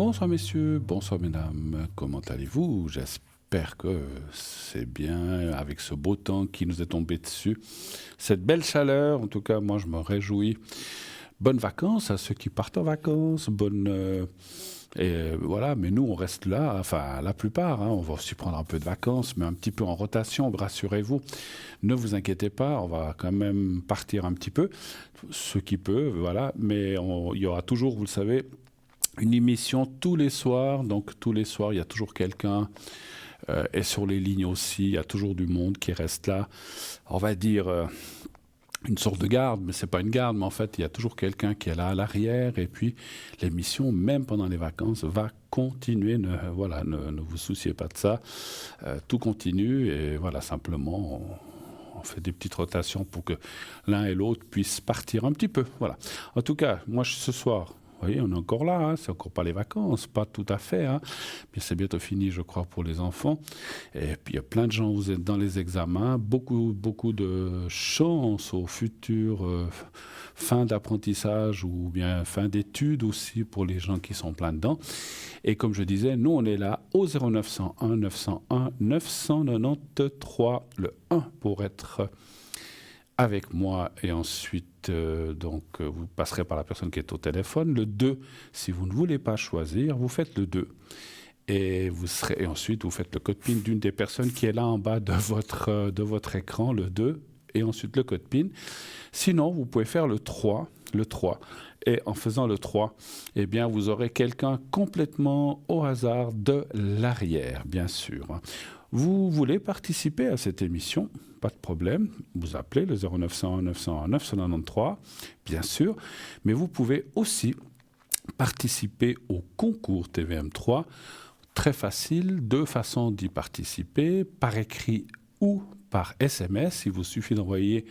Bonsoir messieurs, bonsoir mesdames, comment allez-vous? J'espère que c'est bien avec ce beau temps qui nous est tombé dessus. Cette belle chaleur, en tout cas moi je me réjouis. Bonnes vacances à ceux qui partent en vacances, voilà, mais nous on reste là, enfin la plupart, on va aussi prendre un peu de vacances, mais un petit peu en rotation, rassurez-vous. Ne vous inquiétez pas, on va quand même partir un petit peu, ceux qui peuvent, voilà, mais il y aura toujours, vous le savez, une émission tous les soirs, donc tous les soirs, il y a toujours quelqu'un, et sur les lignes aussi, il y a toujours du monde qui reste là. On va dire une sorte de garde, mais c'est pas une garde, mais en fait, il y a toujours quelqu'un qui est là à l'arrière, et puis l'émission, même pendant les vacances, va continuer. Ne vous souciez pas de ça. Tout continue, et voilà, simplement, on fait des petites rotations pour que l'un et l'autre puissent partir un petit peu. Voilà. En tout cas, moi, ce soir, vous voyez, on est encore là, c'est encore pas les vacances, pas tout à fait, mais c'est bientôt fini, je crois, pour les enfants. Et puis il y a plein de gens, vous êtes dans les examens, beaucoup de chance au futur fin d'apprentissage ou bien fin d'études aussi pour les gens qui sont plein dedans. Et comme je disais, nous on est là au 0901 901 993, le 1 pour être avec moi, et ensuite, vous passerez par la personne qui est au téléphone. Le 2, si vous ne voulez pas choisir, vous faites le 2. Et ensuite, vous faites le code PIN d'une des personnes qui est là en bas de votre écran, le 2, et ensuite le code PIN. Sinon, vous pouvez faire le 3. Et en faisant le 3, eh bien, vous aurez quelqu'un complètement au hasard de l'arrière, bien sûr. Vous voulez participer à cette émission? Pas de problème, vous appelez le 0901 901 993, bien sûr, mais vous pouvez aussi participer au concours TVM3. Très facile, deux façons d'y participer, par écrit ou par SMS. Il vous suffit d'envoyer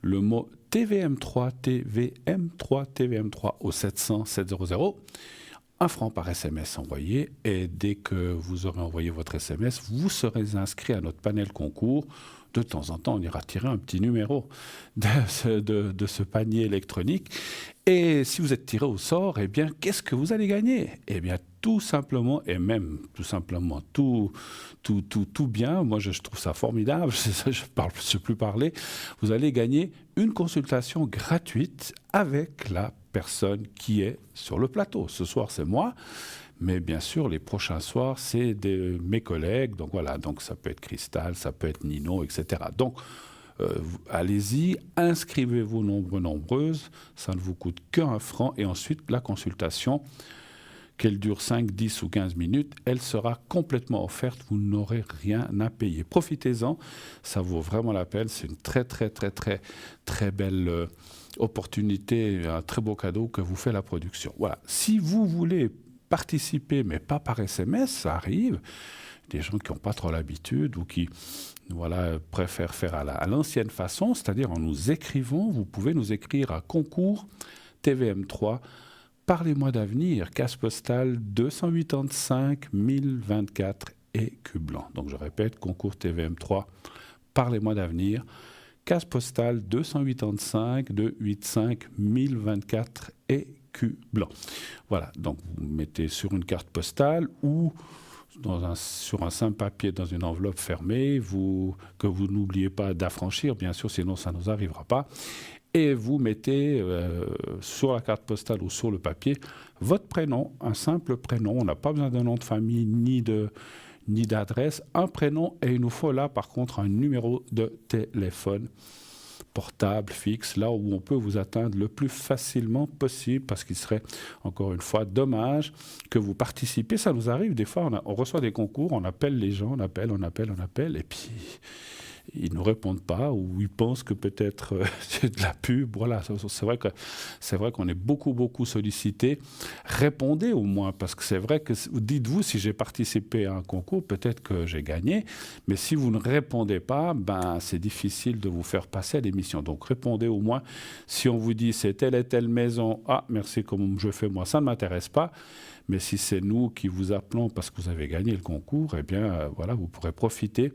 le mot TVM3, TVM3, TVM3 au 700 700. 1 franc par SMS envoyé, et dès que vous aurez envoyé votre SMS, vous serez inscrit à notre panel concours. De temps en temps, on ira tirer un petit numéro de ce panier électronique. Et si vous êtes tiré au sort, eh bien, qu'est-ce que vous allez gagner? Eh bien, tout simplement, et même tout simplement, tout bien, moi je trouve ça formidable, je sais plus parler, vous allez gagner une consultation gratuite avec la personne qui est sur le plateau. Ce soir, c'est moi, mais bien sûr, les prochains soirs, c'est mes collègues. Donc voilà, donc ça peut être Cristal, ça peut être Nino, etc. Donc, allez-y, inscrivez-vous nombreuses, ça ne vous coûte qu'un franc, et ensuite, la consultation, qu'elle dure 5, 10 ou 15 minutes, elle sera complètement offerte, vous n'aurez rien à payer. Profitez-en, ça vaut vraiment la peine, c'est une très belle opportunité, un très beau cadeau que vous fait la production. Voilà, si vous voulez participer, mais pas par SMS, ça arrive, des gens qui n'ont pas trop l'habitude ou qui préfèrent faire à l'ancienne façon, c'est-à-dire en nous écrivant. Vous pouvez nous écrire à concours TVM3, Parlez-moi d'avenir, case postale 285 1024 Écublens. Donc je répète, concours TVM3, Parlez-moi d'avenir, case postale 285 285 1024 Écublens. Voilà, donc vous mettez sur une carte postale ou sur un simple papier dans une enveloppe fermée, que vous n'oubliez pas d'affranchir, bien sûr, sinon ça ne nous arrivera pas. Et vous mettez sur la carte postale ou sur le papier votre prénom, un simple prénom. On n'a pas besoin d'un nom de famille ni d'adresse. Un prénom, et il nous faut là, par contre, un numéro de téléphone portable, fixe, là où on peut vous atteindre le plus facilement possible, parce qu'il serait, encore une fois, dommage que vous participiez. Ça nous arrive, des fois, on reçoit des concours, on appelle les gens, on appelle, et puis ils ne nous répondent pas, ou ils pensent que peut-être c'est de la pub. Voilà, c'est vrai qu'on est beaucoup sollicité. Répondez au moins, parce que c'est vrai que, dites-vous, si j'ai participé à un concours, peut-être que j'ai gagné, mais si vous ne répondez pas, c'est difficile de vous faire passer à l'émission. Donc répondez au moins. Si on vous dit c'est telle et telle maison, merci, comme je fais moi, ça ne m'intéresse pas. Mais si c'est nous qui vous appelons parce que vous avez gagné le concours, eh bien, vous pourrez profiter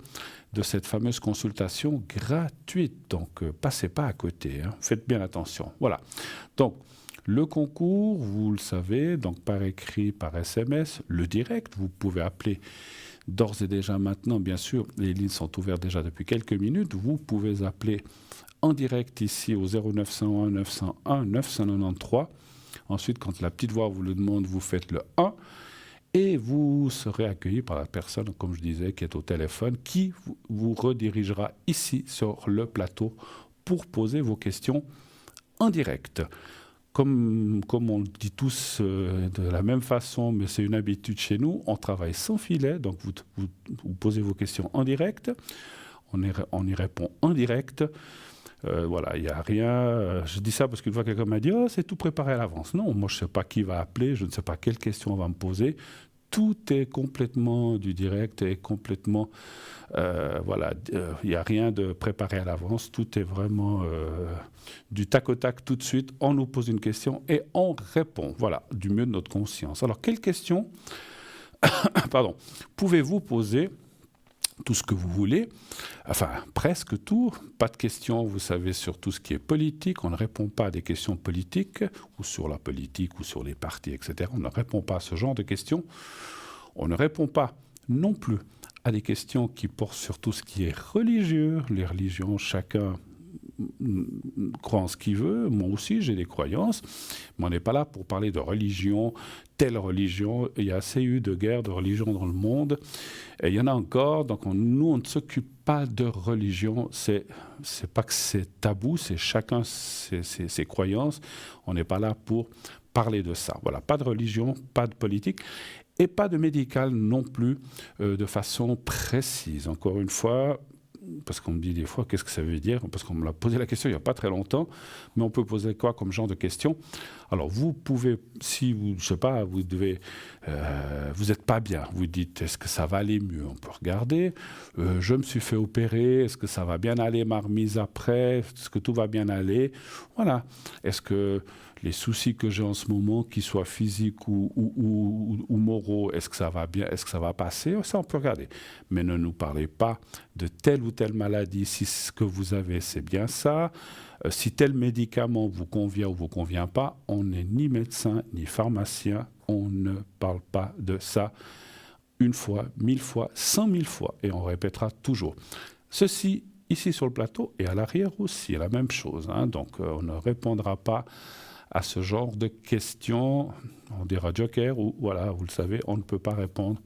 de cette fameuse consultation gratuite. Donc, passez pas à côté, faites bien attention. Voilà. Donc, Le concours, vous le savez, donc par écrit, par SMS, le direct, vous pouvez appeler d'ores et déjà maintenant, bien sûr, les lignes sont ouvertes déjà depuis quelques minutes, vous pouvez appeler en direct ici au 0901 901 993. Ensuite, quand la petite voix vous le demande, vous faites le 1 et vous serez accueilli par la personne, comme je disais, qui est au téléphone, qui vous redirigera ici sur le plateau pour poser vos questions en direct. Comme on le dit tous de la même façon, mais c'est une habitude chez nous, on travaille sans filet, donc vous posez vos questions en direct, on y répond en direct. Voilà, il n'y a rien. Je dis ça parce qu'une fois quelqu'un m'a dit « Oh, c'est tout préparé à l'avance ». Non, moi je ne sais pas qui va appeler, je ne sais pas quelle question on va me poser. Tout est complètement du direct et complètement... voilà, il n'y a rien de préparé à l'avance. Tout est vraiment du tac au tac tout de suite. On nous pose une question et on répond. Voilà, du mieux de notre conscience. Alors, quelle question pardon, pouvez-vous poser ? Tout ce que vous voulez, enfin presque tout, pas de questions, vous savez, sur tout ce qui est politique, on ne répond pas à des questions politiques, ou sur la politique, ou sur les partis, etc. On ne répond pas à ce genre de questions. On ne répond pas non plus à des questions qui portent sur tout ce qui est religieux. Les religions, chacun croit en ce qu'il veut, moi aussi j'ai des croyances, mais on n'est pas là pour parler de religion, telle religion. Il y a assez eu de guerres de religion dans le monde, et il y en a encore, donc nous on ne s'occupe pas de religion, c'est pas que c'est tabou, c'est chacun ses croyances, on n'est pas là pour parler de ça. Voilà, pas de religion, pas de politique, et pas de médical non plus de façon précise. Encore une fois, parce qu'on me dit des fois, qu'est-ce que ça veut dire ? Parce qu'on me l'a posé la question il n'y a pas très longtemps, mais on peut poser quoi comme genre de question ? Alors, vous pouvez, si vous, je sais pas, vous devez, vous n'êtes pas bien, vous dites, est-ce que ça va aller mieux ? On peut regarder. Je me suis fait opérer, est-ce que ça va bien aller, ma remise après ? Est-ce que tout va bien aller ? Voilà. Est-ce que les soucis que j'ai en ce moment, qu'ils soient physiques ou moraux, est-ce que ça va bien, est-ce que ça va passer ? Ça, on peut regarder. Mais ne nous parlez pas de telle ou telle maladie, si ce que vous avez, c'est bien ça. Si tel médicament vous convient ou vous convient pas, on n'est ni médecin, ni pharmacien, on ne parle pas de ça une fois, 1000 fois, 100 000 fois, et on répétera toujours. Ceci, ici sur le plateau, et à l'arrière aussi, la même chose. Hein. Donc, on ne répondra pas à ce genre de questions. On dira joker, ou voilà, vous le savez, on ne peut pas répondre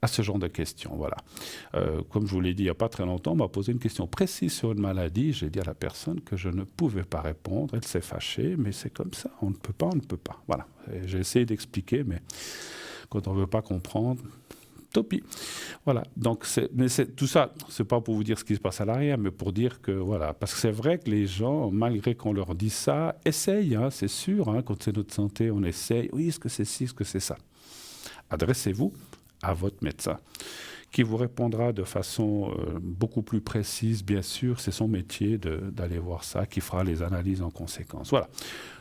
à ce genre de questions. Voilà. Comme je vous l'ai dit il n'y a pas très longtemps, on m'a posé une question précise sur une maladie. J'ai dit à la personne que je ne pouvais pas répondre. Elle s'est fâchée, mais c'est comme ça. On ne peut pas, on ne peut pas. Voilà. J'ai essayé d'expliquer, mais quand on ne veut pas comprendre, tant pis. Voilà. Donc, tout ça, c'est pas pour vous dire ce qui se passe à l'arrière, mais pour dire que, voilà. Parce que c'est vrai que les gens, malgré qu'on leur dise ça, essayent, hein, c'est sûr. Hein, quand c'est notre santé, on essaye. Oui, est-ce que c'est ci, est-ce que c'est ça ? Adressez-vous à votre médecin, qui vous répondra de façon beaucoup plus précise, bien sûr, c'est son métier d'aller voir ça, qui fera les analyses en conséquence. Voilà.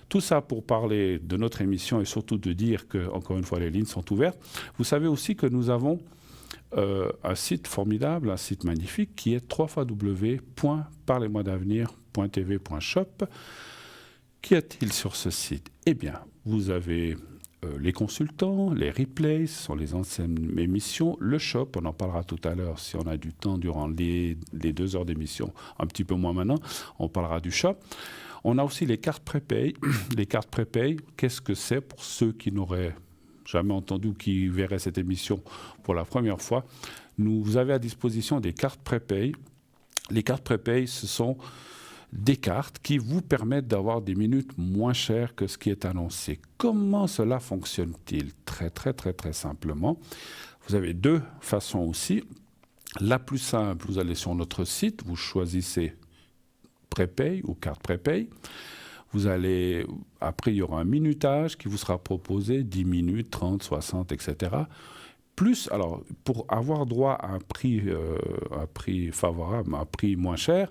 Tout ça pour parler de notre émission et surtout de dire que, encore une fois, les lignes sont ouvertes. Vous savez aussi que nous avons un site formidable, un site magnifique, qui est www.parlez-moi-d'avenir.tv.shop. Qu'y a-t-il sur ce site ? Eh bien, vous avez les consultants, les replays, ce sont les anciennes émissions, le shop, on en parlera tout à l'heure si on a du temps durant les 2 heures d'émission, un petit peu moins maintenant, on parlera du shop. On a aussi les cartes prépay. Les cartes prépay, qu'est-ce que c'est pour ceux qui n'auraient jamais entendu ou qui verraient cette émission pour la première fois ? Vous avez à disposition des cartes prépay. Les cartes prépay, ce sont des cartes qui vous permettent d'avoir des minutes moins chères que ce qui est annoncé. Comment cela fonctionne-t-il ? Très, très, très, très simplement. Vous avez 2 façons aussi. La plus simple, vous allez sur notre site, vous choisissez prépay ou carte prépay. Vous allez, après, il y aura un minutage qui vous sera proposé, 10 minutes, 30, 60, etc. Plus, alors, pour avoir droit à un prix favorable, un prix moins cher,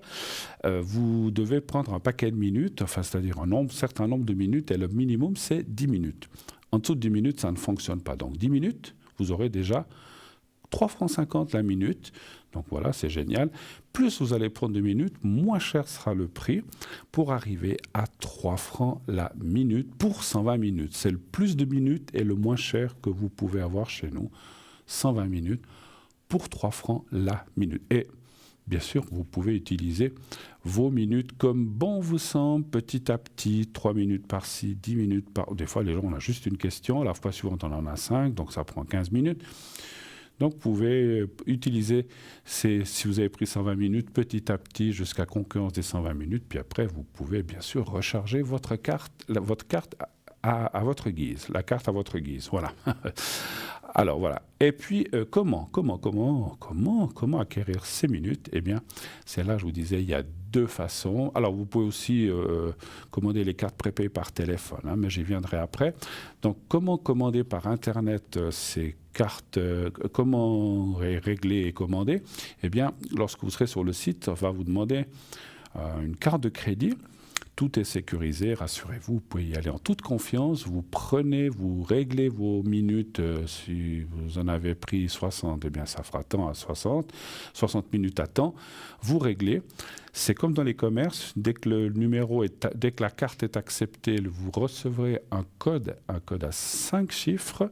vous devez prendre un paquet de minutes, enfin, c'est-à-dire un certain nombre de minutes, et le minimum, c'est 10 minutes. En dessous de 10 minutes, ça ne fonctionne pas. Donc, 10 minutes, vous aurez déjà 3,50 francs la minute. Donc voilà, c'est génial. Plus vous allez prendre de minutes, moins cher sera le prix pour arriver à 3 francs la minute pour 120 minutes. C'est le plus de minutes et le moins cher que vous pouvez avoir chez nous. 120 minutes pour 3 francs la minute. Et bien sûr, vous pouvez utiliser vos minutes comme bon vous semble, petit à petit, 3 minutes par-ci, 10 minutes par... Des fois, les gens, on a juste une question. La fois suivante, on en a 5, donc ça prend 15 minutes. Donc, vous pouvez utiliser, si vous avez pris 120 minutes, petit à petit, jusqu'à concurrence des 120 minutes. Puis après, vous pouvez bien sûr recharger votre carte à votre guise. La carte à votre guise, voilà. Alors voilà. Et puis, comment acquérir ces minutes? Eh bien, c'est là, je vous disais, il y a 2 façons. Alors, vous pouvez aussi commander les cartes prépayées par téléphone, hein, mais j'y viendrai après. Donc, comment commander par Internet ces cartes, comment régler et commander? Eh bien, lorsque vous serez sur le site, on va vous demander une carte de crédit. Tout est sécurisé, rassurez-vous, vous pouvez y aller en toute confiance. Vous prenez, vous réglez vos minutes. Si vous en avez pris 60, eh bien ça fera temps à 60 minutes à temps. Vous réglez. C'est comme dans les commerces, dès que dès que la carte est acceptée, vous recevrez un code à 5 chiffres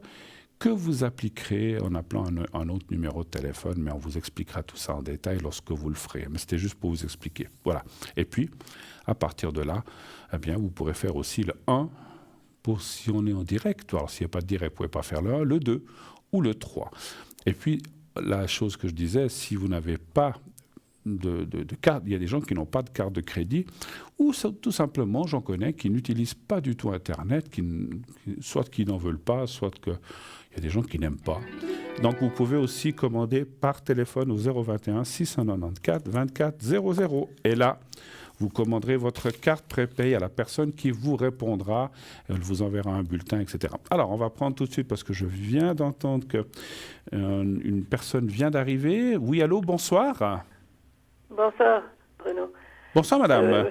que vous appliquerez en appelant un autre numéro de téléphone, mais on vous expliquera tout ça en détail lorsque vous le ferez. Mais c'était juste pour vous expliquer. Voilà. Et puis, à partir de là, eh bien, vous pourrez faire aussi le 1 pour si on est en direct. Alors, s'il n'y a pas de direct, vous ne pouvez pas faire le 1, le 2 ou le 3. Et puis, la chose que je disais, si vous n'avez pas de carte, il y a des gens qui n'ont pas de carte de crédit, ou tout simplement, j'en connais, qui n'utilisent pas du tout Internet, soit qui n'en veulent pas, soit qu'il y a des gens qui n'aiment pas. Donc, vous pouvez aussi commander par téléphone au 021 694 24 00. Et là, vous commanderez votre carte prépayée à la personne qui vous répondra. Elle vous enverra un bulletin, etc. Alors, on va prendre tout de suite, parce que je viens d'entendre qu'une personne vient d'arriver. Oui, allô, bonsoir. Bonsoir, Bruno. Bonsoir, madame.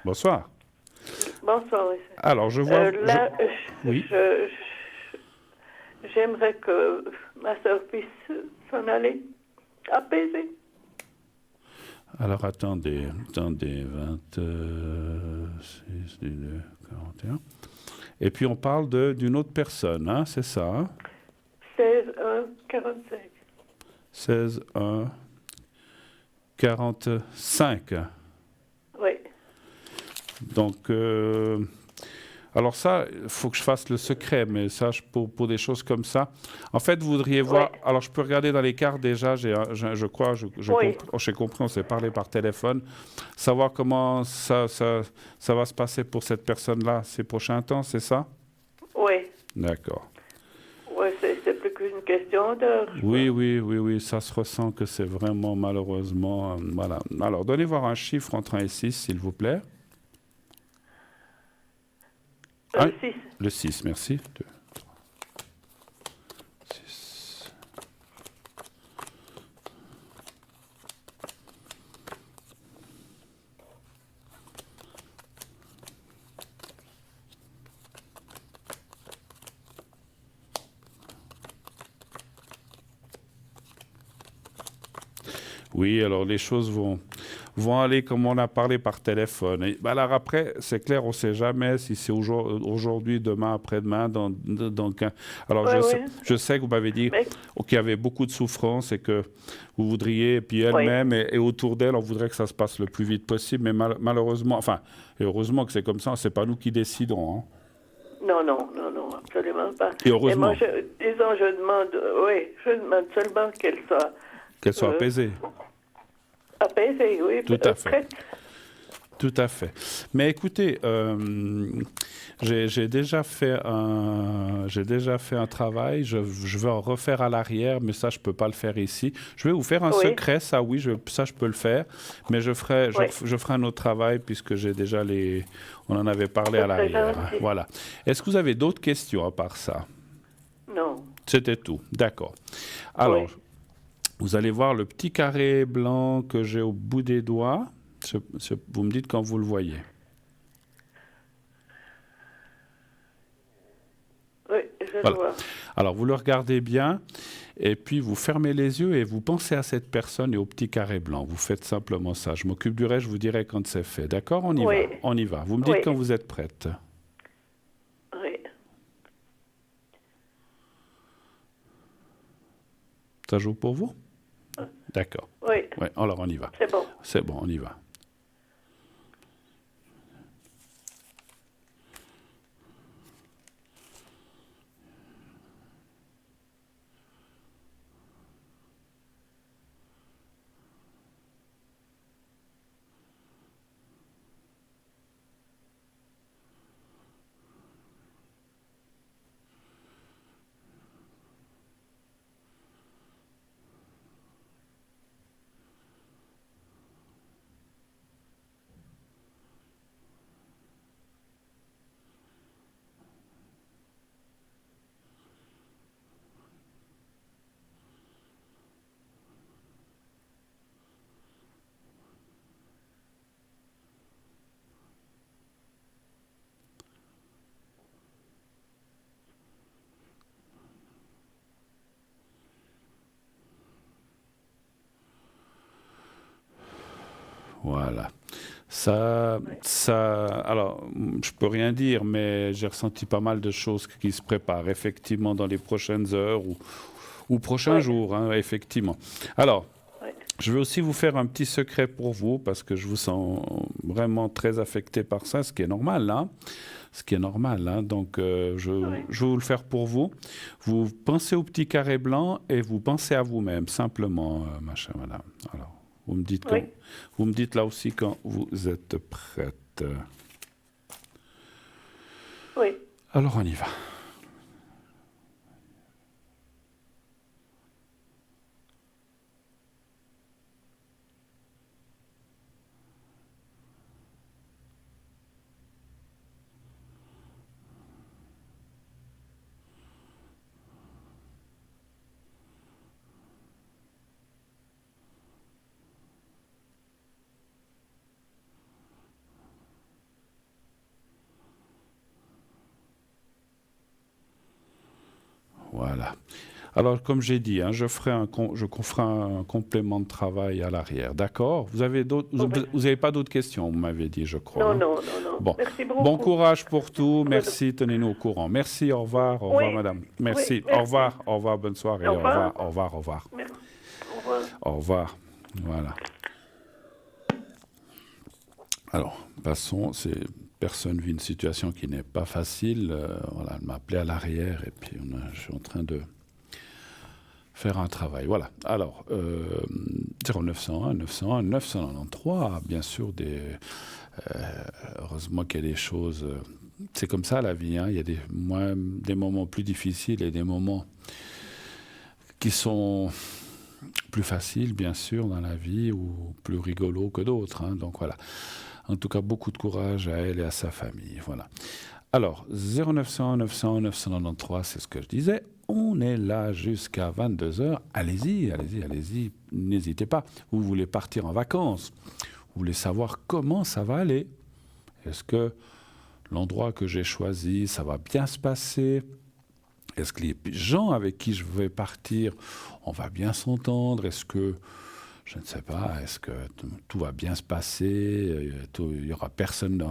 Bonsoir. Bonsoir, oui. Alors, je vois... oui. J'aimerais que ma soeur puisse s'en aller apaisée. Alors, attendez, 26, 41. Et puis, on parle d'une autre personne, hein, c'est ça, hein? 16 1 45. 16 1 45. Oui. Donc, alors ça, il faut que je fasse le secret, mais ça, pour des choses comme ça. En fait, vous voudriez voir... Oui. Alors, je peux regarder dans les cartes déjà, je crois, Oui. j'ai compris, on s'est parlé par téléphone. Savoir comment ça va se passer pour cette personne-là ces prochains temps, c'est ça? Oui. D'accord. Oui, c'est plus qu'une question d'heure. Oui, ça se ressent que c'est vraiment malheureusement... voilà. Alors, donnez voir un chiffre entre 1 et 6, s'il vous plaît. Le 6. Le 6, merci. 2, 3, 6. Oui, alors les choses vont aller comme on a parlé par téléphone. Et, alors après, c'est clair, on ne sait jamais si c'est aujourd'hui, demain, après-demain. Alors je sais que vous m'avez dit qu'il y avait beaucoup de souffrance et que vous voudriez, et puis elle-même et autour d'elle, on voudrait que ça se passe le plus vite possible. Mais malheureusement, enfin, et heureusement que c'est comme ça, ce n'est pas nous qui décidons. Hein. Non, absolument pas. Et heureusement. Et moi, je demande seulement qu'elle soit apaisée. Apaisée, oui. Tout à fait. Prête. Tout à fait. Mais écoutez, j'ai déjà fait un travail. Je vais en refaire à l'arrière, mais ça, je ne peux pas le faire ici. Je vais vous faire un secret, ça, oui, ça, je peux le faire. Mais je ferai un autre travail puisque j'ai déjà on en avait parlé à l'arrière. Voilà. Est-ce que vous avez d'autres questions à part ça? Non. C'était tout. D'accord. Alors, vous allez voir le petit carré blanc que j'ai au bout des doigts. Vous me dites quand vous le voyez. Oui, je le vois. Alors, vous le regardez bien. Et puis, vous fermez les yeux et vous pensez à cette personne et au petit carré blanc. Vous faites simplement ça. Je m'occupe du reste, je vous dirai quand c'est fait. D'accord? On y Oui. va. On y va. Vous me dites Oui. quand vous êtes prête. Oui. Ça joue pour vous? D'accord. Oui. Ouais, alors on y va. C'est bon. C'est bon, on y va. Voilà. Alors, je peux rien dire, mais j'ai ressenti pas mal de choses qui se préparent, effectivement, dans les prochaines heures ou prochains jours, hein, effectivement. Alors, je vais aussi vous faire un petit secret pour vous, parce que je vous sens vraiment très affecté par ça, ce qui est normal, hein. Ce qui est normal, hein. Donc, je vais vous le faire pour vous. Vous pensez au petit carré blanc et vous pensez à vous-même, simplement, ma chère madame. Alors, vous me dites vous me dites là aussi quand vous êtes prête. Oui. Alors, on y va. Voilà. Alors, comme j'ai dit, hein, je ferai un complément de travail à l'arrière. D'accord? Vous avez pas d'autres questions, vous m'avez dit, je crois. Non, hein? non, non, non. Bon. Merci beaucoup. Bon courage pour tout. Merci. Tenez-nous au courant. Merci. Au revoir. Au revoir, madame. Merci. Oui, merci. Au revoir. Au revoir. Bonne soirée. Au revoir. Au revoir. Au revoir. Merci. Au revoir. Au revoir. Voilà. Alors, passons. Personne vit une situation qui n'est pas facile. Voilà, elle m'a appelé à l'arrière et puis je suis en train de faire un travail. Voilà. Alors, 0901, 901, 993, bien sûr, heureusement qu'il y a des choses. C'est comme ça la vie, hein. Il y a des moments plus difficiles et des moments qui sont plus faciles, bien sûr, dans la vie ou plus rigolos que d'autres, hein. Donc voilà. En tout cas, beaucoup de courage à elle et à sa famille. Voilà. Alors, 0901, 901, 993, c'est ce que je disais. On est là jusqu'à 22h. Allez-y, allez-y, allez-y. N'hésitez pas. Vous voulez partir en vacances. Vous voulez savoir comment ça va aller. Est-ce que l'endroit que j'ai choisi, ça va bien se passer? Est-ce que les gens avec qui je vais partir, on va bien s'entendre? Est-ce que, je ne sais pas, est-ce que tout va bien se passer? Il n'y aura personne,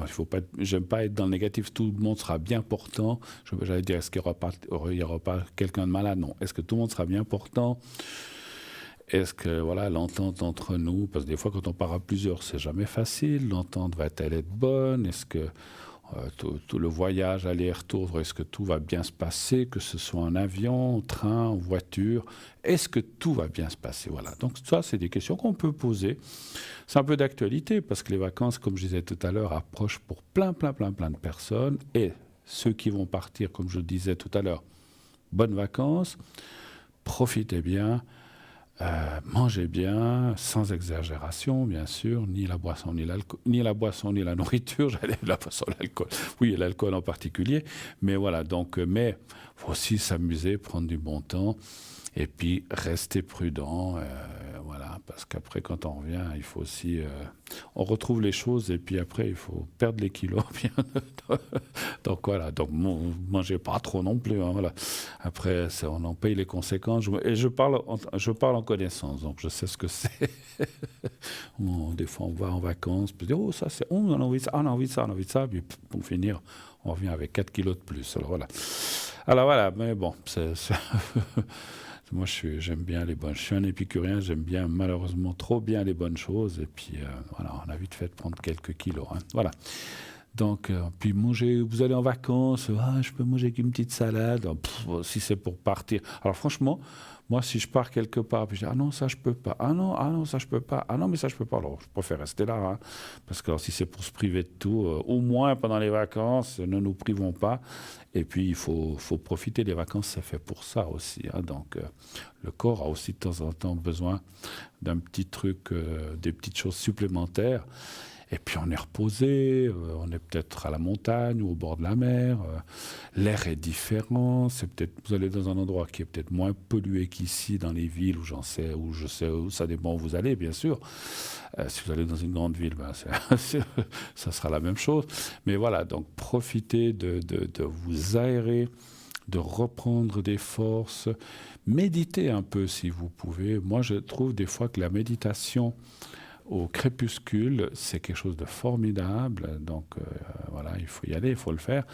j'aime pas être dans le négatif, tout le monde sera bien portant. J'allais dire, est-ce qu'il n'y aura pas quelqu'un de malade? Non. Est-ce que tout le monde sera bien portant? Est-ce que, voilà, l'entente entre nous, parce que des fois, quand on part à plusieurs, c'est jamais facile. L'entente va-t-elle être bonne? Est-ce que tout le voyage, aller-retour, est-ce que tout va bien se passer, que ce soit en avion, en train, en voiture? Est-ce que tout va bien se passer? Voilà. Donc ça, c'est des questions qu'on peut poser. C'est un peu d'actualité parce que les vacances, comme je disais tout à l'heure, approchent pour plein de personnes. Et ceux qui vont partir, comme je disais tout à l'heure, bonnes vacances, profitez bien. Mangez bien, sans exagération, bien sûr, ni la boisson, ni la nourriture, j'allais la boisson, l'alcool, oui, l'alcool en particulier, mais voilà, donc, mais faut aussi s'amuser, prendre du bon temps, et puis rester prudent, voilà, parce qu'après, quand on revient, il faut aussi... on retrouve les choses et puis après, il faut perdre les kilos. Donc voilà, donc mangez pas trop non plus. Hein, voilà. Après, on en paye les conséquences. Et je parle en connaissance, donc je sais ce que c'est. Des fois, on va en vacances, puis on dit, oh, ça c'est... on a envie de ça, on a envie de ça, on a envie de ça. Puis pour finir, on revient avec 4 kilos de plus. Alors voilà, mais bon, moi, j'aime bien les bonnes. Je suis un épicurien, j'aime bien malheureusement trop bien les bonnes choses. Et puis, voilà, on a vite fait de prendre quelques kilos. Hein. Voilà. Donc, puis manger, vous allez en vacances, je peux manger qu'une petite salade. Si c'est pour partir. Alors, franchement, moi, si je pars quelque part, puis je dis, ah non, ça, je peux pas. Ah non, ça, je peux pas. Ah non, mais ça, je peux pas. Alors, je préfère rester là. Hein, parce que alors, si c'est pour se priver de tout, au moins pendant les vacances, ne nous privons pas. Et puis, il faut profiter des vacances, c'est fait pour ça aussi. Hein, donc, le corps a aussi de temps en temps besoin d'un petit truc, des petites choses supplémentaires. Et puis on est reposé, on est peut-être à la montagne ou au bord de la mer. L'air est différent. Vous allez dans un endroit qui est peut-être moins pollué qu'ici dans les villes où je sais où ça dépend où vous allez, bien sûr. Si vous allez dans une grande ville, ça sera la même chose. Mais voilà, donc profitez de vous aérer, de reprendre des forces. Méditez un peu si vous pouvez. Moi, je trouve des fois que la méditation au crépuscule, c'est quelque chose de formidable. Donc voilà, il faut y aller, il faut le faire.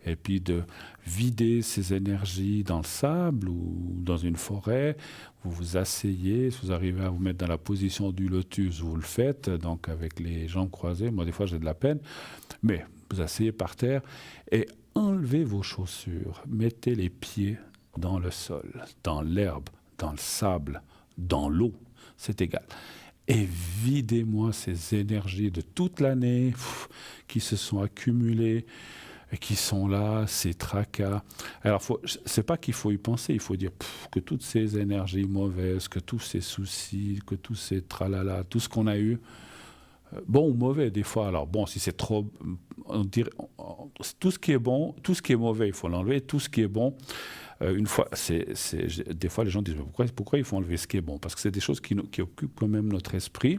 Et puis de vider ses énergies dans le sable ou dans une forêt. Vous vous asseyez, si vous arrivez à vous mettre dans la position du lotus, vous le faites, donc avec les jambes croisées. Moi, des fois, j'ai de la peine. Mais vous asseyez par terre et enlevez vos chaussures. Mettez les pieds dans le sol, dans l'herbe, dans le sable, dans l'eau. C'est égal. Et videz-moi ces énergies de toute l'année qui se sont accumulées et qui sont là, ces tracas. Alors, c'est pas qu'il faut y penser, il faut dire que toutes ces énergies mauvaises, que tous ces soucis, que tous ces tralala, tout ce qu'on a eu, bon ou mauvais des fois. Alors bon, si c'est trop, on dirait, tout ce qui est bon, tout ce qui est mauvais, il faut l'enlever. Tout ce qui est bon, une fois, des fois les gens disent pourquoi il faut enlever ce qui est bon? Parce que c'est des choses qui occupent quand même notre esprit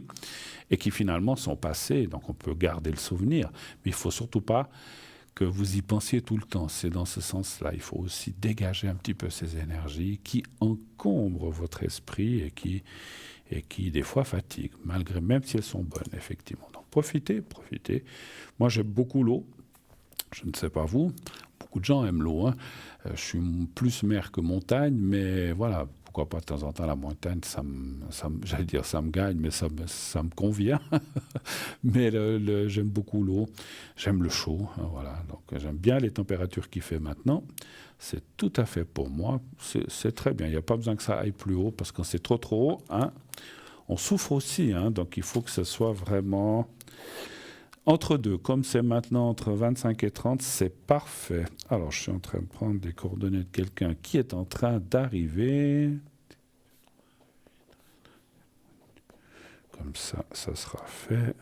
et qui finalement sont passées. Donc on peut garder le souvenir, mais il faut surtout pas que vous y pensiez tout le temps. C'est dans ce sens-là. Il faut aussi dégager un petit peu ces énergies qui encombrent votre esprit et qui des fois fatiguent, même si elles sont bonnes, effectivement. Donc profitez. Moi, j'aime beaucoup l'eau. Je ne sais pas vous. Beaucoup de gens aiment l'eau. Hein. Je suis plus mer que montagne, mais voilà, pourquoi pas de temps en temps la montagne, j'allais dire ça me gagne, mais ça me convient. Mais j'aime beaucoup l'eau, j'aime le chaud, hein, voilà. Donc j'aime bien les températures qu'il fait maintenant. C'est tout à fait pour moi, c'est très bien. Il n'y a pas besoin que ça aille plus haut, parce que quand c'est trop haut, hein, on souffre aussi. Hein, donc il faut que ce soit vraiment... Entre deux, comme c'est maintenant entre 25 et 30, c'est parfait. Alors, je suis en train de prendre des coordonnées de quelqu'un qui est en train d'arriver. Comme ça, ça sera fait.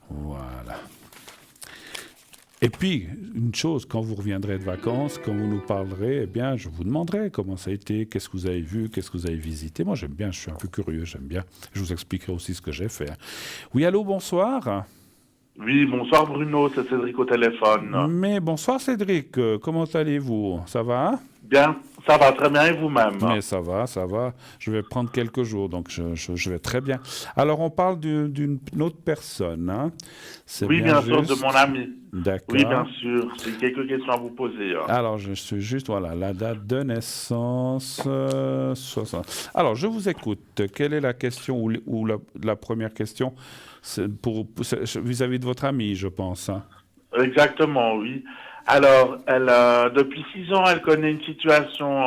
Voilà. Et puis, une chose, quand vous reviendrez de vacances, quand vous nous parlerez, eh bien, je vous demanderai comment ça a été, qu'est-ce que vous avez vu, qu'est-ce que vous avez visité. Moi, j'aime bien, je suis un peu curieux, j'aime bien. Je vous expliquerai aussi ce que j'ai fait. Oui, allô, bonsoir. Oui, bonsoir Bruno, c'est Cédric au téléphone. Mais bonsoir Cédric, comment allez-vous? Ça va? Bien, ça va très bien et vous-même? Mais ça va. Je vais prendre quelques jours, donc je vais très bien. Alors, on parle d'une autre personne, hein? Oui, bien sûr, de mon ami. D'accord. Oui, bien sûr, j'ai quelques questions à vous poser. Alors, je suis juste, voilà, la date de naissance, 60. Alors, je vous écoute. Quelle est la question ou la première question vis-à-vis de votre amie, je pense, hein? Exactement, oui. Alors, depuis 6 ans, elle connaît une situation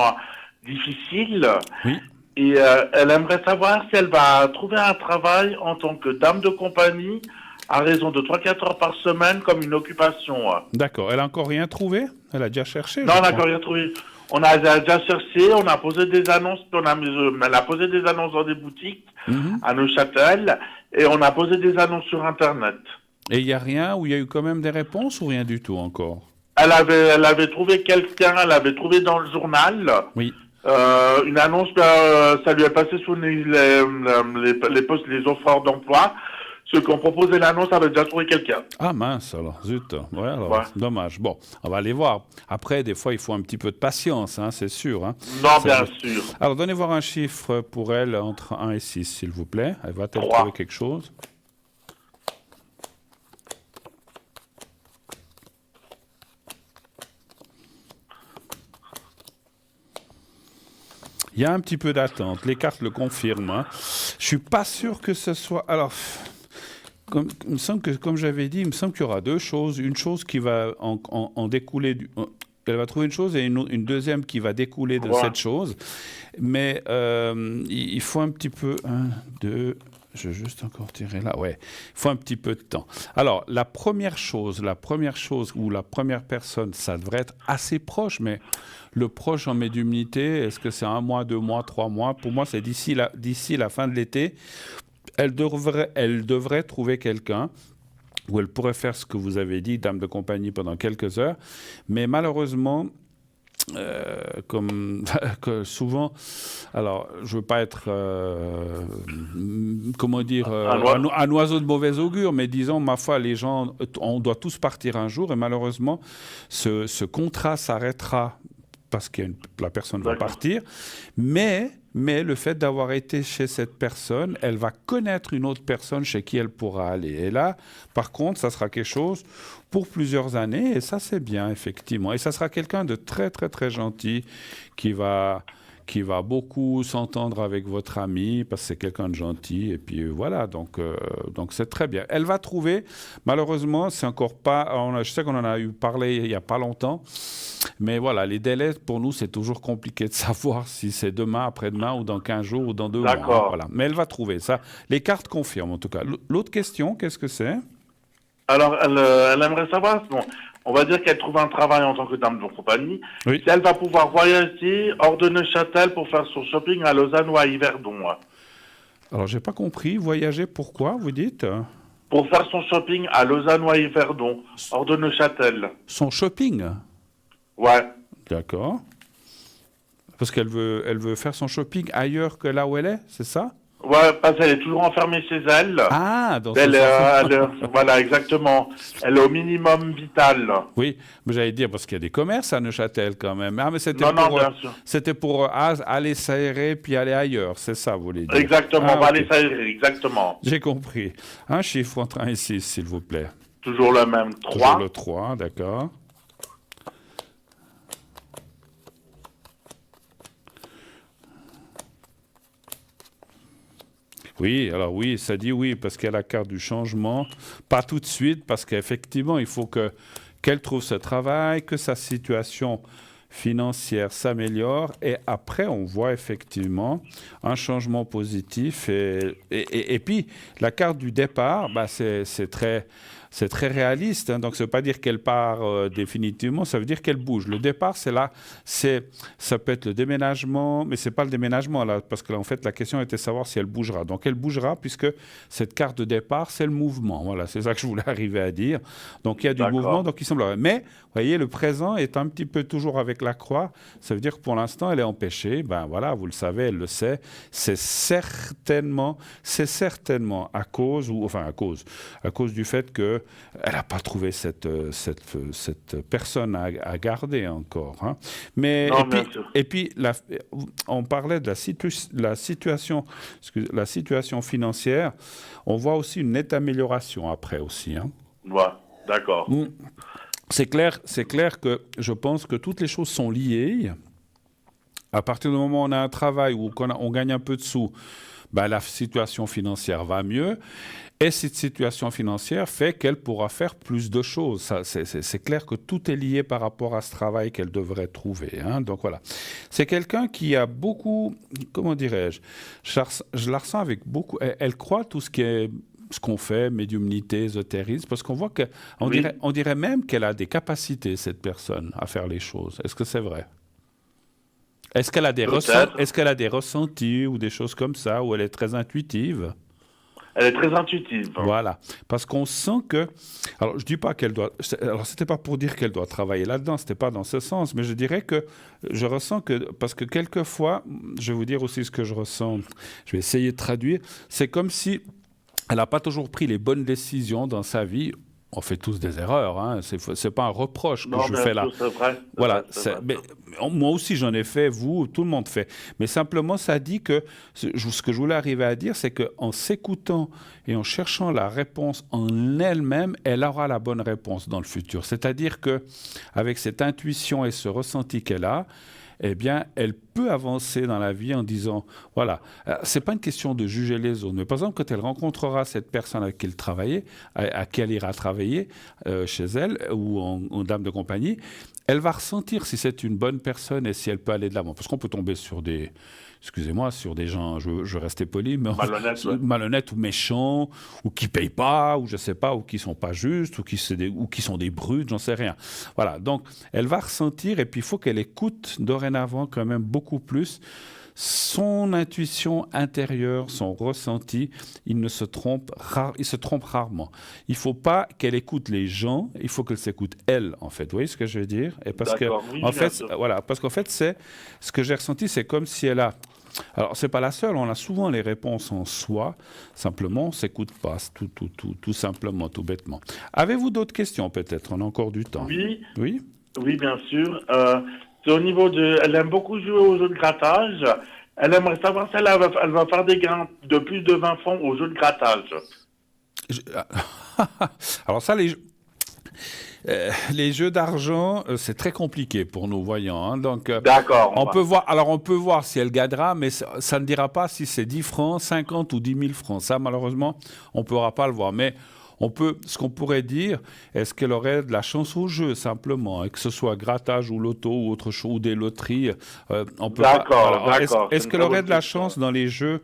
difficile. Oui. Et elle aimerait savoir si elle va trouver un travail en tant que dame de compagnie à raison de 3-4 heures par semaine comme une occupation. D'accord. Elle a encore rien trouvé? Elle a déjà cherché? Non, elle n'a encore rien trouvé. On a déjà cherché, on a posé des annonces, elle a posé des annonces dans des boutiques à Neuchâtel et on a posé des annonces sur Internet. Et il n'y a rien, ou il y a eu quand même des réponses ou rien du tout encore? Elle avait trouvé quelqu'un, elle avait trouvé dans le journal. Oui. Une annonce, ça lui est passé sous les postes, les offreurs d'emploi. Ceux qui ont proposé l'annonce avaient déjà trouvé quelqu'un. Ah mince alors, zut. Ouais, alors, Ouais. dommage. Bon, on va aller voir. Après, des fois, il faut un petit peu de patience, hein, c'est sûr. Hein. Non, Ça- bien sûr. Alors, donnez voir un chiffre pour elle entre 1 et 6, s'il vous plaît. Elle va-t-elle 3. trouver quelque chose? Il y a un petit peu d'attente. Les cartes le confirment. Hein. Je suis pas sûr que ce soit. Alors, il me semble que, comme j'avais dit, il me semble qu'il y aura deux choses. Une chose qui va en découler. Elle va trouver une chose et une deuxième qui va découler de cette chose. Mais il faut un petit peu. Un, deux. Je vais juste encore tirer là. Ouais, il faut un petit peu de temps. Alors, la première chose ou la première personne, ça devrait être assez proche, mais le proche en médiumnité, est-ce que c'est 1 mois, 2 mois, 3 mois? Pour moi, c'est d'ici la fin de l'été. Elle devrait trouver quelqu'un où elle pourrait faire ce que vous avez dit, dame de compagnie, pendant quelques heures. Mais malheureusement, comme que souvent, alors je veux pas être, comment dire, un oiseau de mauvais augure, mais disons, ma foi, les gens, on doit tous partir un jour, et malheureusement, ce contrat s'arrêtera parce que la personne va partir, mais le fait d'avoir été chez cette personne, elle va connaître une autre personne chez qui elle pourra aller. Et là, par contre, ça sera quelque chose pour plusieurs années, et ça, c'est bien, effectivement. Et ça sera quelqu'un de très, très, très gentil qui va beaucoup s'entendre avec votre ami, parce que c'est quelqu'un de gentil, et puis voilà, donc c'est très bien. Elle va trouver, malheureusement, c'est encore pas, je sais qu'on en a eu parlé il n'y a pas longtemps, mais voilà, les délais, pour nous, c'est toujours compliqué de savoir si c'est demain, après-demain, ou dans 15 jours, ou dans 2 mois. Hein, voilà. Mais elle va trouver ça. Les cartes confirment, en tout cas. L'autre question, qu'est-ce que c'est? Alors, elle aimerait savoir, bon, on va dire qu'elle trouve un travail en tant que dame de compagnie, si elle va pouvoir voyager hors de Neuchâtel pour faire son shopping à Lausanne ou à Yverdon. Alors, j'ai pas compris. Voyager, pourquoi, vous dites? Pour faire son shopping à Lausanne ou à Yverdon, hors de Neuchâtel. Son shopping? Ouais. D'accord. Parce qu'elle veut faire son shopping ailleurs que là où elle est, c'est ça? Ouais, parce qu'elle est toujours enfermée chez elle. Ah, dans voilà, exactement. Elle est au minimum vital. Oui, mais j'allais dire, parce qu'il y a des commerces à Neuchâtel quand même. Ah, mais c'était pour aller s'aérer puis aller ailleurs, c'est ça, vous voulez dire? Exactement, on va aller s'aérer, exactement. J'ai compris. Un chiffre entre 1 et 6, s'il vous plaît. Toujours le même, 3. Toujours le 3, d'accord. Oui, alors oui, ça dit oui, parce qu'il y a la carte du changement. Pas tout de suite, parce qu'effectivement, il faut qu'elle trouve ce travail, que sa situation financière s'améliore, et après, on voit effectivement un changement positif. Et puis, la carte du départ, bah, c'est très réaliste, hein, donc ça ne veut pas dire qu'elle part définitivement, ça veut dire qu'elle bouge. Le départ, ça peut être le déménagement, mais ce n'est pas le déménagement, là, parce que là, en fait, la question était de savoir si elle bougera. Donc, elle bougera, puisque cette carte de départ, c'est le mouvement. Voilà, c'est ça que je voulais arriver à dire. Donc, il y a du mouvement, donc il semblerait. Mais, vous voyez, le présent est un petit peu toujours avec la croix. Ça veut dire que pour l'instant, elle est empêchée. Ben voilà, vous le savez, elle le sait. C'est certainement à cause du fait que elle n'a pas trouvé cette personne à garder encore. Hein. Mais, non, et puis on parlait de la situation financière. On voit aussi une nette amélioration après aussi. Hein. Ouais, d'accord. C'est clair que je pense que toutes les choses sont liées. À partir du moment où on a un travail, où on gagne un peu de sous, ben, la situation financière va mieux. Et cette situation financière fait qu'elle pourra faire plus de choses. C'est clair que tout est lié par rapport à ce travail qu'elle devrait trouver. Hein. Donc voilà. C'est quelqu'un qui a beaucoup, comment dirais-je, je la ressens avec beaucoup, elle croit tout ce qu'on fait, médiumnité, ésotérisme, parce qu'on voit on dirait même qu'elle a des capacités, cette personne, à faire les choses. Est-ce que c'est vrai? Est-ce qu'elle a des ressentis ou des choses comme ça, où elle est très intuitive? Elle est très intuitive. Voilà, parce qu'on sent que... Alors, je dis pas qu'elle doit... Alors, c'était pas pour dire qu'elle doit travailler là-dedans, c'était pas dans ce sens, mais je dirais que je ressens que... Parce que quelquefois, je vais vous dire aussi ce que je ressens, je vais essayer de traduire, c'est comme si elle n'a pas toujours pris les bonnes décisions dans sa vie. On fait tous des erreurs, hein. C'est pas un reproche que je fais là. C'est vrai. Voilà, C'est vrai. mais moi aussi j'en ai fait, vous, tout le monde fait. Mais simplement, ça dit que ce que je voulais arriver à dire, c'est qu'en s'écoutant et en cherchant la réponse en elle-même, elle aura la bonne réponse dans le futur. C'est-à-dire que avec cette intuition et ce ressenti qu'elle a, eh bien, elle peut avancer dans la vie en disant, voilà, c'est pas une question de juger les autres, mais par exemple, quand elle rencontrera cette personne avec qui elle travaillait, à qui elle ira travailler chez elle ou en dame de compagnie, elle va ressentir si c'est une bonne personne et si elle peut aller de l'avant. Parce qu'on peut tomber sur des... Excusez-moi, sur des gens, je vais rester poli, mais malhonnêtes ou méchants, ou qui ne payent pas, ou je ne sais pas, ou qui ne sont pas justes, ou qui sont des brutes, j'en sais rien. Voilà, donc elle va ressentir, et puis il faut qu'elle écoute dorénavant quand même beaucoup plus son intuition intérieure, son ressenti. Il se trompe rarement. Il ne faut pas qu'elle écoute les gens, il faut qu'elle s'écoute elle, en fait. Vous voyez ce que je veux dire? Et parce que, Oui, en fait, voilà, parce qu'en fait, c'est ce que j'ai ressenti, c'est comme si elle a... Alors, c'est pas la seule, on a souvent les réponses en soi, simplement, on s'écoute pas, tout simplement, tout bêtement. Avez-vous d'autres questions, peut-être? On a encore du temps. Oui. Oui? Oui, bien sûr. C'est au niveau de... Elle aime beaucoup jouer aux jeux de grattage. Elle aimerait savoir si elle va faire des gains de plus de 20 francs aux jeux de grattage. Alors ça, les jeux d'argent, c'est très compliqué pour nous, voyants. Hein. Donc, d'accord. On peut voir si elle gagnera, mais ça ne dira pas si c'est 10 francs, 50 ou 10 000 francs. Ça, malheureusement, on ne pourra pas le voir. Mais ce qu'on pourrait dire, est-ce qu'elle aurait de la chance au jeu, simplement, hein, que ce soit grattage ou loto ou autre chose, ou des loteries. On peut d'accord, pas, d'accord. Est-ce qu'elle aurait de la chance dans les jeux,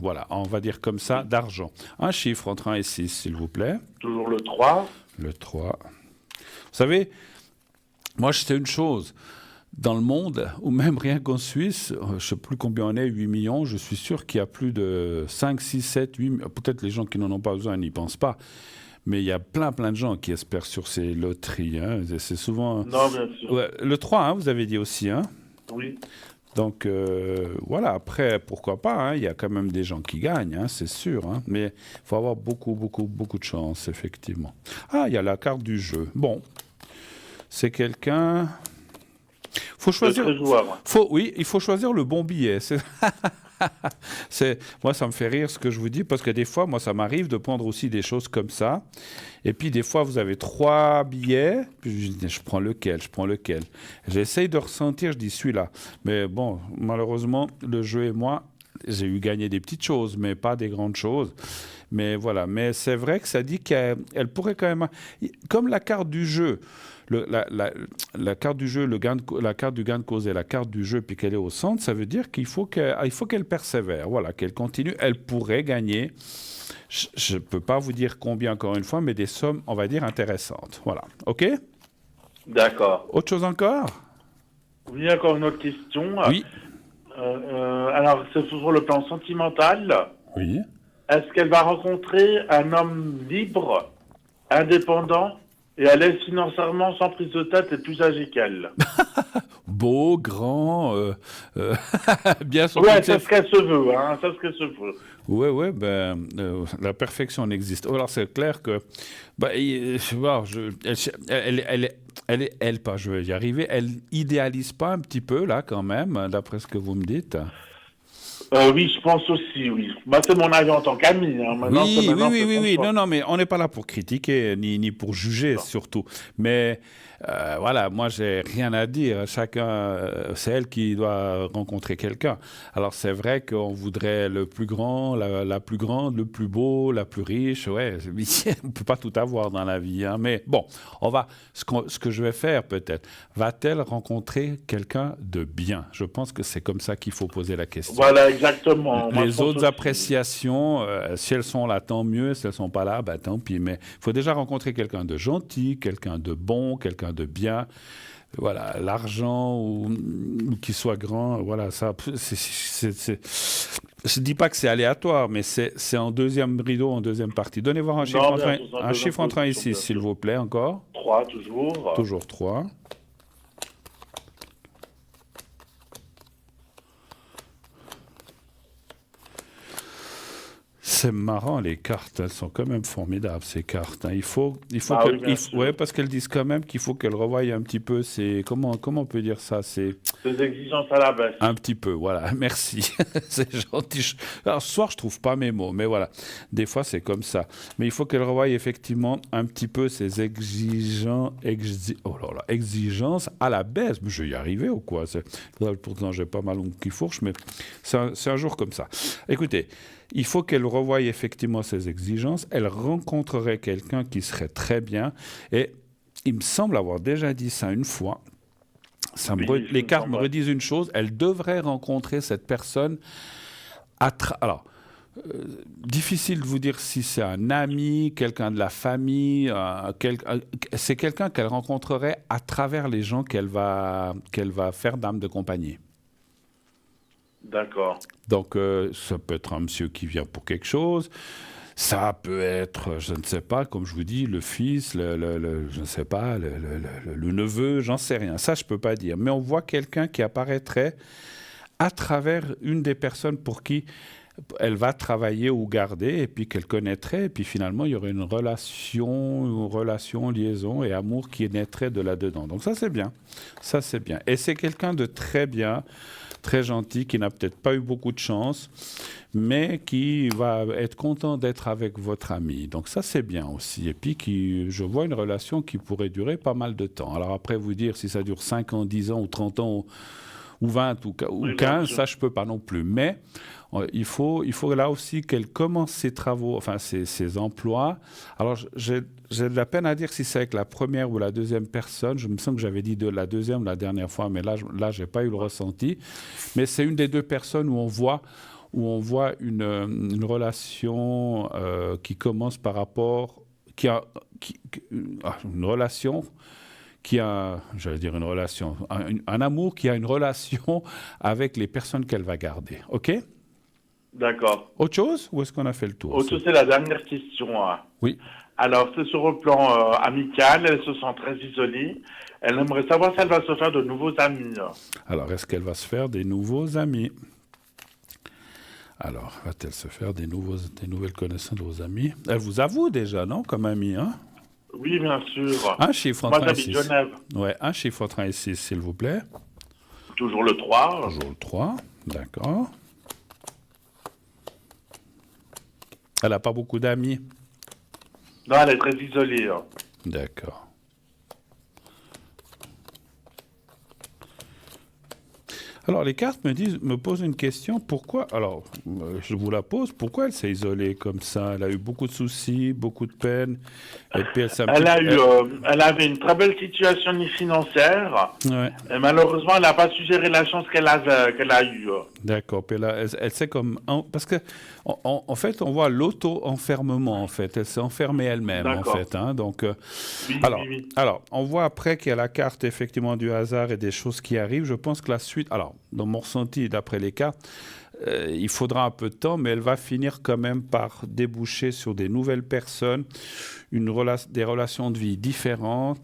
voilà, on va dire comme ça, d'argent. Un chiffre entre 1 et 6, s'il vous plaît. Toujours le 3. Le 3. Vous savez, moi, je sais une chose. Dans le monde, ou même rien qu'en Suisse, je ne sais plus combien on est, 8 millions, je suis sûr qu'il y a plus de 5, 6, 7, 8... Peut-être les gens qui n'en ont pas besoin n'y pensent pas. Mais il y a plein de gens qui espèrent sur ces loteries. Hein. C'est souvent... Non, bien sûr. Ouais, le 3, hein, vous avez dit aussi. Hein. Oui. Donc, voilà, après, pourquoi pas, hein, il y a quand même des gens qui gagnent, hein, c'est sûr. Hein, mais il faut avoir beaucoup de chance, effectivement. Ah, il y a la carte du jeu. Bon, c'est quelqu'un... Faut choisir. Oui, il faut choisir le bon billet. Moi, ça me fait rire ce que je vous dis, parce que des fois, moi, ça m'arrive de prendre aussi des choses comme ça. Et puis, des fois, vous avez 3 billets, puis je prends lequel. J'essaye de ressentir, je dis celui-là. Mais bon, malheureusement, le jeu et moi, j'ai eu gagné des petites choses, mais pas des grandes choses. Mais voilà, mais c'est vrai que ça dit qu'elle pourrait quand même... Comme la carte du jeu... La carte du jeu, la carte du gain de cause et la carte du jeu, puis qu'elle est au centre, ça veut dire qu'il faut qu'elle persévère, voilà, qu'elle continue. Elle pourrait gagner, je ne peux pas vous dire combien encore une fois, mais des sommes, on va dire, intéressantes. Voilà, OK? D'accord. Autre chose encore? Oui, encore une autre question. Oui. Alors, c'est sur le plan sentimental. Oui. Est-ce qu'elle va rencontrer un homme libre, indépendant, et à l'aise financièrement, sans prise de tête et plus âgé qu'elle? Beau, grand, bien sûr. Ouais, c'est ce qu'elle se veut, hein, c'est ce qu'elle se veut. Ouais, la perfection n'existe. Alors c'est clair que, je vais y arriver. Elle idéalise pas un petit peu là quand même, d'après ce que vous me dites. Oui, je pense aussi, oui. Bah, c'est mon avis en tant qu'ami. Hein. Oui. Non, mais on n'est pas là pour critiquer, ni pour juger, surtout. Mais voilà, moi, j'ai rien à dire. Chacun, c'est elle qui doit rencontrer quelqu'un. Alors, c'est vrai qu'on voudrait le plus grand, la plus grande, le plus beau, la plus riche. Ouais, on ne peut pas tout avoir dans la vie. Hein. Mais bon, ce que je vais faire, peut-être, va-t-elle rencontrer quelqu'un de bien? Je pense que c'est comme ça qu'il faut poser la question. Voilà, exactement. Les autres appréciations, si elles sont là, tant mieux. Si elles ne sont pas là, tant pis. Mais il faut déjà rencontrer quelqu'un de gentil, quelqu'un de bon, quelqu'un de bien. Voilà, l'argent ou qu'il soit grand, voilà, ça, Je ne dis pas que c'est aléatoire, mais c'est en deuxième rideau, en deuxième partie. Donnez voir un chiffre Non, entre bien 1, sûr, c'est en un chiffre deuxième entre 1 et position, 6, bien s'il sûr. vous plaît, encore. 3 toujours. Toujours 3. C'est marrant, les cartes, elles sont quand même formidables, ces cartes, hein. Il faut Ah qu'elles, oui, bien sûr. ouais, parce qu'elles disent quand même qu'il faut qu'elles revoient un petit peu, comment on peut dire ça, c'est Des exigences à la baisse. un petit peu, voilà, merci, c'est gentil. Alors, ce soir, je trouve pas mes mots, mais voilà, des fois, c'est comme ça. Mais il faut qu'elles revoient effectivement un petit peu ces exigences à la baisse. Mais je vais y arriver ou quoi? Pourtant, j'ai pas ma langue qui fourche, mais c'est un jour comme ça. Écoutez, il faut qu'elle revoie effectivement ses exigences. Elle rencontrerait quelqu'un qui serait très bien. Et il me semble avoir déjà dit ça une fois. Les cartes me redisent une chose. Elle devrait rencontrer cette personne. Alors, difficile de vous dire si c'est un ami, quelqu'un de la famille. C'est quelqu'un qu'elle rencontrerait à travers les gens qu'elle va faire dame de compagnie. D'accord. Donc, ça peut être un monsieur qui vient pour quelque chose. Ça peut être, je ne sais pas, comme je vous dis, le fils, je ne sais pas, le neveu, j'en sais rien. Ça, je ne peux pas dire. Mais on voit quelqu'un qui apparaîtrait à travers une des personnes pour qui elle va travailler ou garder, et puis qu'elle connaîtrait. Et puis finalement, il y aurait une relation, liaison et amour qui naîtrait de là-dedans. Donc ça, c'est bien. Ça, c'est bien. Et c'est quelqu'un de très bien, très gentil, qui n'a peut-être pas eu beaucoup de chance, mais qui va être content d'être avec votre ami. Donc ça, c'est bien aussi. Et puis, je vois une relation qui pourrait durer pas mal de temps. Alors après, vous dire si ça dure 5 ans, 10 ans, ou 30 ans, ou 20, ou 15, ça, je ne peux pas non plus. Mais il faut là aussi qu'elle commence ses travaux, enfin ses emplois. Alors, j'ai de la peine à dire si c'est avec la première ou la deuxième personne. Je me sens que j'avais dit de la deuxième la dernière fois, mais là, je n'ai pas eu le ressenti. Mais c'est une des deux personnes où on voit une relation qui commence par rapport... une relation qui a, j'allais dire une relation, un amour qui a une relation avec les personnes qu'elle va garder. OK? D'accord. Autre chose ou est-ce qu'on a fait le tour? Autre chose, c'est la dernière question. Hein. Oui. Alors, c'est sur le plan amical, elle se sent très isolée. Elle aimerait savoir si elle va se faire de nouveaux amis. Alors, est-ce qu'elle va se faire des nouveaux amis? Alors, va-t-elle se faire des nouvelles connaissances de vos amis? Elle vous avoue déjà, non, comme ami, hein? Oui, bien sûr. Un chiffre entre 1 et 6. Moi, j'habite Genève. Ouais, un chiffre entre 1 et 6, s'il vous plaît. Toujours le 3. Toujours le 3, d'accord. Elle n'a pas beaucoup d'amis? Non, elle est très isolée. Hein. D'accord. Alors, les cartes me posent une question. Pourquoi? Alors, je vous la pose. Pourquoi elle s'est isolée comme ça? Elle a eu beaucoup de soucis, beaucoup de peine. Et puis elle avait une très belle situation financière. Ouais. Et malheureusement, elle n'a pas su gérer la chance qu'elle a eue. D'accord. Puis là, elle sait comme... Parce que, en fait, on voit l'auto-enfermement, en fait. Elle s'est enfermée elle-même, en fait. Hein, donc, oui. Alors, on voit après qu'il y a la carte, effectivement, du hasard et des choses qui arrivent. Je pense que la suite... Alors, dans mon ressenti, d'après les cartes, il faudra un peu de temps, mais elle va finir quand même par déboucher sur des nouvelles personnes, des relations de vie différentes,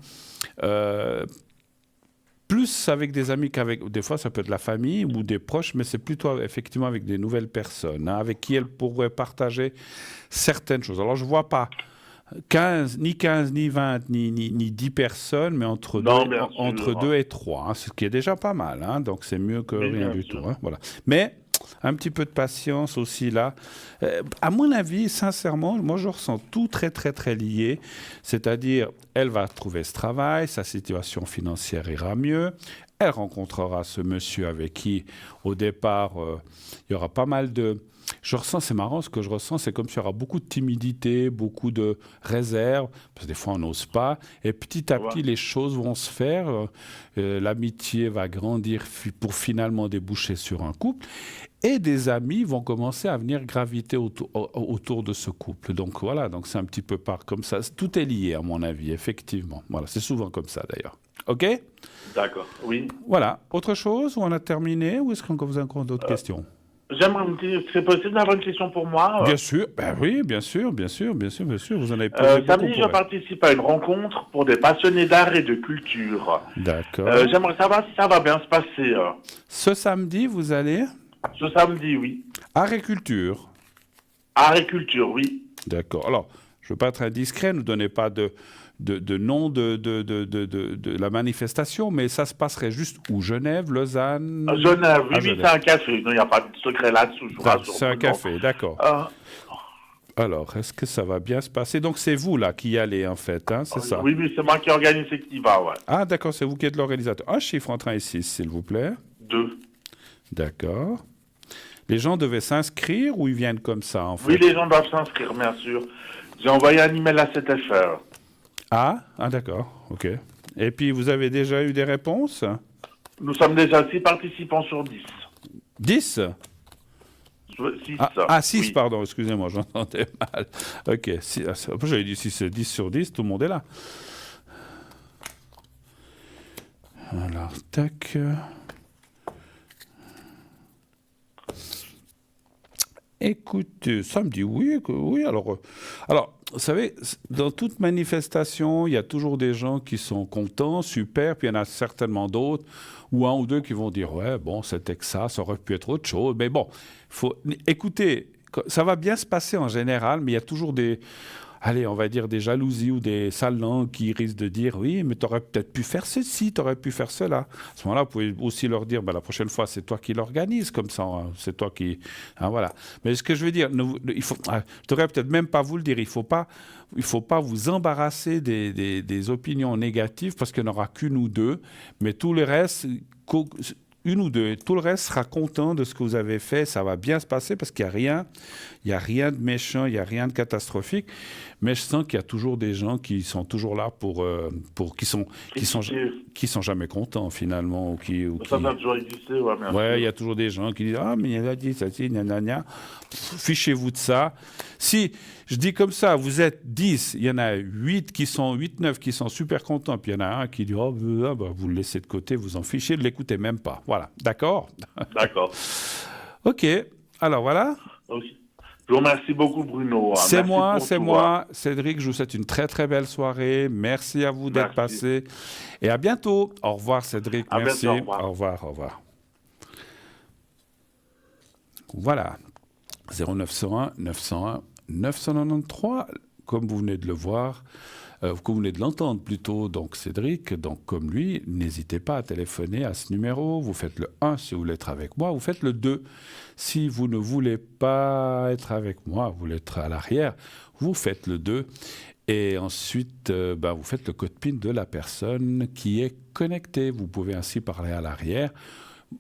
plus avec des amis qu'avec... Des fois, ça peut être la famille ou des proches, mais c'est plutôt effectivement avec des nouvelles personnes, hein, avec qui elle pourrait partager certaines choses. Alors, je ne vois pas 15, ni 20, ni 10 personnes, mais entre 2 et 3, hein, ce qui est déjà pas mal. Hein, donc, c'est mieux que rien du tout. Hein, voilà. Mais un petit peu de patience aussi là. À mon avis, sincèrement, moi, je ressens tout très, très, très lié. C'est-à-dire, elle va trouver ce travail, sa situation financière ira mieux. Elle rencontrera ce monsieur avec qui, au départ, il y aura pas mal de... Je ressens, c'est marrant, ce que je ressens, c'est comme s'il y aura beaucoup de timidité, beaucoup de réserve, parce que des fois on n'ose pas, et petit à petit les choses vont se faire, l'amitié va grandir pour finalement déboucher sur un couple, et des amis vont commencer à venir graviter autour de ce couple. Donc voilà, donc c'est un petit peu comme ça, tout est lié à mon avis, effectivement. Voilà, c'est souvent comme ça d'ailleurs. OK? D'accord, oui. Voilà, autre chose, ou on a terminé, ou est-ce qu'on vous a encore d'autres questions? J'aimerais c'est possible d'avoir une question pour moi? Bien sûr, ben oui, bien sûr, vous en avez posé beaucoup Samedi, pour je elle. participe à une rencontre pour des passionnés d'art et de culture. D'accord. J'aimerais savoir si ça va bien se passer. Ce samedi, vous allez Ce samedi, oui. Agriculture. Art et culture, oui. D'accord. Alors, je ne veux pas être indiscret, ne donnez pas de nom de la manifestation, mais ça se passerait juste où? Genève, Lausanne? Genève, oui, À oui, Genève. c'est un café. Il n'y a pas de secret là-dessous, je vous rassure. C'est un café, d'accord. Euh, Alors, est-ce que ça va bien se passer? Donc, c'est vous, là, qui y allez, en fait, hein, c'est ça? Oui, oui, c'est moi qui organise et qui va, ouais. Ah, d'accord, c'est vous qui êtes l'organisateur. Un chiffre entre 1 et 6, s'il vous plaît. 2. D'accord. Les gens devaient s'inscrire ou ils viennent comme ça, en fait? Oui, les gens doivent s'inscrire, bien sûr. J'ai envoyé un email à cette FR. Ah, d'accord, ok. Et puis, vous avez déjà eu des réponses? Nous sommes déjà 6 participants sur 10. 10? 6. Ah, 6, oui. pardon, excusez-moi, j'entendais mal. Ok, j'avais dit 6, 10 sur 10, tout le monde est là. Alors, tac. Écoutez, ça me dit oui, oui. Alors, vous savez, dans toute manifestation, il y a toujours des gens qui sont contents, super, puis il y en a certainement d'autres, ou un ou deux qui vont dire, ouais, bon, c'était que ça aurait pu être autre chose. Mais bon, écoutez, ça va bien se passer en général, mais il y a toujours allez, on va dire des jalousies ou des sales langues qui risquent de dire oui, mais tu aurais peut-être pu faire ceci, tu aurais pu faire cela. À ce moment-là, vous pouvez aussi leur dire la prochaine fois, c'est toi qui l'organise comme ça, hein, c'est toi qui. Hein, voilà. Mais ce que je veux dire, je devrais peut-être même pas vous le dire, il faut pas vous embarrasser des opinions négatives parce qu'il n'y en aura qu'une ou deux, mais tout le reste. Une ou deux. Tout le reste sera content de ce que vous avez fait. Ça va bien se passer parce qu'il n'y a rien de méchant, il n'y a rien de catastrophique. Mais je sens qu'il y a toujours des gens qui sont toujours là qui sont jamais contents finalement. Ça a toujours existé, ouais, bien sûr. Il y a toujours des gens qui disent ah mais il a dit ça, gna. Fichez-vous de ça. Si je dis comme ça, vous êtes 10, il y en a 8, 9 qui sont super contents, puis il y en a un qui dit oh vous le laissez de côté, vous en fichez, ne l'écoutez même pas. Voilà, d'accord? D'accord. Ok, alors voilà. Okay. Je vous remercie beaucoup, Bruno. C'est moi, Cédric. Je vous souhaite une très très belle soirée. Merci à vous d'être passé. Et à bientôt. Au revoir, Cédric. Merci. Bientôt, au revoir. Voilà. 0901 901 993, comme vous venez de le voir. Comme vous venez de l'entendre plutôt, donc Cédric, donc comme lui, n'hésitez pas à téléphoner à ce numéro. Vous faites le 1 si vous voulez être avec moi, vous faites le 2 si vous ne voulez pas être avec moi, vous voulez être à l'arrière, vous faites le 2. Et ensuite, vous faites le code PIN de la personne qui est connectée. Vous pouvez ainsi parler à l'arrière.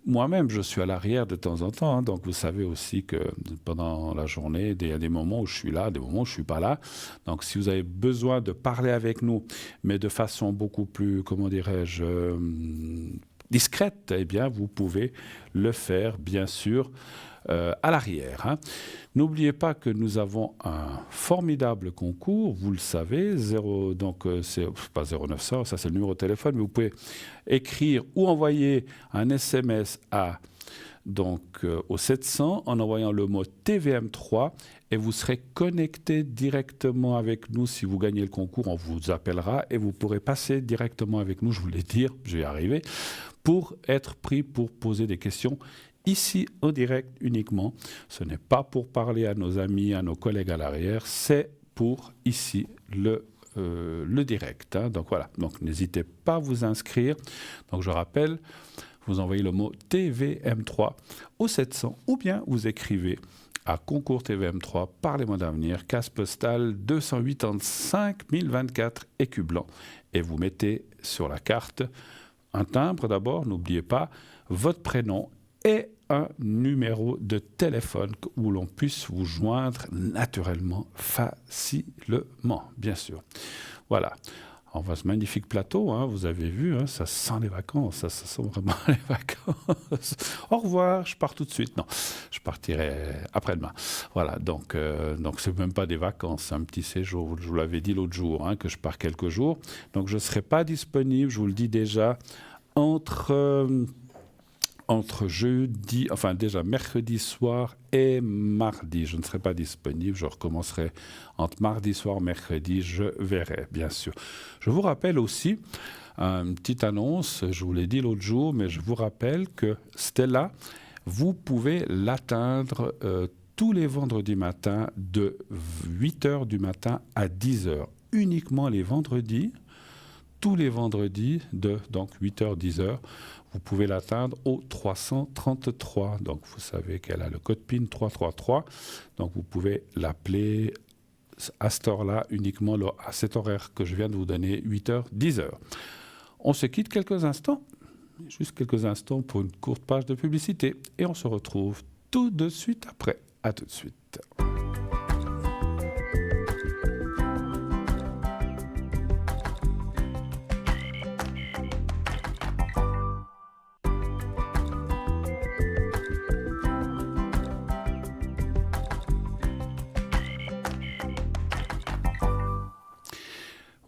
Moi-même, je suis à l'arrière de temps en temps, hein, donc vous savez aussi que pendant la journée, il y a des moments où je suis là, des moments où je ne suis pas là. Donc si vous avez besoin de parler avec nous, mais de façon beaucoup plus, comment dirais-je, discrète, eh bien, vous pouvez le faire, bien sûr, à l'arrière. Hein. N'oubliez pas que nous avons un formidable concours, vous le savez, c'est pas 0900, ça c'est le numéro de téléphone, mais vous pouvez écrire ou envoyer un SMS au 700 en envoyant le mot TVM3 et vous serez connecté directement avec nous. Si vous gagnez le concours, on vous appellera et vous pourrez passer directement avec nous, je vous l'ai dit, je vais y arriver, pour être pris pour poser des questions ici en direct uniquement. Ce n'est pas pour parler à nos amis, à nos collègues à l'arrière, c'est pour ici le direct. Hein. Donc voilà, donc n'hésitez pas à vous inscrire. Donc je rappelle, vous envoyez le mot TVM3 au 700 ou bien vous écrivez à concours TVM3, parlez-moi d'avenir, case postale 285 024 écus blancs et vous mettez sur la carte un timbre d'abord, n'oubliez pas, votre prénom et un numéro de téléphone où l'on puisse vous joindre naturellement, facilement, bien sûr. Voilà. On voit ce magnifique plateau, hein, vous avez vu, hein, ça sent les vacances, ça sent vraiment les vacances. Au revoir, je pars tout de suite. Non, je partirai après-demain. Voilà, donc c'est même pas des vacances, c'est un petit séjour. Je vous l'avais dit l'autre jour, hein, que je pars quelques jours. Donc je ne serai pas disponible, je vous le dis déjà, entre entre jeudi, enfin déjà mercredi soir et mardi. Je ne serai pas disponible, je recommencerai entre mardi soir, mercredi, je verrai, bien sûr. Je vous rappelle aussi, une petite annonce, je vous l'ai dit l'autre jour, mais je vous rappelle que Stella, vous pouvez l'atteindre tous les vendredis matins de 8h du matin à 10h. Uniquement les vendredis, tous les vendredis de donc 8h, 10h, vous pouvez l'atteindre au 333. Donc vous savez qu'elle a le code PIN 333. Donc vous pouvez l'appeler à cette heure-là, uniquement à cet horaire que je viens de vous donner, 8h, 10h. On se quitte quelques instants, juste quelques instants pour une courte page de publicité. Et on se retrouve tout de suite après. À tout de suite.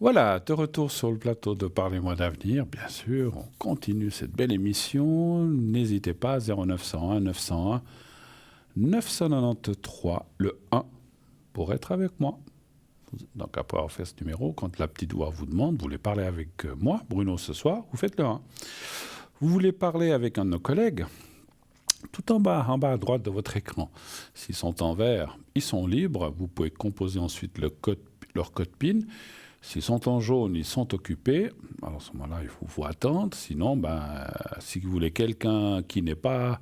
Voilà, de retour sur le plateau de Parlez-moi d'avenir, bien sûr. On continue cette belle émission. N'hésitez pas, 0901 901 993, le 1, pour être avec moi. Donc après avoir fait ce numéro, quand la petite voix vous demande, vous voulez parler avec moi, Bruno, ce soir, vous faites le 1. Vous voulez parler avec un de nos collègues, tout en bas à droite de votre écran. S'ils sont en vert, ils sont libres. Vous pouvez composer ensuite leur code PIN. S'ils sont en jaune, ils sont occupés. Alors à ce moment-là, il faut attendre. Sinon, si vous voulez quelqu'un qui n'est pas,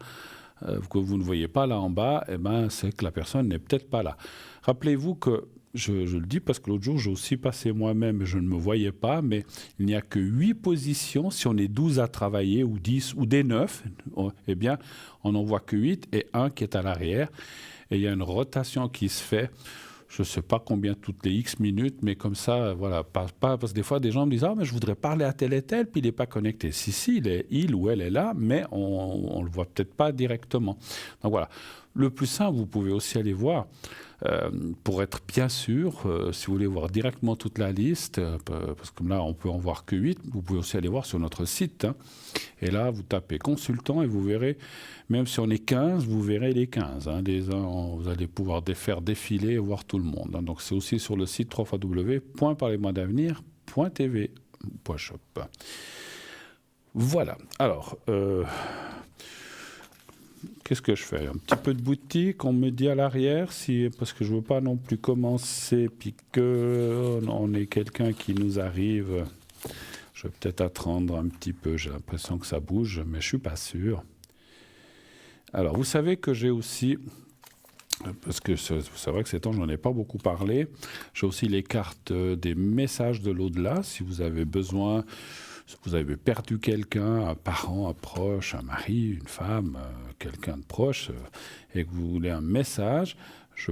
que vous ne voyez pas là en bas, c'est que la personne n'est peut-être pas là. Rappelez-vous que, je le dis parce que l'autre jour, j'ai aussi passé moi-même, je ne me voyais pas, mais il n'y a que 8 positions. Si on est 12 à travailler, ou 10, ou des 9, eh bien, on n'en voit que 8 et un qui est à l'arrière. Et il y a une rotation qui se fait. Je ne sais pas combien toutes les X minutes, mais comme ça, voilà, pas, parce que des fois, des gens me disent « Ah, mais je voudrais parler à tel et tel, puis il n'est pas connecté. » Si, il ou elle est là, mais on ne le voit peut-être pas directement. Donc voilà. Le plus simple, vous pouvez aussi aller voir, pour être bien sûr, si vous voulez voir directement toute la liste, parce que là, on peut en voir que 8, vous pouvez aussi aller voir sur notre site. Et là, vous tapez consultant et vous verrez, même si on est 15, vous verrez les 15. Vous allez pouvoir faire défiler et voir tout le monde. Donc c'est aussi sur le site www.parlez-moi-d'avenir.tv.shop. Voilà. Alors, qu'est-ce que je fais? Un petit peu de boutique, on me dit à l'arrière, parce que je ne veux pas non plus commencer, puis qu'on ait quelqu'un qui nous arrive. Je vais peut-être attendre un petit peu, j'ai l'impression que ça bouge, mais je ne suis pas sûr. Alors, vous savez que j'ai aussi, parce que c'est vrai que ces temps, je n'en ai pas beaucoup parlé, j'ai aussi les cartes des messages de l'au-delà, si vous avez besoin. Vous avez perdu quelqu'un, un parent, un proche, un mari, une femme, quelqu'un de proche, et que vous voulez un message, je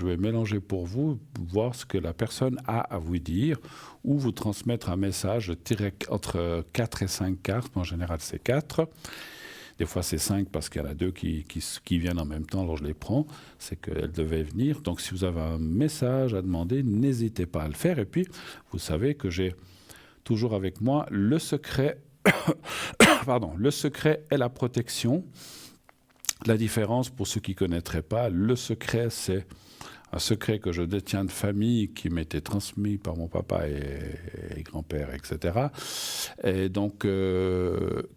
vais mélanger pour vous, voir ce que la personne a à vous dire, ou vous transmettre un message entre 4 et 5 cartes, en général c'est 4. Des fois c'est 5 parce qu'il y en a 2 qui viennent en même temps, alors je les prends, c'est qu'elles devaient venir. Donc si vous avez un message à demander, n'hésitez pas à le faire. Et puis, vous savez que j'ai toujours avec moi le secret, le secret et la protection. La différence, pour ceux qui ne connaîtraient pas, le secret, c'est un secret que je détiens de famille qui m'était transmis par mon papa et grand-père, etc. Et donc,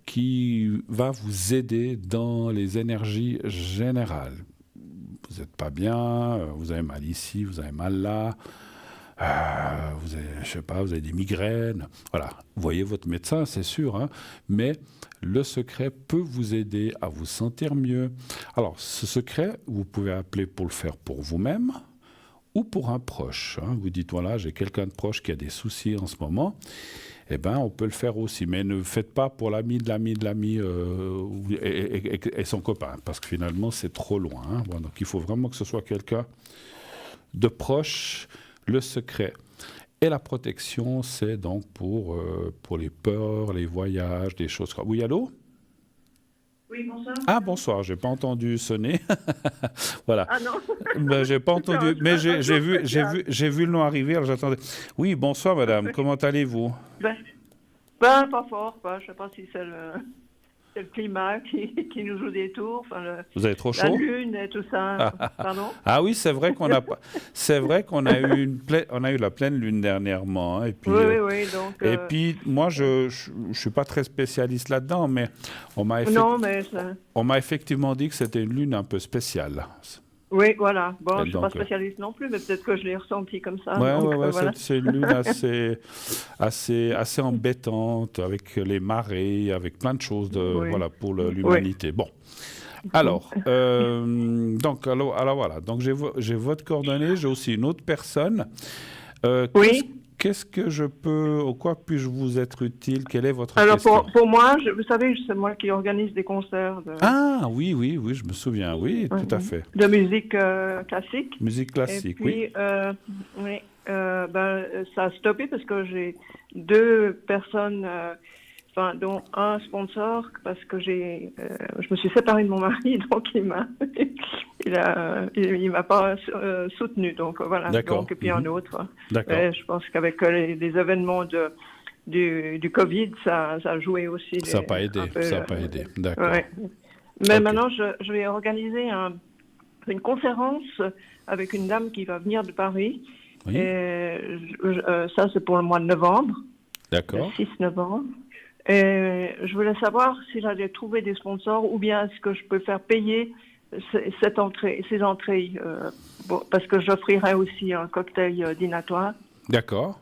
qui va vous aider dans les énergies générales. Vous n'êtes pas bien, vous avez mal ici, vous avez mal là. Vous avez des migraines. Voilà, voyez votre médecin, c'est sûr, mais le secret peut vous aider à vous sentir mieux. Alors, ce secret, vous pouvez appeler pour le faire pour vous-même ou pour un proche. Vous dites, voilà, j'ai quelqu'un de proche qui a des soucis en ce moment. Eh bien, on peut le faire aussi. Mais ne faites pas pour l'ami de l'ami de l'ami et son copain, parce que finalement, c'est trop loin. Bon, donc, il faut vraiment que ce soit quelqu'un de proche. Le secret et la protection, c'est donc pour les peurs, les voyages, des choses comme... Oui, allô? Oui, bonsoir. Ah, bonsoir, j'ai pas entendu sonner. Voilà. Ah non. J'ai pas entendu, mais j'ai vu le nom arriver, alors j'attendais. Oui, bonsoir madame, comment allez-vous? Pas fort, je sais pas si c'est le... c'est le climat qui nous joue des tours. Enfin, Vous avez trop la chaud? lune et tout ça. Pardon? Ah oui, c'est vrai qu'on a pas, c'est vrai qu'on a eu on a eu la pleine lune dernièrement, hein, et puis, Oui. Donc, et puis moi je suis pas très spécialiste là-dedans, mais non, mais on m'a effectivement dit que c'était une lune un peu spéciale. oui, voilà. Bon, Et je suis pas donc, spécialiste non plus, mais peut-être que je l'ai ressenti comme ça. ouais, Donc, ouais, ouais, voilà. c'est une lune assez embêtante, avec les marées, avec plein de choses Oui. voilà, pour Oui. l'humanité. Bon. Alors, alors voilà. Donc j'ai votre coordonnée, j'ai aussi une autre personne. Oui. Qu'est-ce que je peux, au quoi puis-je vous être utile? Quelle est votre Alors, question? pour moi, vous savez, c'est moi qui organise des concerts Ah oui, je me souviens. Oui, tout à fait. de musique classique. Musique Et classique, oui. puis, oui, ça a stoppé parce que j'ai 2 personnes, dont un sponsor, parce que je me suis séparée de mon mari, donc il m'a pas soutenu. Donc voilà. D'accord. Donc, et puis un autre. D'accord. Je pense qu'avec les événements du Covid, ça a joué aussi. Ça n'a pas aidé. un peu, Ça n'a pas aidé. D'accord. ouais. Mais Ok. maintenant, je vais organiser une conférence avec une dame qui va venir de Paris. Oui. Et ça, c'est pour le mois de novembre, le D'accord. 6 novembre. Et je voulais savoir si j'allais trouver des sponsors ou bien est-ce que je peux faire payer ces entrées, parce que j'offrirai aussi un cocktail dînatoire. D'accord.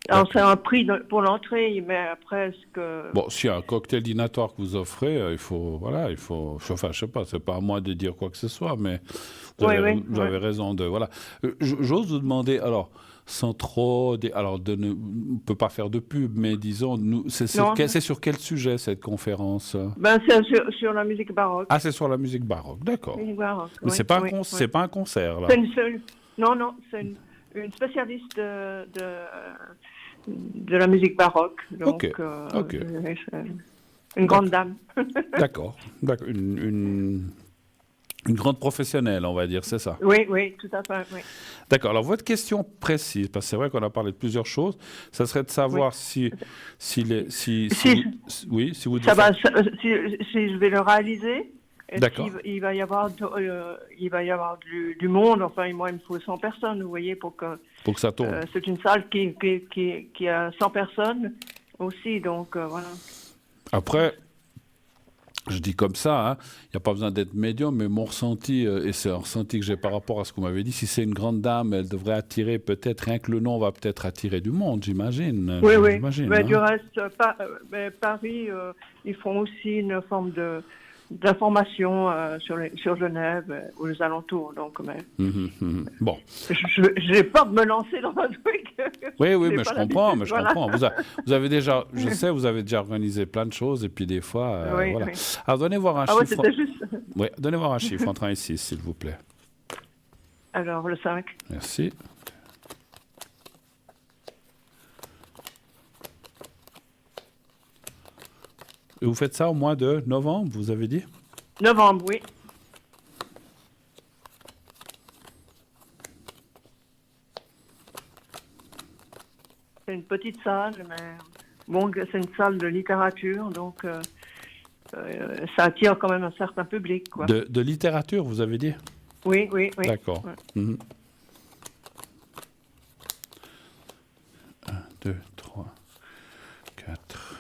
Alors, c'est un prix pour l'entrée, mais après, est-ce que... Bon, s'il y a un cocktail dînatoire que vous offrez, voilà, enfin, je sais pas, c'est pas à moi de dire quoi que ce soit, mais vous avez raison de, voilà. J'ose vous demander, alors, sans trop, alors, on peut pas faire de pub, mais disons, c'est sur quel sujet cette conférence? C'est sur la musique baroque. Ah, c'est sur la musique baroque, d'accord. Musique baroque, Mais c'est pas un concert, là. Non, c'est une spécialiste de la musique baroque. Donc, Ok. Une grande dame. D'accord. Une grande professionnelle, on va dire, c'est ça? Oui, tout à fait, oui. D'accord. Alors, votre question précise, parce que c'est vrai qu'on a parlé de plusieurs choses, ça serait de savoir si je vais le réaliser. D'accord. Il va y avoir du monde. Enfin, moi, il me faut 100 personnes, vous voyez, pour que ça tourne. c'est une salle qui a 100 personnes aussi, donc voilà. Après, je dis comme ça, hein, il n'y a pas besoin d'être médium, mais mon ressenti, et c'est un ressenti que j'ai par rapport à ce qu'on m'avait dit, si c'est une grande dame, elle devrait attirer peut-être, rien que le nom va peut-être attirer du monde, j'imagine. Oui. hein. Mais du reste, Paris, ils font aussi une forme d'information sur Genève ou les alentours. Donc, Bon. Je n'ai pas de me lancer dans un truc. Oui, mais je comprends. Vous avez déjà, je sais, vous avez déjà organisé plein de choses et puis des fois, voilà. Oui. Alors, donnez voir un chiffre. C'était juste. Oui, donnez voir un chiffre entre 1 et 6, s'il vous plaît. Alors, le 5. Merci. Et vous faites ça au mois de novembre, vous avez dit? Novembre, oui. C'est une petite salle, mais bon, c'est une salle de littérature, donc ça attire quand même un certain public, quoi. De littérature, vous avez dit? Oui. D'accord. Ouais. 1, 2, 3, 4...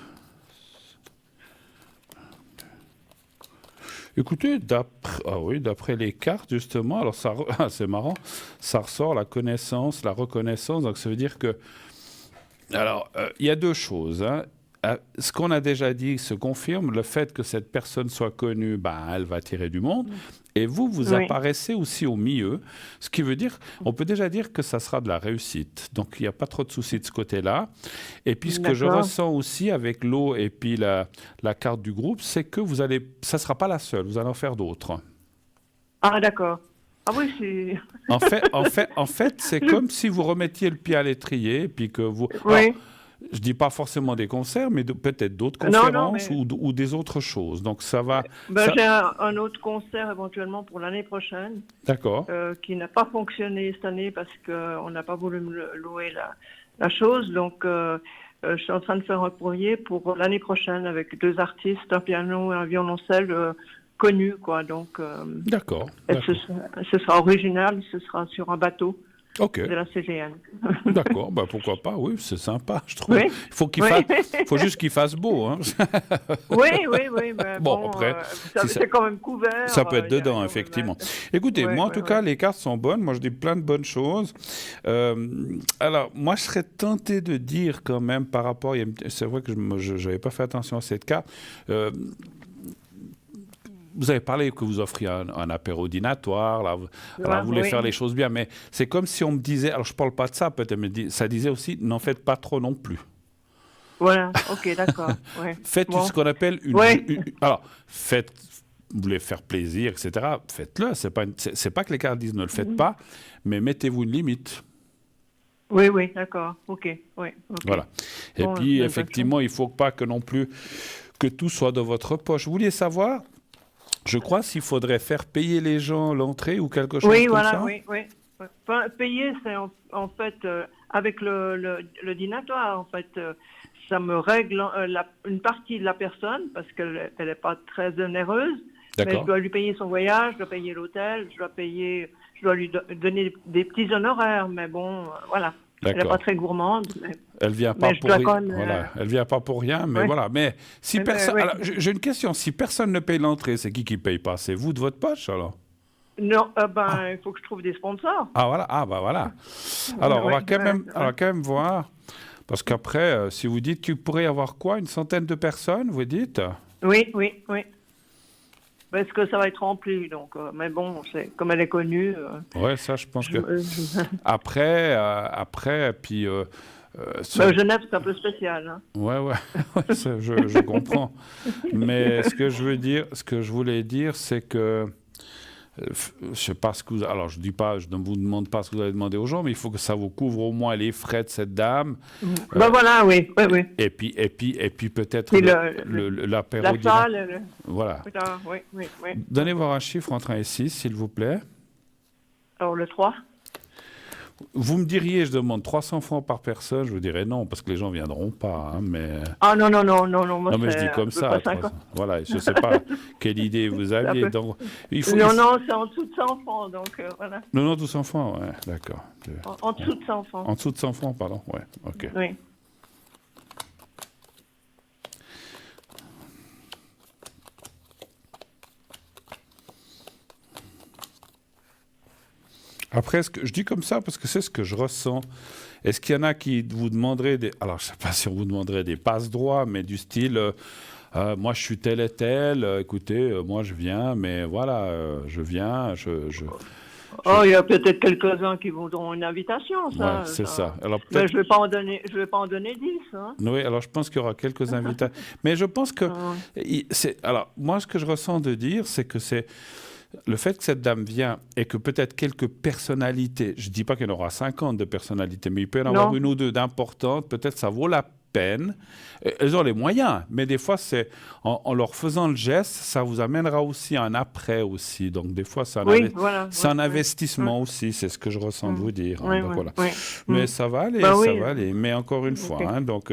Écoutez, d'après les cartes, justement, alors c'est marrant, ça ressort la connaissance, la reconnaissance, donc ça veut dire que... Alors, il y a 2 choses, hein. Ce qu'on a déjà dit se confirme, le fait que cette personne soit connue, elle va attirer du monde. Et vous apparaissez aussi au milieu, ce qui veut dire, on peut déjà dire que ça sera de la réussite. Donc, il n'y a pas trop de soucis de ce côté-là. Et puis, ce que je ressens aussi avec l'eau et puis la carte du groupe, c'est que ça ne sera pas la seule, vous allez en faire d'autres. Ah, d'accord. Ah oui, c'est... En fait, c'est comme si vous remettiez le pied à l'étrier, et puis que vous... Oui. Alors, je dis pas forcément des concerts, mais peut-être d'autres conférences ou des autres choses. Donc ça va... J'ai un autre concert éventuellement pour l'année prochaine. D'accord. Qui n'a pas fonctionné cette année parce qu'on n'a pas voulu me louer la chose. Donc je suis en train de faire un courrier pour l'année prochaine avec 2 artistes, un piano et un violoncelle connus, quoi. Donc, D'accord. ce sera original, ce sera sur un bateau Ok. de la CGN. D'accord, pourquoi pas, oui, c'est sympa, je trouve. Oui. Faut juste qu'il fasse beau. Hein. Oui, mais après, c'est quand même couvert. Ça peut être dedans, effectivement. Écoutez, moi, en tout cas, les cartes sont bonnes. Moi, je dis plein de bonnes choses. Alors, moi, je serais tenté de dire quand même par rapport... C'est vrai que je n'avais pas fait attention à cette carte. Vous avez parlé que vous offriez un apéro dînatoire, là, vous voulez faire les choses bien, mais c'est comme si on me disait, alors je ne parle pas de ça peut-être, mais ça disait aussi, n'en faites pas trop non plus. Voilà, ok, d'accord. Faites ce qu'on appelle alors, vous voulez faire plaisir, etc., faites-le. C'est pas que les cartes disent ne le faites pas, mais mettez-vous une limite. Oui, d'accord, ok. Voilà. Et puis, effectivement, il ne faut pas que non plus que tout soit de votre poche. Vous vouliez savoir... Je crois s'il faudrait faire payer les gens l'entrée ou quelque chose comme ça. Oui. Enfin, payer, c'est en fait, avec le dînatoire, en fait, ça me règle une partie de la personne parce qu'elle n'est pas très onéreuse. Mais je dois lui payer son voyage, je dois payer l'hôtel, je dois lui donner des petits honoraires. Mais bon, voilà. Elle n'est pas très gourmande. Elle vient pas pour rien. Voilà. Elle vient pas pour rien, mais voilà. Mais si personne, alors, j'ai une question. Si personne ne paye l'entrée, c'est qui paye pas? C'est vous de votre poche alors? Non, il faut que je trouve des sponsors. Ah voilà. Voilà. Alors on va quand même voir, parce qu'après, si vous dites qu'il pourrait y avoir quoi, une centaine de personnes, vous dites? Oui. Parce que ça va être rempli, donc. Mais bon, comme elle est connue. Ouais, ça, je pense que. Après, puis. Genève, c'est un peu spécial. Hein. Ouais, je comprends. Mais ce que je voulais dire, c'est que. Je sais pas ce que vous... Alors, je ne vous demande pas ce que vous allez demander aux gens, mais il faut que ça vous couvre au moins les frais de cette dame. Voilà, oui. Et puis peut-être l'apéro. La salle. Voilà. Oui. Donnez-moi un chiffre entre 1 et 6, s'il vous plaît. Alors, le 3. Vous me diriez, je demande 300 francs par personne, je vous dirais non, parce que les gens ne viendront pas. Hein, mais... Ah non. Moi, non, mais je dis comme ça. Voilà, je ne sais pas quelle idée vous aviez. Donc, Non, c'est en dessous de 100 francs, donc voilà. Non, 200 francs, ouais, d'accord. En dessous de 100 francs. En dessous de 100 francs, pardon, ouais, ok. Oui. Après, je dis comme ça parce que c'est ce que je ressens. Est-ce qu'il y en a qui vous demanderaient alors je ne sais pas si on vous demanderait des passe-droits, mais du style, moi je suis tel et tel, écoutez, moi je viens, mais voilà, je viens, il y a peut-être quelques-uns qui voudront une invitation, ça. Ouais, c'est ça. Alors, mais je ne vais pas en donner 10. Hein. Oui, alors je pense qu'il y aura quelques invitations. Mais je pense que... Alors, moi, ce que je ressens de dire, c'est que c'est... Le fait que cette dame vient et que peut-être quelques personnalités, je ne dis pas qu'il y en aura 50 de personnalités, mais il peut y en avoir une ou deux d'importantes, peut-être ça vaut la peine. Elles ont les moyens, mais des fois, c'est en leur faisant le geste, ça vous amènera aussi un après aussi. Donc, des fois, c'est un investissement aussi, c'est ce que je ressens de vous dire. Hein, donc, voilà. Mais ça va aller, ça va aller. Mais encore une fois, hein, donc,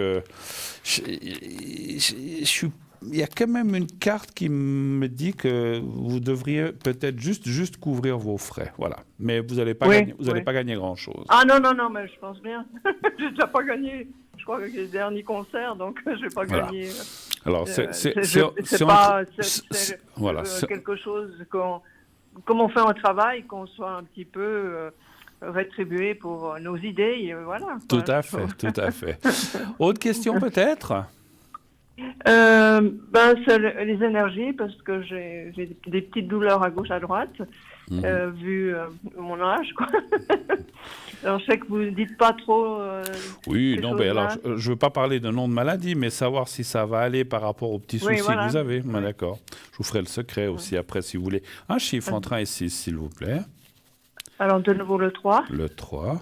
il y a quand même une carte qui me dit que vous devriez peut-être juste couvrir vos frais, voilà. Mais vous n'allez pas gagner grand-chose. Ah non, mais je pense bien. Je n'ai déjà pas gagné. Je crois que c'est le dernier concert, donc je ne vais pas gagner. Alors, c'est quelque chose comme on fait un travail, qu'on soit un petit peu rétribué pour nos idées, voilà. Tout à fait. Autre question peut-être? C'est les énergies, parce que j'ai des petites douleurs à gauche, à droite, vu mon âge, quoi. Alors, je sais que vous ne dites pas trop... oui, non, mais alors, je ne veux pas parler d'un nom de maladie, mais savoir si ça va aller par rapport aux petits soucis que vous avez. Oui. D'accord. Je vous ferai le secret aussi après, si vous voulez. Un chiffre entre 1 et 6, s'il vous plaît. Alors, de nouveau, le 3. Le 3.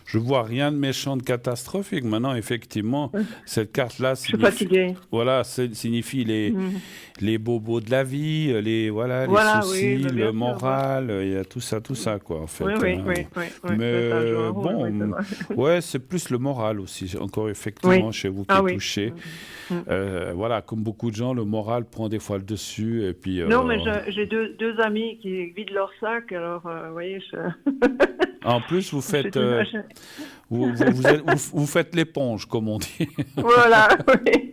je vois rien de méchant, de catastrophique. Maintenant, effectivement, cette carte-là Je suis fatiguée. voilà, signifie les bobos de la vie, les soucis, oui, le sûr, moral, il y a tout ça, quoi, en fait. Oui. Mais Ça joue un rôle, bon, c'est ouais, c'est plus le moral aussi, encore effectivement, chez vous qui est touché. Voilà, comme beaucoup de gens, le moral prend des fois le dessus. Et puis, non, mais j'ai deux amis qui vident leur sac, alors, vous voyez, En plus, vous faites, vous faites l'éponge, comme on dit. Voilà, oui.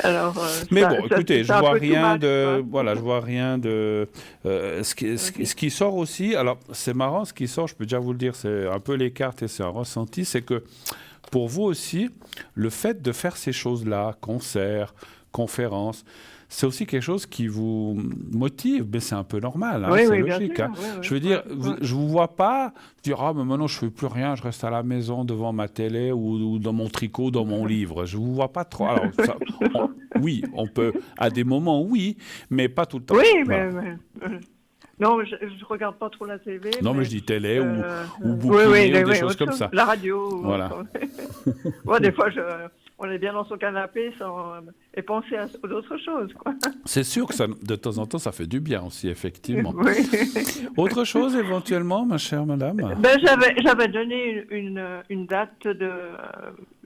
Alors, mais bon, écoutez, je vois rien de, voilà, je vois rien de. Ce qui sort aussi, alors c'est marrant, ce qui sort, je peux déjà vous le dire, c'est un peu les cartes et c'est un ressenti, c'est que pour vous aussi, le fait de faire ces choses-là, concerts, conférences, c'est aussi quelque chose qui vous motive, mais c'est un peu normal, hein, c'est logique. Hein. Je veux dire, je ne vous vois pas dire « Ah, mais maintenant, je ne fais plus rien, je reste à la maison devant ma télé ou dans mon tricot, dans mon livre. » Je ne vous vois pas trop. Alors, oui, on peut, à des moments, oui, mais pas tout le temps. Oui, voilà. Non, je ne regarde pas trop la télé. Non, mais je dis télé ou bouquiner ou des choses comme ça. La radio. Voilà. Des fois, on est bien dans son canapé et penser à d'autres choses, quoi. C'est sûr que ça, de temps en temps, ça fait du bien aussi, effectivement. Oui. Autre chose, éventuellement, ma chère madame? J'avais donné une date de...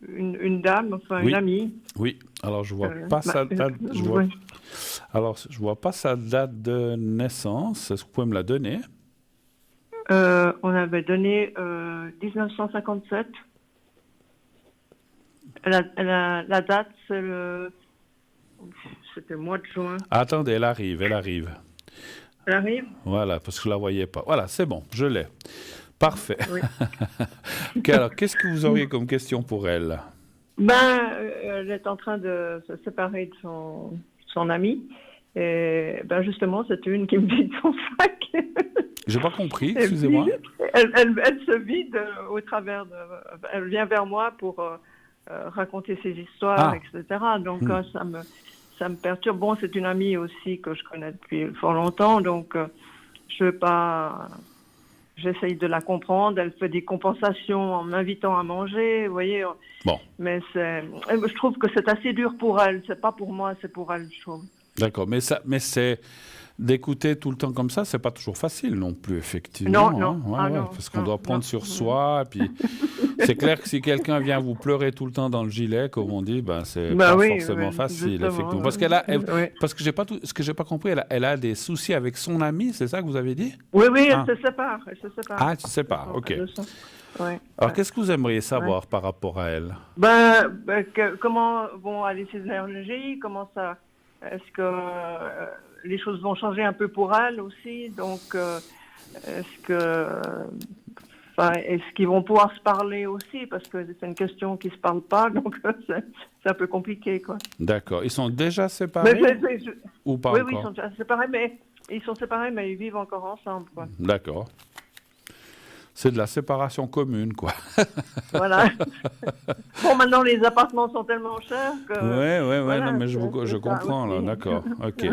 Une dame, enfin une amie. Oui, alors je vois pas sa date. Alors, je vois pas sa date de naissance. Est-ce que vous pouvez me la donner? On avait donné 1957. La date, c'était le mois de juin. Attendez, elle arrive. Elle arrive? Voilà, parce que je ne la voyais pas. Voilà, c'est bon, je l'ai. Parfait. Oui. Alors, qu'est-ce que vous auriez comme question pour elle? Elle est en train de se séparer de son ami. Et justement, c'est une qui me vide son sac. J'ai pas compris, excusez-moi. Elle se vide au travers de... Elle vient vers moi pour raconter ses histoires, etc. Donc, ça me perturbe. Bon, c'est une amie aussi que je connais depuis fort longtemps, donc je veux pas... J'essaye de la comprendre. Elle fait des compensations en m'invitant à manger, vous voyez. Bon. Mais je trouve que c'est assez dur pour elle. C'est pas pour moi, c'est pour elle, je trouve. D'accord, mais c'est d'écouter tout le temps comme ça, c'est pas toujours facile non plus, effectivement. Non. Non, parce qu'on doit prendre sur soi. Et puis, c'est clair que si quelqu'un vient vous pleurer tout le temps dans le gilet, comme on dit, c'est pas forcément facile, effectivement. Parce parce que ce que j'ai pas compris, elle a des soucis avec son ami, c'est ça que vous avez dit? Oui, elle se sépare. Ah, elle se sépare, ok. Ouais. Alors, qu'est-ce que vous aimeriez savoir par rapport à elle? Comment vont aller ses énergies? Comment ça... Est-ce que les choses vont changer un peu pour elle aussi? Donc, est-ce qu'ils vont pouvoir se parler aussi? Parce que c'est une question qui ne se parle pas, donc c'est un peu compliqué, quoi. D'accord. Ils sont déjà séparés ou pas encore? Oui, ils sont déjà séparés, mais ils vivent encore ensemble, quoi. D'accord. C'est de la séparation commune, quoi. Voilà. Bon, maintenant, les appartements sont tellement chers que... Oui, voilà, non, mais je comprends, là, d'accord. Ok.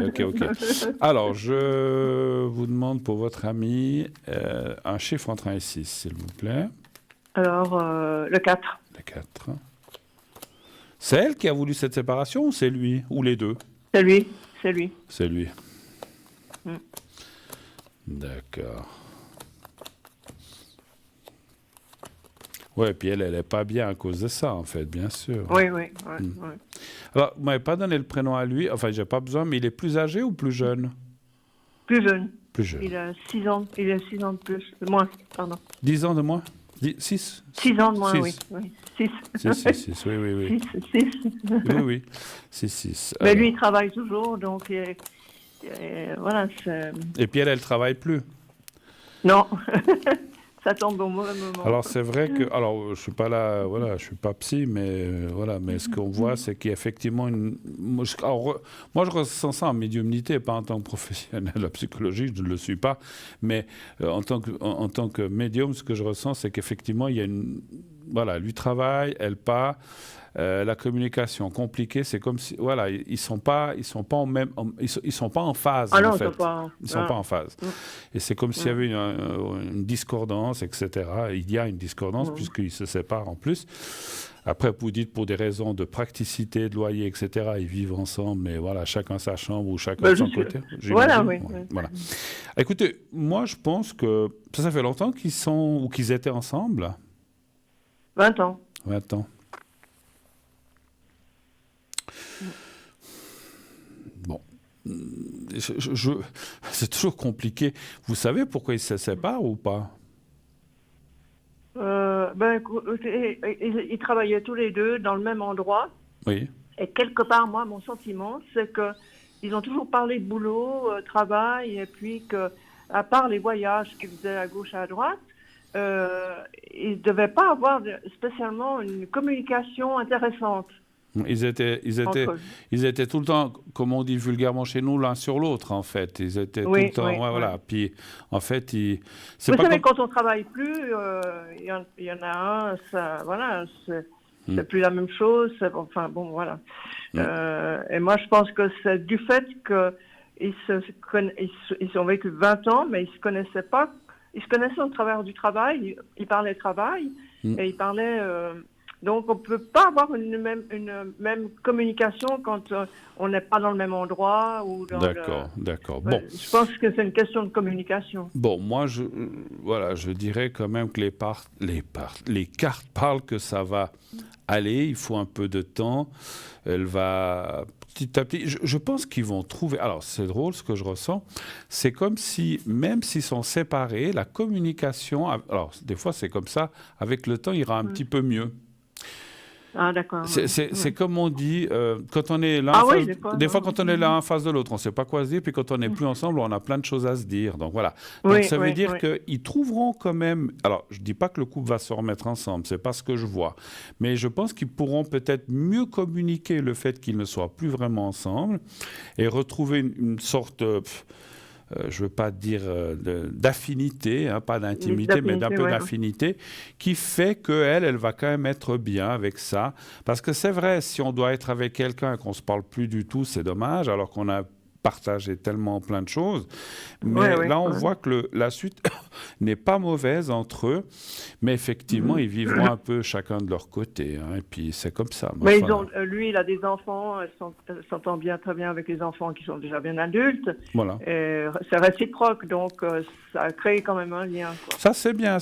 Alors, je vous demande pour votre ami un chiffre entre 1 et 6, s'il vous plaît. Alors, le 4. Le 4. C'est elle qui a voulu cette séparation ou c'est lui? Ou les deux? C'est lui. C'est lui. D'accord. Oui, puis elle n'est pas bien à cause de ça, en fait, bien sûr. Oui. Alors, vous ne m'avez pas donné le prénom à lui, enfin, j'ai pas besoin, mais il est plus âgé ou plus jeune? Plus jeune. Plus jeune. Il a 6 ans de plus. Moins, pardon. 10 ans de moins? 6? 6 ans de moins, 6. Oui. 6. 6, oui. 6. Oui. 6. Mais lui, il travaille toujours, donc voilà. Et puis elle ne travaille plus? Non. Ça tombe au mauvais moment. Alors c'est vrai que, je suis pas là, voilà, je suis pas psy, mais mais ce qu'on voit, c'est qu'effectivement moi je ressens ça en médiumnité, pas en tant que professionnel de la psychologie, je ne le suis pas, mais en tant que médium, ce que je ressens, c'est qu'effectivement il y a une voilà, lui travaille, elle pas. La communication compliquée, c'est comme si, voilà, ils sont pas en phase Ah non, en fait. Ils sont pas en phase. Et c'est comme s'il y avait une discordance, etc. Il y a une discordance puisqu'ils se séparent en plus. Après, vous dites pour des raisons de praticité, de loyer, etc. Ils vivent ensemble, mais voilà, chacun sa chambre ou chacun de son côté. Voilà, oui. Voilà. Écoutez, moi, je pense que ça fait longtemps qu'ils sont ou qu'ils étaient ensemble. 20 ans. 20 ans. Bon, c'est toujours compliqué. Vous savez pourquoi ils se séparent ou pas? Ils travaillaient tous les deux dans le même endroit. Oui. Et quelque part, moi, mon sentiment, c'est que ils ont toujours parlé de boulot, travail, et puis que, à part les voyages qu'ils faisaient à gauche et à droite, ils ne devaient pas avoir spécialement une communication intéressante. Ils étaient tout le temps, comme on dit vulgairement chez nous, l'un sur l'autre, en fait. Ils étaient tout le temps, voilà. Puis, en fait, vous savez, quand on travaille plus, il y en a un, ça, voilà, c'est plus la même chose. Enfin, bon, voilà. Et moi, je pense que c'est du fait qu'ils ont vécu 20 ans, mais ils se connaissaient pas. Ils se connaissaient au travers du travail. Ils parlaient travail et ils parlaient. Donc, on ne peut pas avoir une même communication quand on n'est pas dans le même endroit. D'accord. Bon. Je pense que c'est une question de communication. Bon, moi, je dirais quand même que les cartes parlent que ça va aller. Il faut un peu de temps. Elle va petit à petit. Je pense qu'ils vont trouver. Alors, c'est drôle ce que je ressens. C'est comme si, même s'ils sont séparés, la communication. Alors, des fois, c'est comme ça. Avec le temps, il ira un petit peu mieux. Ah, d'accord. C'est comme on dit, quand on est l'un des fois, quand on est l'un en face de l'autre, on ne sait pas quoi se dire, puis quand on n'est plus ensemble, on a plein de choses à se dire. Donc voilà. Donc ça veut dire qu'ils trouveront quand même. Alors, je ne dis pas que le couple va se remettre ensemble, c'est pas ce que je vois. Mais je pense qu'ils pourront peut-être mieux communiquer le fait qu'ils ne soient plus vraiment ensemble et retrouver une sorte. Je ne veux pas dire d'affinité, hein, pas d'intimité, mais d'un peu d'affinité, qui fait qu'elle va quand même être bien avec ça. Parce que c'est vrai, si on doit être avec quelqu'un et qu'on ne se parle plus du tout, c'est dommage, alors qu'on a partagé tellement plein de choses. Mais là, on voit que la suite n'est pas mauvaise entre eux, mais effectivement, ils vivront un peu chacun de leur côté. Hein, et puis, c'est comme ça. Mais lui, il a des enfants, elle s'entend très bien avec les enfants qui sont déjà bien adultes. Voilà. C'est réciproque, donc ça a créé quand même un lien. Quoi. Ça, c'est bien,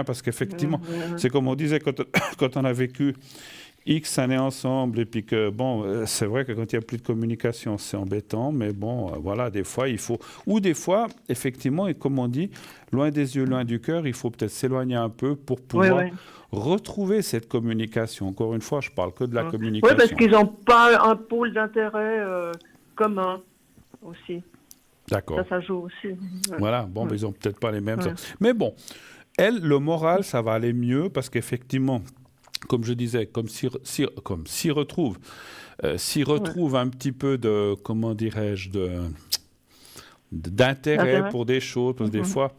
parce qu'effectivement, c'est comme on disait quand on a vécu X années ensemble, et puis que, bon, c'est vrai que quand il n'y a plus de communication, c'est embêtant, mais bon, voilà, des fois, il faut... Ou des fois, effectivement, et comme on dit, loin des yeux, loin du cœur, il faut peut-être s'éloigner un peu pour pouvoir retrouver cette communication. Encore une fois, je ne parle que de la communication. Oui, parce qu'ils n'ont pas un pôle d'intérêt commun aussi. D'accord. Ça joue aussi. Voilà, bon, mais ils n'ont peut-être pas les mêmes... Mais bon, elle, le moral, ça va aller mieux, parce qu'effectivement... Comme je disais, s'y retrouve un petit peu de, comment dirais-je, d'intérêt pour des choses, parce que des fois,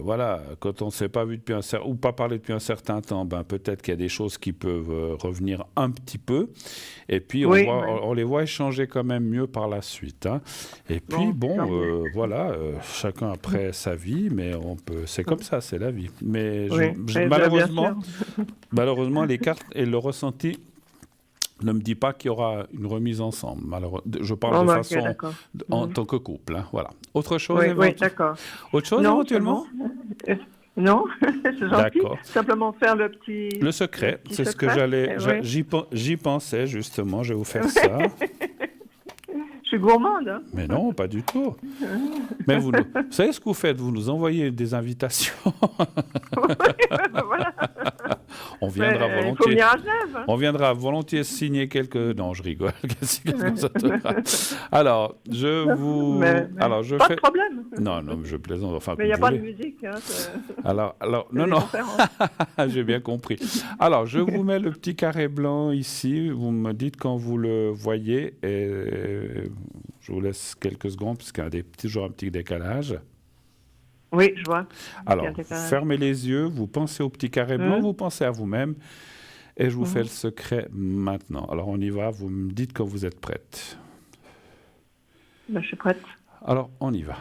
voilà, quand on ne s'est pas vu depuis ou pas parlé depuis un certain temps, ben peut-être qu'il y a des choses qui peuvent revenir un petit peu, et puis on les voit échanger quand même mieux par la suite. Hein. Et puis voilà, chacun après sa vie, mais c'est comme ça, c'est la vie. Mais malheureusement, les cartes et le ressenti ne me dit pas qu'il y aura une remise ensemble. Je parle de façon en tant que couple. Hein, voilà. Autre chose d'accord. Autre chose éventuellement Non, c'est gentil. D'accord. Simplement faire le petit... Le secret, c'est ce que j'allais... J'y pensais justement, je vais vous faire ça. Je suis gourmande. Hein. Mais non, pas du tout. Mais vous savez ce que vous faites? Vous nous envoyez des invitations. Voilà. On viendra volontiers. Il faut venir à Genève. Hein. On viendra volontiers signer quelques... Non, je rigole. Alors, je vous... Alors, je pas fais... de problème. Non, je plaisante. Enfin, mais il n'y a pas de musique. Hein, alors non. J'ai bien compris. Alors, je vous mets le petit carré blanc ici. Vous me dites quand vous le voyez et je vous laisse quelques secondes puisqu'il y a toujours un petit décalage. Oui, je vois. Alors, Il y a des carrés. fermez les yeux, vous pensez au petit carré blanc, vous pensez à vous-même, et je vous fais le secret maintenant. Alors, on y va, vous me dites quand vous êtes prête. Ben, je suis prête. Alors, on y va.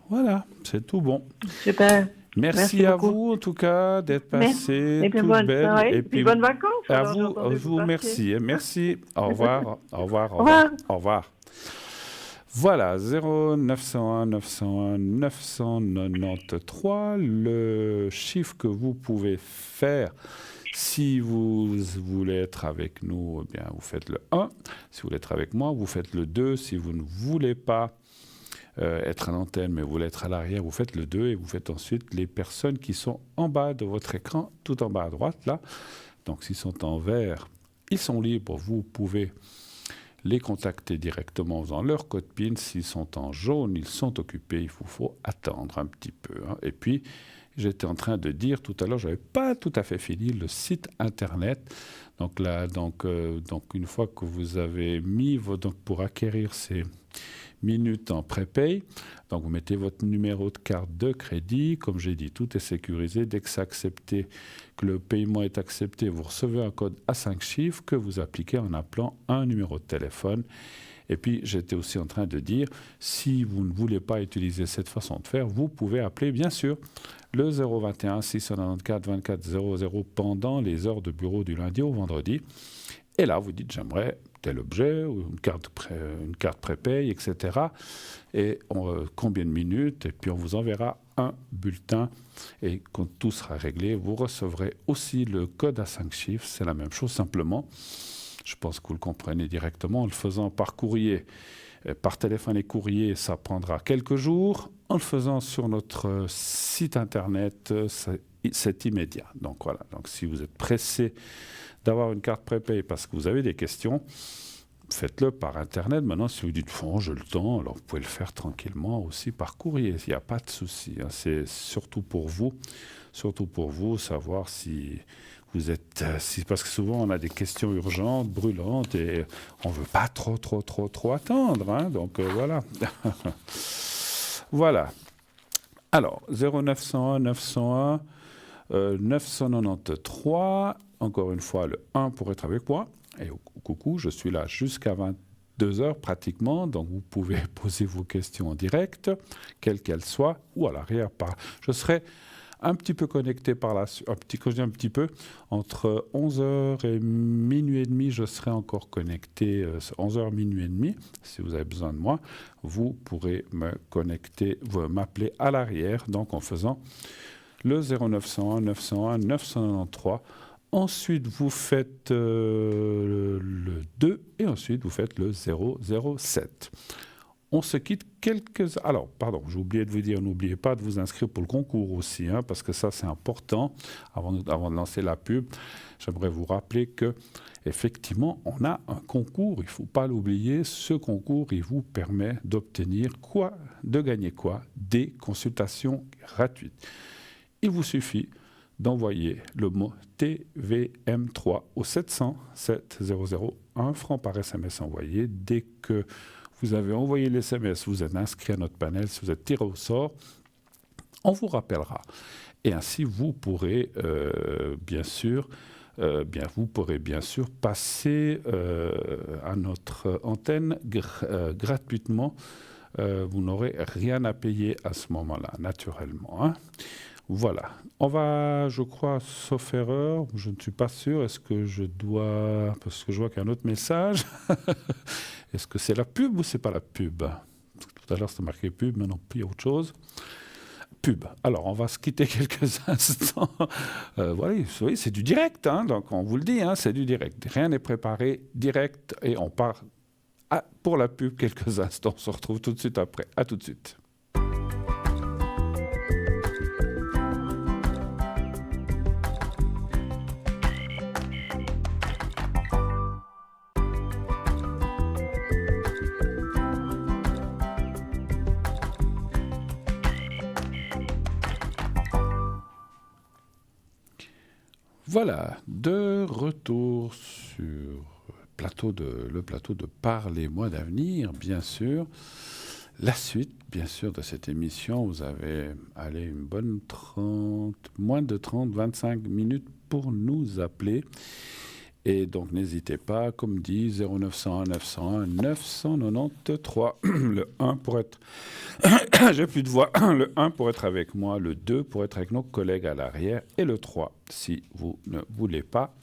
Voilà, c'est tout bon. Super. Merci à beaucoup. vous, en tout cas, d'être Merci. passé Et puis toute bonne belle. soirée. Et Et puis bonnes vacances. à Alors, j'ai vous, entendu vous partir. merci. Merci. Au revoir. Au revoir. Au Au revoir. revoir. Au revoir. Voilà, 0901 901 993, le chiffre que vous pouvez faire. Si vous voulez être avec nous, eh bien, vous faites le 1. Si vous voulez être avec moi, vous faites le 2. Si vous ne voulez pas être à l'antenne, mais vous voulez être à l'arrière, vous faites le 2 et vous faites ensuite les personnes qui sont en bas de votre écran, tout en bas à droite, là. Donc, s'ils sont en vert, ils sont libres. Vous pouvez les contacter directement en faisant leur code PIN. S'ils sont en jaune, ils sont occupés. Il vous faut attendre un petit peu. Hein. Et puis, j'étais en train de dire tout à l'heure, je n'avais pas tout à fait fini le site internet. Donc là, donc une fois que vous avez mis donc pour acquérir ces minutes en prépay, donc vous mettez votre numéro de carte de crédit. Comme j'ai dit, tout est sécurisé. Dès que c'est accepté, que le paiement est accepté, vous recevez un code à 5 chiffres que vous appliquez en appelant un numéro de téléphone. Et puis, j'étais aussi en train de dire, si vous ne voulez pas utiliser cette façon de faire, vous pouvez appeler, bien sûr, le 021 694 24 00 pendant les heures de bureau du lundi au vendredi. Et là, vous dites, j'aimerais tel objet, ou une carte prépay, etc. Et combien de minutes, et puis on vous enverra un bulletin. Et quand tout sera réglé, vous recevrez aussi le code à 5 chiffres. C'est la même chose, simplement. Je pense que vous le comprenez directement. En le faisant par courrier, par téléphone et courrier, ça prendra quelques jours. En le faisant sur notre site internet, c'est immédiat. Donc voilà. Donc si vous êtes pressé d'avoir une carte prépay parce que vous avez des questions, faites-le par internet. Maintenant, si vous dites « j'ai le temps », alors vous pouvez le faire tranquillement aussi par courrier. Il n'y a pas de souci. Hein. C'est surtout pour vous, savoir si vous êtes... parce que souvent, on a des questions urgentes, brûlantes, et on ne veut pas trop attendre. Hein. Donc, voilà. Voilà. Alors, 0901 901 993, encore une fois, le 1 pour être avec moi. Et coucou, je suis là jusqu'à 22h pratiquement, donc vous pouvez poser vos questions en direct, quelles qu'elles soient, ou à l'arrière. Je serai un petit peu connecté par là, quand je dis un petit peu, entre 11h et minuit et demi, je serai encore connecté, 11h, minuit et demi, si vous avez besoin de moi, vous pourrez me connecter, m'appeler à l'arrière, donc en faisant le 0901 901 993. Ensuite, vous faites le 2 et ensuite, vous faites le 007. On se quitte Alors, pardon, j'ai oublié de vous dire, n'oubliez pas de vous inscrire pour le concours aussi, hein, parce que ça, c'est important. Avant de lancer la pub, j'aimerais vous rappeler que effectivement, on a un concours. Il ne faut pas l'oublier. Ce concours, il vous permet d'obtenir quoi? De gagner quoi? Des consultations gratuites. Il vous suffit d'envoyer le mot TVM3 au 700 700, 1 franc par SMS envoyé. Dès que vous avez envoyé l'SMS, vous êtes inscrit à notre panel, si vous êtes tiré au sort, on vous rappellera. Et ainsi, vous pourrez bien sûr passer à notre antenne gratuitement. Vous n'aurez rien à payer à ce moment-là, naturellement. Hein. Voilà. On va, je crois, sauf erreur, je ne suis pas sûr, est-ce que je dois... Parce que je vois qu'il y a un autre message. Est-ce que c'est la pub ou c'est pas la pub? Tout à l'heure, c'était marqué pub, maintenant, puis il y a autre chose. pub. Alors, on va se quitter quelques instants. Voilà, vous voyez, c'est du direct, hein, donc on vous le dit, hein, c'est du direct. Rien n'est préparé, direct, et on part pour la pub quelques instants. On se retrouve tout de suite après. À tout de suite. Voilà, de retour sur le plateau de Parlez-moi d'avenir, bien sûr. La suite, bien sûr, de cette émission, vous avez une bonne moins de 30, 25 minutes pour nous appeler. Et donc, n'hésitez pas, comme dit, 0901 901 993, le 1 pour être... J'ai plus de voix. Le 1 pour être avec moi, le 2 pour être avec nos collègues à l'arrière, et le 3, si vous ne voulez pas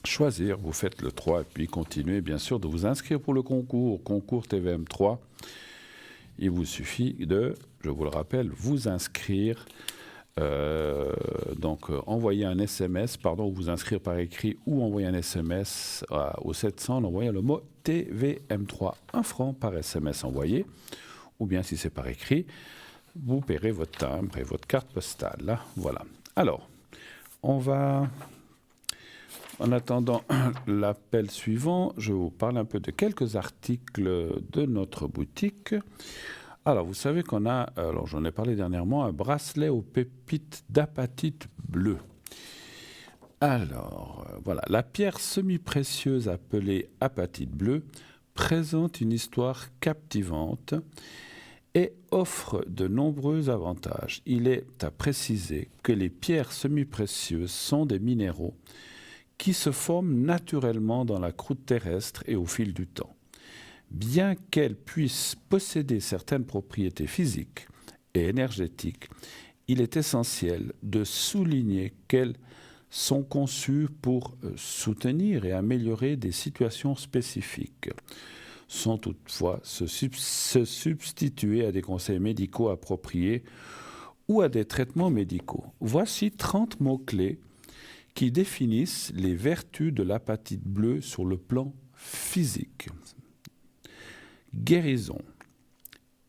choisir, vous faites le 3, et puis continuez, bien sûr, de vous inscrire pour le concours TVM 3. Il vous suffit de, je vous le rappelle, vous inscrire... envoyer un SMS, vous inscrire par écrit ou envoyer un SMS au 700 en envoyant le mot TVM3, 1 franc par SMS envoyé, ou bien si c'est par écrit, vous paierez votre timbre et votre carte postale. Là, voilà. Alors, on va, en attendant l'appel suivant, je vous parle un peu de quelques articles de notre boutique. Alors, vous savez qu'on a, j'en ai parlé dernièrement, un bracelet aux pépites d'apatite bleue. Alors, voilà, la pierre semi-précieuse appelée apatite bleue présente une histoire captivante et offre de nombreux avantages. Il est à préciser que les pierres semi-précieuses sont des minéraux qui se forment naturellement dans la croûte terrestre et au fil du temps. Bien qu'elles puissent posséder certaines propriétés physiques et énergétiques, il est essentiel de souligner qu'elles sont conçues pour soutenir et améliorer des situations spécifiques, sans toutefois se substituer à des conseils médicaux appropriés ou à des traitements médicaux. Voici 30 mots-clés qui définissent les vertus de l'apatite bleue sur le plan physique. Guérison,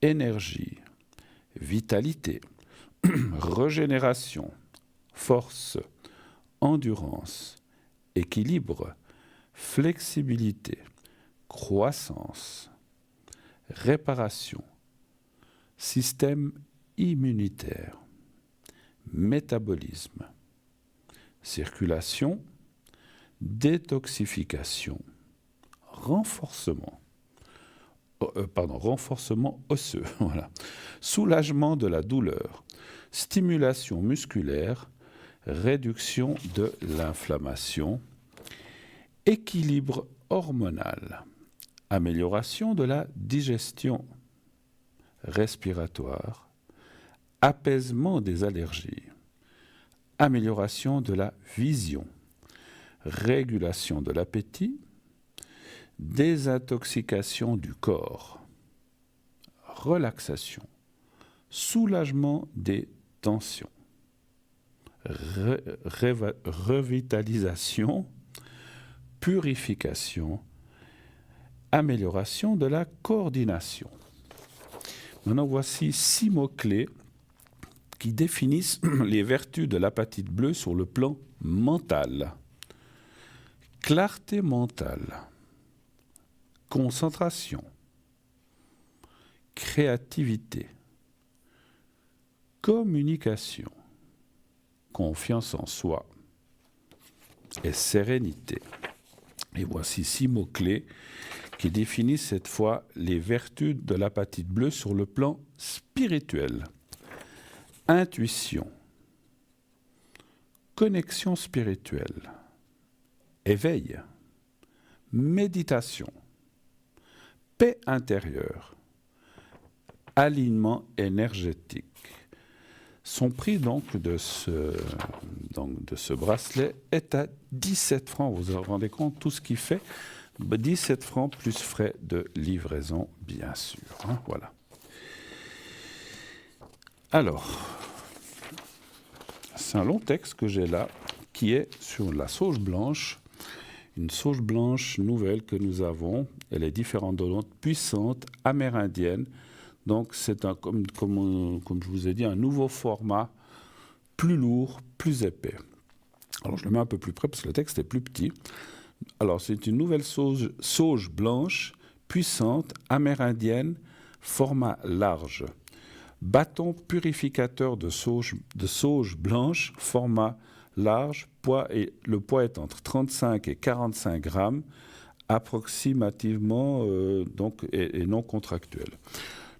énergie, vitalité, régénération, force, endurance, équilibre, flexibilité, croissance, réparation, système immunitaire, métabolisme, circulation, détoxification, renforcement osseux, voilà. Soulagement de la douleur, stimulation musculaire, réduction de l'inflammation, équilibre hormonal, amélioration de la digestion, respiratoire, apaisement des allergies, amélioration de la vision, régulation de l'appétit, désintoxication du corps, relaxation, soulagement des tensions, revitalisation, purification, amélioration de la coordination. Maintenant, voici 6 mots-clés qui définissent les vertus de l'apatite bleue sur le plan mental. Clarté mentale, concentration, créativité, communication, confiance en soi et sérénité. Et voici 6 mots-clés qui définissent cette fois les vertus de l'apatite bleue sur le plan spirituel. Intuition, connexion spirituelle, éveil, méditation, paix intérieure, alignement énergétique. Son prix donc de ce bracelet est à 17 francs. Vous vous rendez compte tout ce qu'il fait? 17 francs plus frais de livraison, bien sûr. Hein, voilà. Alors, c'est un long texte que j'ai là, qui est sur la sauge blanche. Une sauge blanche nouvelle que nous avons. Elle est différente de l'autre, puissante, amérindienne. Donc c'est comme je vous ai dit, un nouveau format, plus lourd, plus épais. Alors je le mets un peu plus près parce que le texte est plus petit. Alors c'est une nouvelle sauge blanche, puissante, amérindienne, format large. Bâton purificateur de sauge blanche, format large, le poids est entre 35 et 45 grammes, approximativement et non contractuel.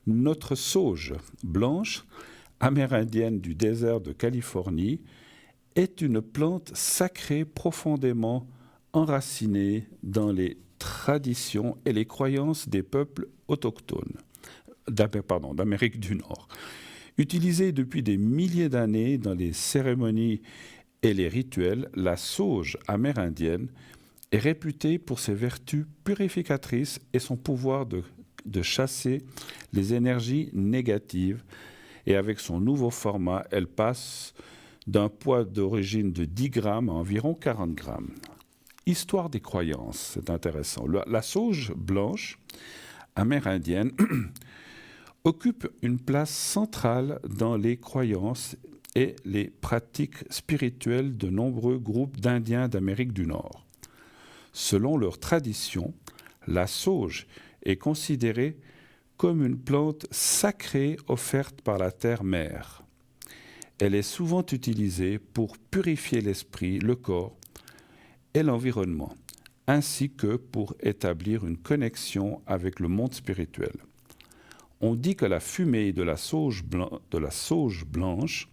Notre sauge blanche, amérindienne du désert de Californie, est une plante sacrée profondément enracinée dans les traditions et les croyances des peuples autochtones d'Amérique du Nord. Utilisée depuis des milliers d'années dans les cérémonies et les rituels, la sauge amérindienne est réputée pour ses vertus purificatrices et son pouvoir de chasser les énergies négatives. Et avec son nouveau format, elle passe d'un poids d'origine de 10 grammes à environ 40 grammes. Histoire des croyances, c'est intéressant. La sauge blanche amérindienne occupe une place centrale dans les croyances et les pratiques spirituelles de nombreux groupes d'Indiens d'Amérique du Nord. Selon leur tradition, la sauge est considérée comme une plante sacrée offerte par la terre-mère. Elle est souvent utilisée pour purifier l'esprit, le corps et l'environnement, ainsi que pour établir une connexion avec le monde spirituel. On dit que la fumée de la sauge blanche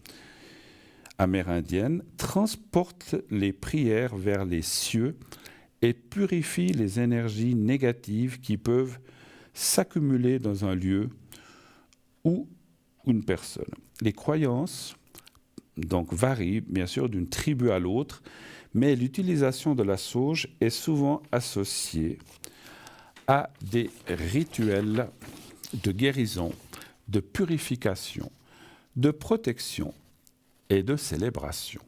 amérindienne transporte les prières vers les cieux et purifie les énergies négatives qui peuvent s'accumuler dans un lieu ou une personne. Les croyances donc varient bien sûr d'une tribu à l'autre, mais l'utilisation de la sauge est souvent associée à des rituels de guérison, de purification, de protection et de célébration.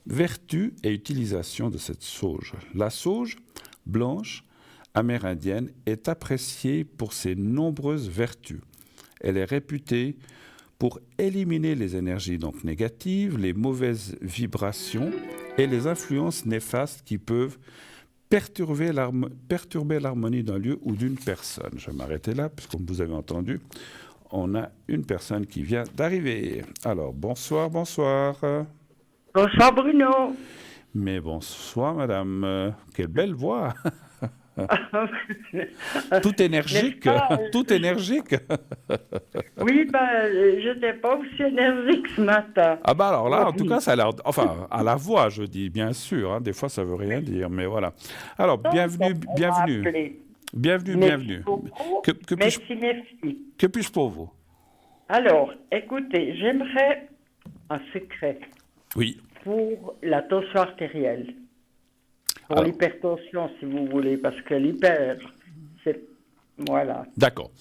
Vertu et utilisation de cette sauge. La sauge blanche amérindienne est appréciée pour ses nombreuses vertus. Elle est réputée pour éliminer les énergies donc négatives, les mauvaises vibrations et les influences néfastes qui peuvent perturber l'harmonie d'un lieu ou d'une personne. Je vais m'arrêter là, parce que comme vous avez entendu, on a une personne qui vient d'arriver. Alors, bonsoir. Bonsoir Bruno. Mais bonsoir madame, quelle belle voix. Tout énergique, tout énergique. Oui, je n'étais pas aussi énergique ce matin. Ah bah alors là, en tout cas, ça a l'air... Enfin, à la voix, je dis, bien sûr. Hein, des fois, ça ne veut rien dire, mais voilà. Alors, bienvenue. Merci beaucoup. Que puis-je pour vous? Alors, écoutez, j'aimerais un secret. Oui. Pour la tension artérielle. Pour l'hypertension, si vous voulez, parce que l'hyper, c'est... Voilà. D'accord.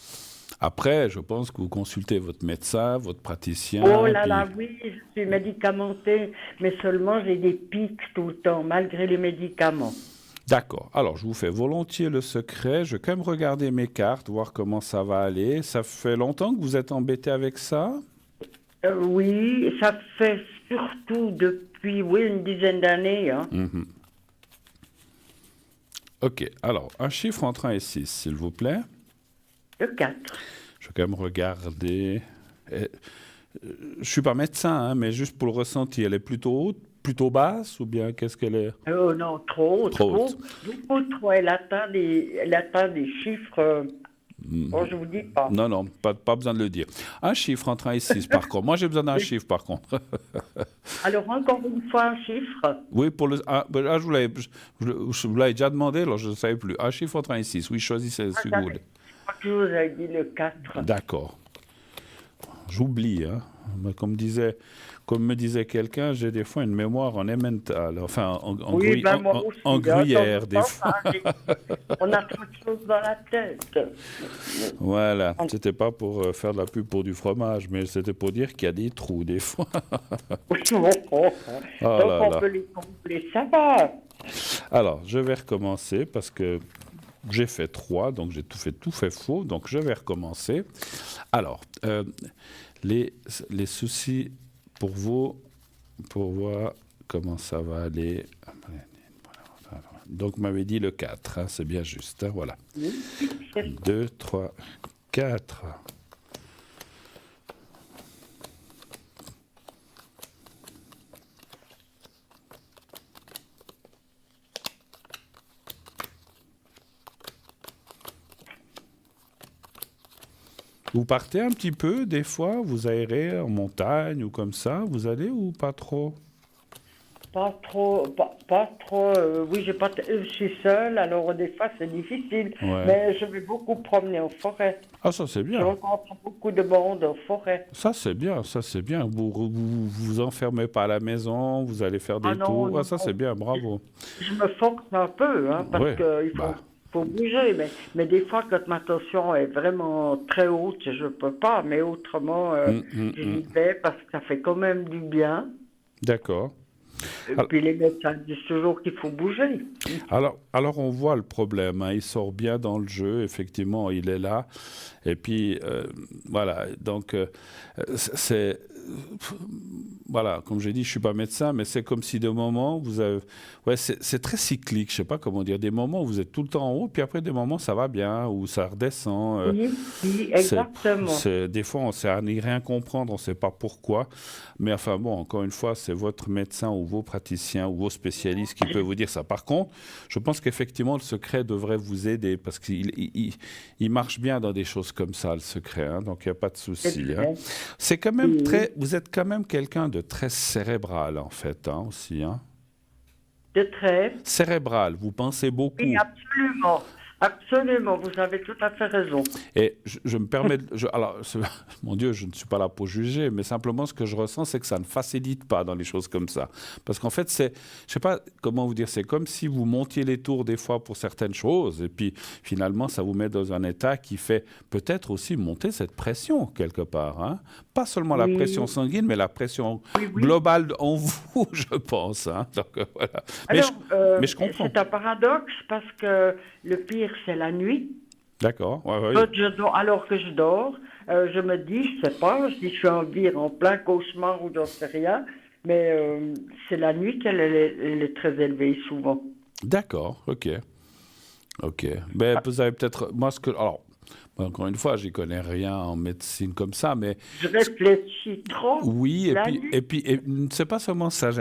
Après, je pense que vous consultez votre médecin, votre praticien. Oh là là, oui, je suis médicamentée, mais seulement j'ai des pics tout le temps, malgré les médicaments. D'accord. Alors, je vous fais volontiers le secret. Je vais quand même regarder mes cartes, voir comment ça va aller. Ça fait longtemps que vous êtes embêté avec ça? Oui, ça fait surtout depuis, une dizaine d'années. Hein. Mm-hmm. OK. Alors, un chiffre entre 1 et 6, s'il vous plaît. Le 4. Je vais quand même regarder. Je ne suis pas médecin, hein, mais juste pour le ressenti, elle est plutôt haute, plutôt basse, ou bien qu'est-ce qu'elle est? Oh non, trop haute. Beaucoup trop. Elle atteint des chiffres... Bon, je vous dis pas. Non, pas besoin de le dire. Un chiffre entre 1 et 6, par contre. Moi, j'ai besoin d'un chiffre, par contre. Alors, encore une fois, un chiffre. Oui, je vous l'avais déjà demandé, alors je ne savais plus. Un chiffre entre 1 et 6. Oui, choisissez ce que vous voulez. Je vous ai dit le 4. D'accord. J'oublie, hein. Comme me disait quelqu'un, j'ai des fois une mémoire en emmental, enfin Oui, moi aussi, en gruyère, des temps, fois. on a trop de choses dans la tête. Voilà, c'était pas pour faire de la pub pour du fromage, mais c'était pour dire qu'il y a des trous, des fois. Donc, on peut les combler, ça va. Alors, je vais recommencer parce que j'ai fait 3, donc j'ai tout fait faux, donc je vais recommencer. Alors, les soucis pour vous, pour voir comment ça va aller. Donc, vous m'avez dit le 4, hein, c'est bien juste, hein, voilà. 2, 3, 4. Vous partez un petit peu, des fois, vous aérez en montagne ou comme ça, vous allez ou pas trop? Pas trop. Oui, je suis seule, alors des fois c'est difficile. Ouais. Mais je vais beaucoup promener en forêt. Ah, ça c'est bien. Je rencontre beaucoup de monde en forêt. Ça c'est bien, ça c'est bien. Vous enfermez pas à la maison, vous allez faire des tours. Non, ça c'est bien, bravo. Je me force un peu, hein, parce Ouais, qu'il faut bouger. Mais des fois, quand ma tension est vraiment très haute, je peux pas. Mais autrement, j'y vais parce que ça fait quand même du bien. D'accord. Et puis les médecins disent toujours qu'il faut bouger. Alors on voit le problème, hein. Il sort bien dans le jeu, effectivement, il est là. Et puis, voilà, donc c'est... Voilà, comme j'ai dit, je ne suis pas médecin, mais c'est comme si de moments, vous avez... Ouais, c'est très cyclique, je ne sais pas comment dire. Des moments où vous êtes tout le temps en haut, puis après des moments, ça va bien, ou ça redescend. Oui, exactement. Des fois, on ne sait rien comprendre, on ne sait pas pourquoi. Mais enfin bon, encore une fois, c'est votre médecin ou vos praticiens ou vos spécialistes qui peuvent vous dire ça. Par contre, je pense qu'effectivement, le secret devrait vous aider, parce qu'il marche bien dans des choses comme ça, le secret. Hein, donc, il n'y a pas de souci. Hein. C'est quand même vous êtes quand même quelqu'un de très cérébral, en fait, hein, aussi. Hein. De très cérébral, vous pensez beaucoup. Oui, absolument. Absolument, vous avez tout à fait raison. Et je me permets, mon Dieu, je ne suis pas là pour juger, mais simplement ce que je ressens, c'est que ça ne facilite pas dans les choses comme ça. Parce qu'en fait, je ne sais pas comment vous dire, c'est comme si vous montiez les tours des fois pour certaines choses, et puis finalement, ça vous met dans un état qui fait peut-être aussi monter cette pression quelque part. Hein. Pas seulement la pression sanguine, mais la pression globale en vous, je pense. Hein. Donc, voilà. Mais je comprends. C'est un paradoxe parce que le pire, c'est la nuit. D'accord. Ouais. Alors que je dors, je me dis, je ne sais pas si je suis en plein cauchemar ou j'en sais rien, mais c'est la nuit qu'elle est très élevée souvent. D'accord, ok. Ben, vous avez peut-être... Alors, encore une fois, j'y connais rien en médecine comme ça, mais... Je réfléchis trop. Oui, et puis c'est pas seulement ça.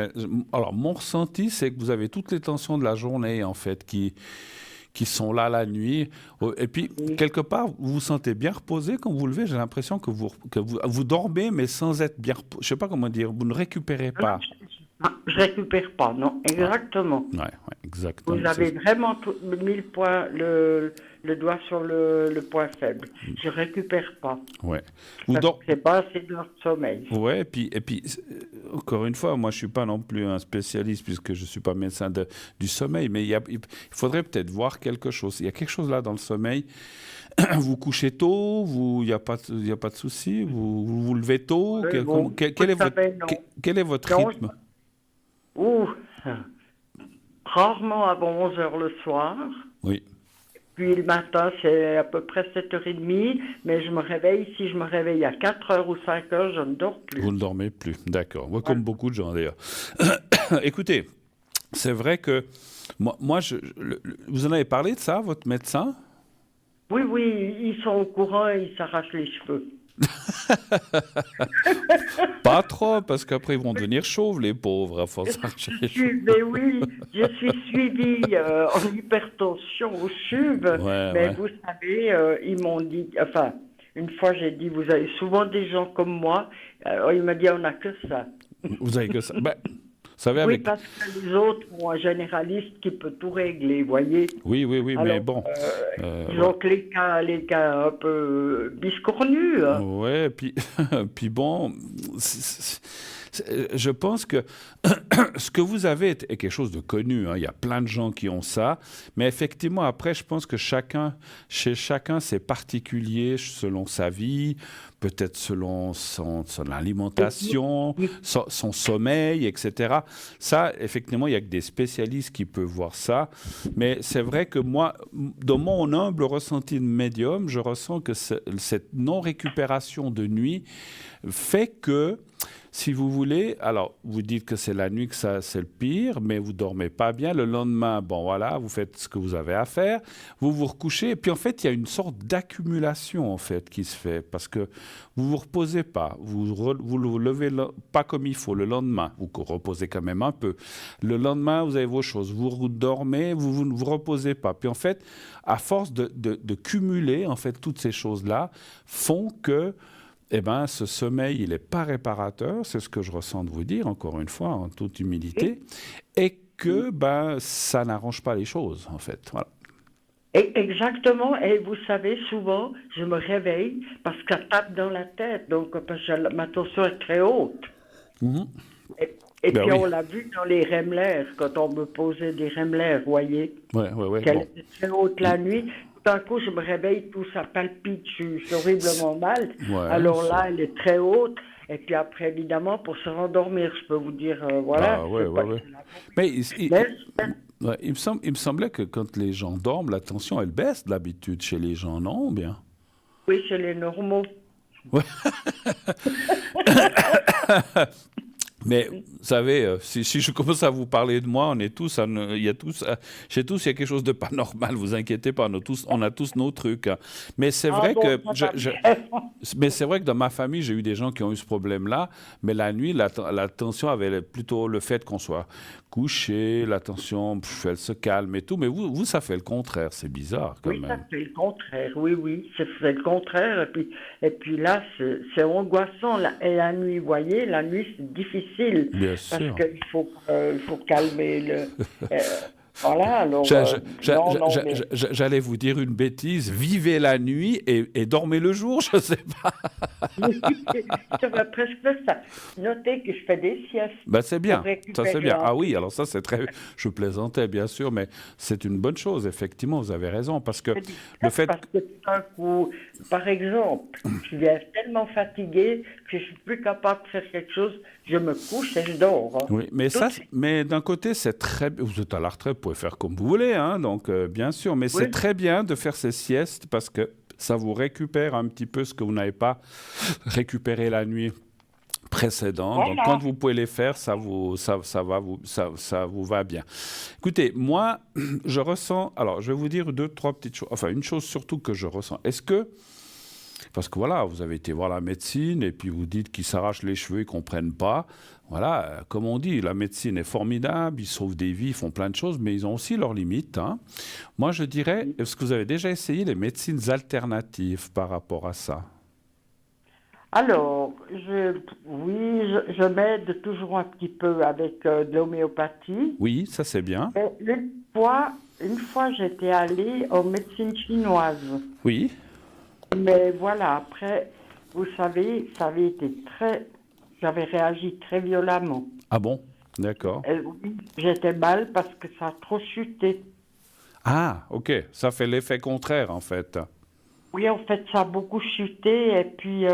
Alors, mon ressenti, c'est que vous avez toutes les tensions de la journée, en fait, qui sont là la nuit. Et puis, quelque part, vous vous sentez bien reposé quand vous vous levez. J'ai l'impression que vous dormez, mais sans être bien reposé. Je ne sais pas comment dire, vous ne récupérez pas. Je ne récupère pas, non, exactement. Ouais, exactement. Vous avez vraiment mis le doigt sur le point faible. Je ne récupère pas. Ouais. C'est pas assez de sommeil. Ouais, et puis, encore une fois, moi, je ne suis pas non plus un spécialiste puisque je ne suis pas médecin du sommeil, mais il faudrait peut-être voir quelque chose. Il y a quelque chose là dans le sommeil. Vous couchez tôt, il n'y a pas de souci, vous vous levez tôt. Quel est votre rythme? Rarement avant 11h le soir. Oui. Puis le matin, c'est à peu près 7h30, mais je me réveille, si je me réveille à 4h ou 5h, je ne dors plus. Vous ne dormez plus, d'accord. Moi, comme beaucoup de gens d'ailleurs. Écoutez, c'est vrai que moi vous en avez parlé de ça, votre médecin? Oui, ils sont au courant et ils s'arrachent les cheveux. Pas trop, parce qu'après ils vont devenir chauves, les pauvres, à force d'arracher les cheveux. Mais oui, je suis suivie en hypertension au CHUV, mais vous savez, ils m'ont dit, enfin, une fois j'ai dit, vous avez souvent des gens comme moi, il m'a dit, on n'a que ça. Vous avez que ça. savez, Oui, avec... parce que les autres ont un généraliste qui peut tout régler, vous voyez. Oui, mais Alors, bon. ils ont que les cas un peu biscornus. Hein. Ouais, puis, puis bon, je pense que ce que vous avez est quelque chose de connu. Hein. Il y a plein de gens qui ont ça. Mais effectivement, après, je pense que chez chacun, c'est particulier selon sa vie, peut-être selon son alimentation, son sommeil, etc. Ça, effectivement, il n'y a que des spécialistes qui peuvent voir ça. Mais c'est vrai que moi, dans mon humble ressenti de médium, je ressens que cette non-récupération de nuit fait que, si vous voulez, alors vous dites que c'est la nuit que c'est le pire, mais vous dormez pas bien. Le lendemain, bon voilà, vous faites ce que vous avez à faire, vous vous recouchez, et puis en fait, il y a une sorte d'accumulation en fait qui se fait parce que vous vous reposez pas, vous levez pas comme il faut le lendemain, vous reposez quand même un peu. Le lendemain, vous avez vos choses, vous dormez, vous ne vous reposez pas. Puis en fait, à force de cumuler en fait toutes ces choses-là, font que eh ben, ce sommeil, il n'est pas réparateur, c'est ce que je ressens de vous dire, encore une fois, en toute humilité, et que ça n'arrange pas les choses, en fait. Voilà. Exactement, et vous savez, souvent, je me réveille parce que ça tape dans la tête, donc parce que ma tension est très haute. Mm-hmm. Et puis on l'a vu dans les Remlers, quand on me posait des Remlers, vous voyez, qu'elle était très haute la nuit. Tout d'un coup, je me réveille, tout ça palpite, je suis horriblement mal. Alors là, elle est très haute. Et puis après, évidemment, pour se rendormir, je peux vous dire, voilà. Mais il me semblait que quand les gens dorment, la tension, elle baisse d'habitude chez les gens, non? Bien. Oui, chez les normaux. Ouais. Mais vous savez, si je commence à vous parler de moi, on est tous, chez tous, il y a quelque chose de pas normal. Vous inquiétez pas, on a tous nos trucs. Hein. Mais c'est vrai mais c'est vrai que dans ma famille, j'ai eu des gens qui ont eu ce problème-là. Mais la nuit, la tension avait plutôt le fait qu'on soit couché, la tension, elle se calme et tout. Mais vous, ça fait le contraire. C'est bizarre quand même. Oui, ça fait le contraire. Oui, ça fait le contraire. Et puis là, c'est angoissant. Et la nuit, vous voyez, la nuit, c'est difficile. Bien parce sûr. qu'il faut calmer le... voilà, alors... J'allais vous dire une bêtise. Vivez la nuit et dormez le jour, je ne sais pas. Oui, ça va presque ça. Notez que je fais des siestes. C'est bien, ça c'est bien. Ah oui, alors ça c'est très... Je plaisantais, bien sûr, mais c'est une bonne chose, effectivement, vous avez raison, parce que le fait... Parce que tout d'un coup, par exemple, je viens tellement fatiguée que je suis plus capable de faire quelque chose, je me couche et je dors. Hein. Oui, mais d'un côté, c'est très... Vous êtes à la retraite, vous pouvez faire comme vous voulez, hein, donc bien sûr, mais c'est très bien de faire ces siestes parce que ça vous récupère un petit peu ce que vous n'avez pas récupéré la nuit précédente. Voilà. Donc, quand vous pouvez les faire, ça vous va bien. Écoutez, moi, je ressens... Alors, je vais vous dire 2-3 petites choses. Enfin, une chose surtout que je ressens. Est-ce que... Parce que voilà, vous avez été voir la médecine et puis vous dites qu'ils s'arrachent les cheveux, ils ne comprennent pas. Voilà, comme on dit, la médecine est formidable, ils sauvent des vies, ils font plein de choses, mais ils ont aussi leurs limites. Hein. Moi, je dirais, est-ce que vous avez déjà essayé les médecines alternatives par rapport à ça? Alors, je m'aide toujours un petit peu avec de l'homéopathie. Oui, ça c'est bien. Et une fois, j'étais allée en médecine chinoise. Oui. Mais voilà, après, vous savez, ça avait été j'avais réagi très violemment. Ah bon? D'accord. Oui, j'étais mal parce que ça a trop chuté. Ah, ok. Ça fait l'effet contraire, en fait. Oui, en fait, ça a beaucoup chuté. Et puis,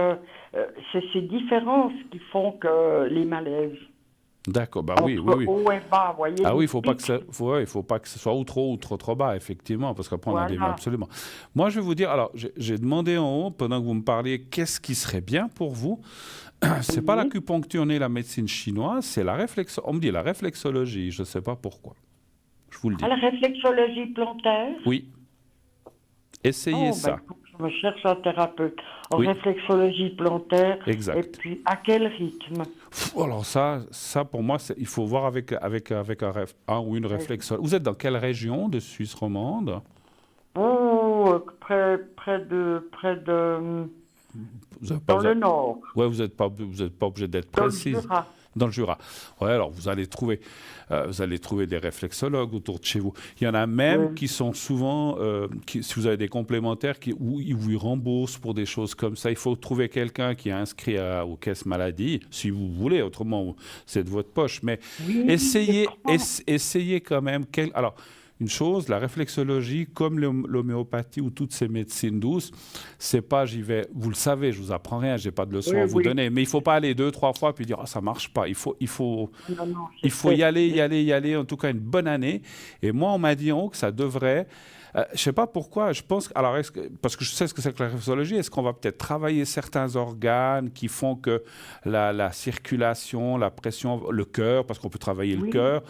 c'est ces différences qui font que les malaises. D'accord, oui. Haut et bas, vous voyez. Ah oui, il faut pas que ce soit ou trop bas, effectivement, parce qu'après on a des mal absolument. Moi, je vais vous dire, alors j'ai demandé en haut, pendant que vous me parliez, qu'est-ce qui serait bien pour vous. C'est pas l'acupuncture ni la médecine chinoise, c'est on me dit la réflexologie, je ne sais pas pourquoi. Je vous le dis. La réflexologie plantaire? Oui. Essayez ça. Je me cherche un thérapeute en réflexologie plantaire. Exact. Et puis, à quel rythme? Alors ça pour moi, il faut voir avec un ou une réflexologue. Vous êtes dans quelle région de Suisse romande? Oh, près de Dans le Nord. Oui, vous n'êtes pas obligé d'être précis. Dans le Jura. Oui, alors vous allez trouver des réflexologues autour de chez vous. Il y en a même qui sont souvent, si vous avez des complémentaires, où ils vous remboursent pour des choses comme ça. Il faut trouver quelqu'un qui est inscrit aux caisses maladie, si vous voulez, autrement c'est de votre poche. Mais essayez quand même. Alors, une chose, la réflexologie, comme l'homéopathie ou toutes ces médecines douces, c'est pas j'y vais, vous le savez, je vous apprends rien, j'ai pas de leçon à vous donner, mais il faut pas aller 2-3 fois puis dire ça marche pas. Il faut y aller, en tout cas une bonne année. Et moi, on m'a dit que ça devrait. Je sais pas pourquoi, je pense. Alors, parce que je sais ce que c'est que la réflexologie, est-ce qu'on va peut-être travailler certains organes qui font que la circulation, la pression, le cœur, parce qu'on peut travailler le cœur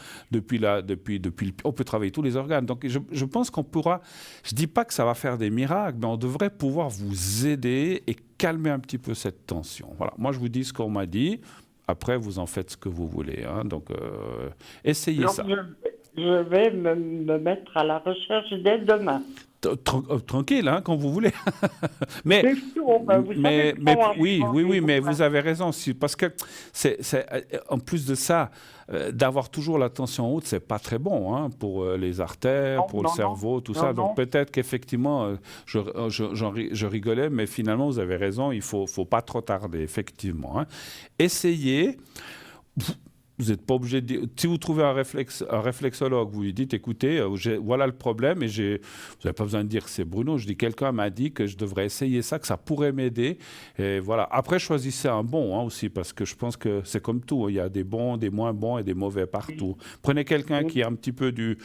on peut travailler tous les organes. Donc, je pense qu'on pourra. Je dis pas que ça va faire des miracles, mais on devrait pouvoir vous aider et calmer un petit peu cette tension. Voilà. Moi, je vous dis ce qu'on m'a dit. Après, vous en faites ce que vous voulez. Hein. Donc, essayez ça. Je vais me mettre à la recherche dès demain. Tranquille, hein, quand vous voulez. mais vous avez raison, parce que en plus de ça, d'avoir toujours la tension haute, c'est pas très bon, hein, pour les artères, pour le cerveau, tout ça. Donc peut-être qu'effectivement, je rigolais, mais finalement vous avez raison, il faut pas trop tarder, effectivement. Hein. Essayez. Vous n'êtes pas obligé de dire. Si vous trouvez un réflexologue, vous lui dites écoutez, voilà le problème, et vous n'avez pas besoin de dire que c'est Bruno. Je dis quelqu'un m'a dit que je devrais essayer ça, que ça pourrait m'aider. Et voilà. Après, choisissez un bon aussi, parce que je pense que c'est comme tout. Il y a des bons, des moins bons et des mauvais partout. Prenez quelqu'un qui a un petit peu du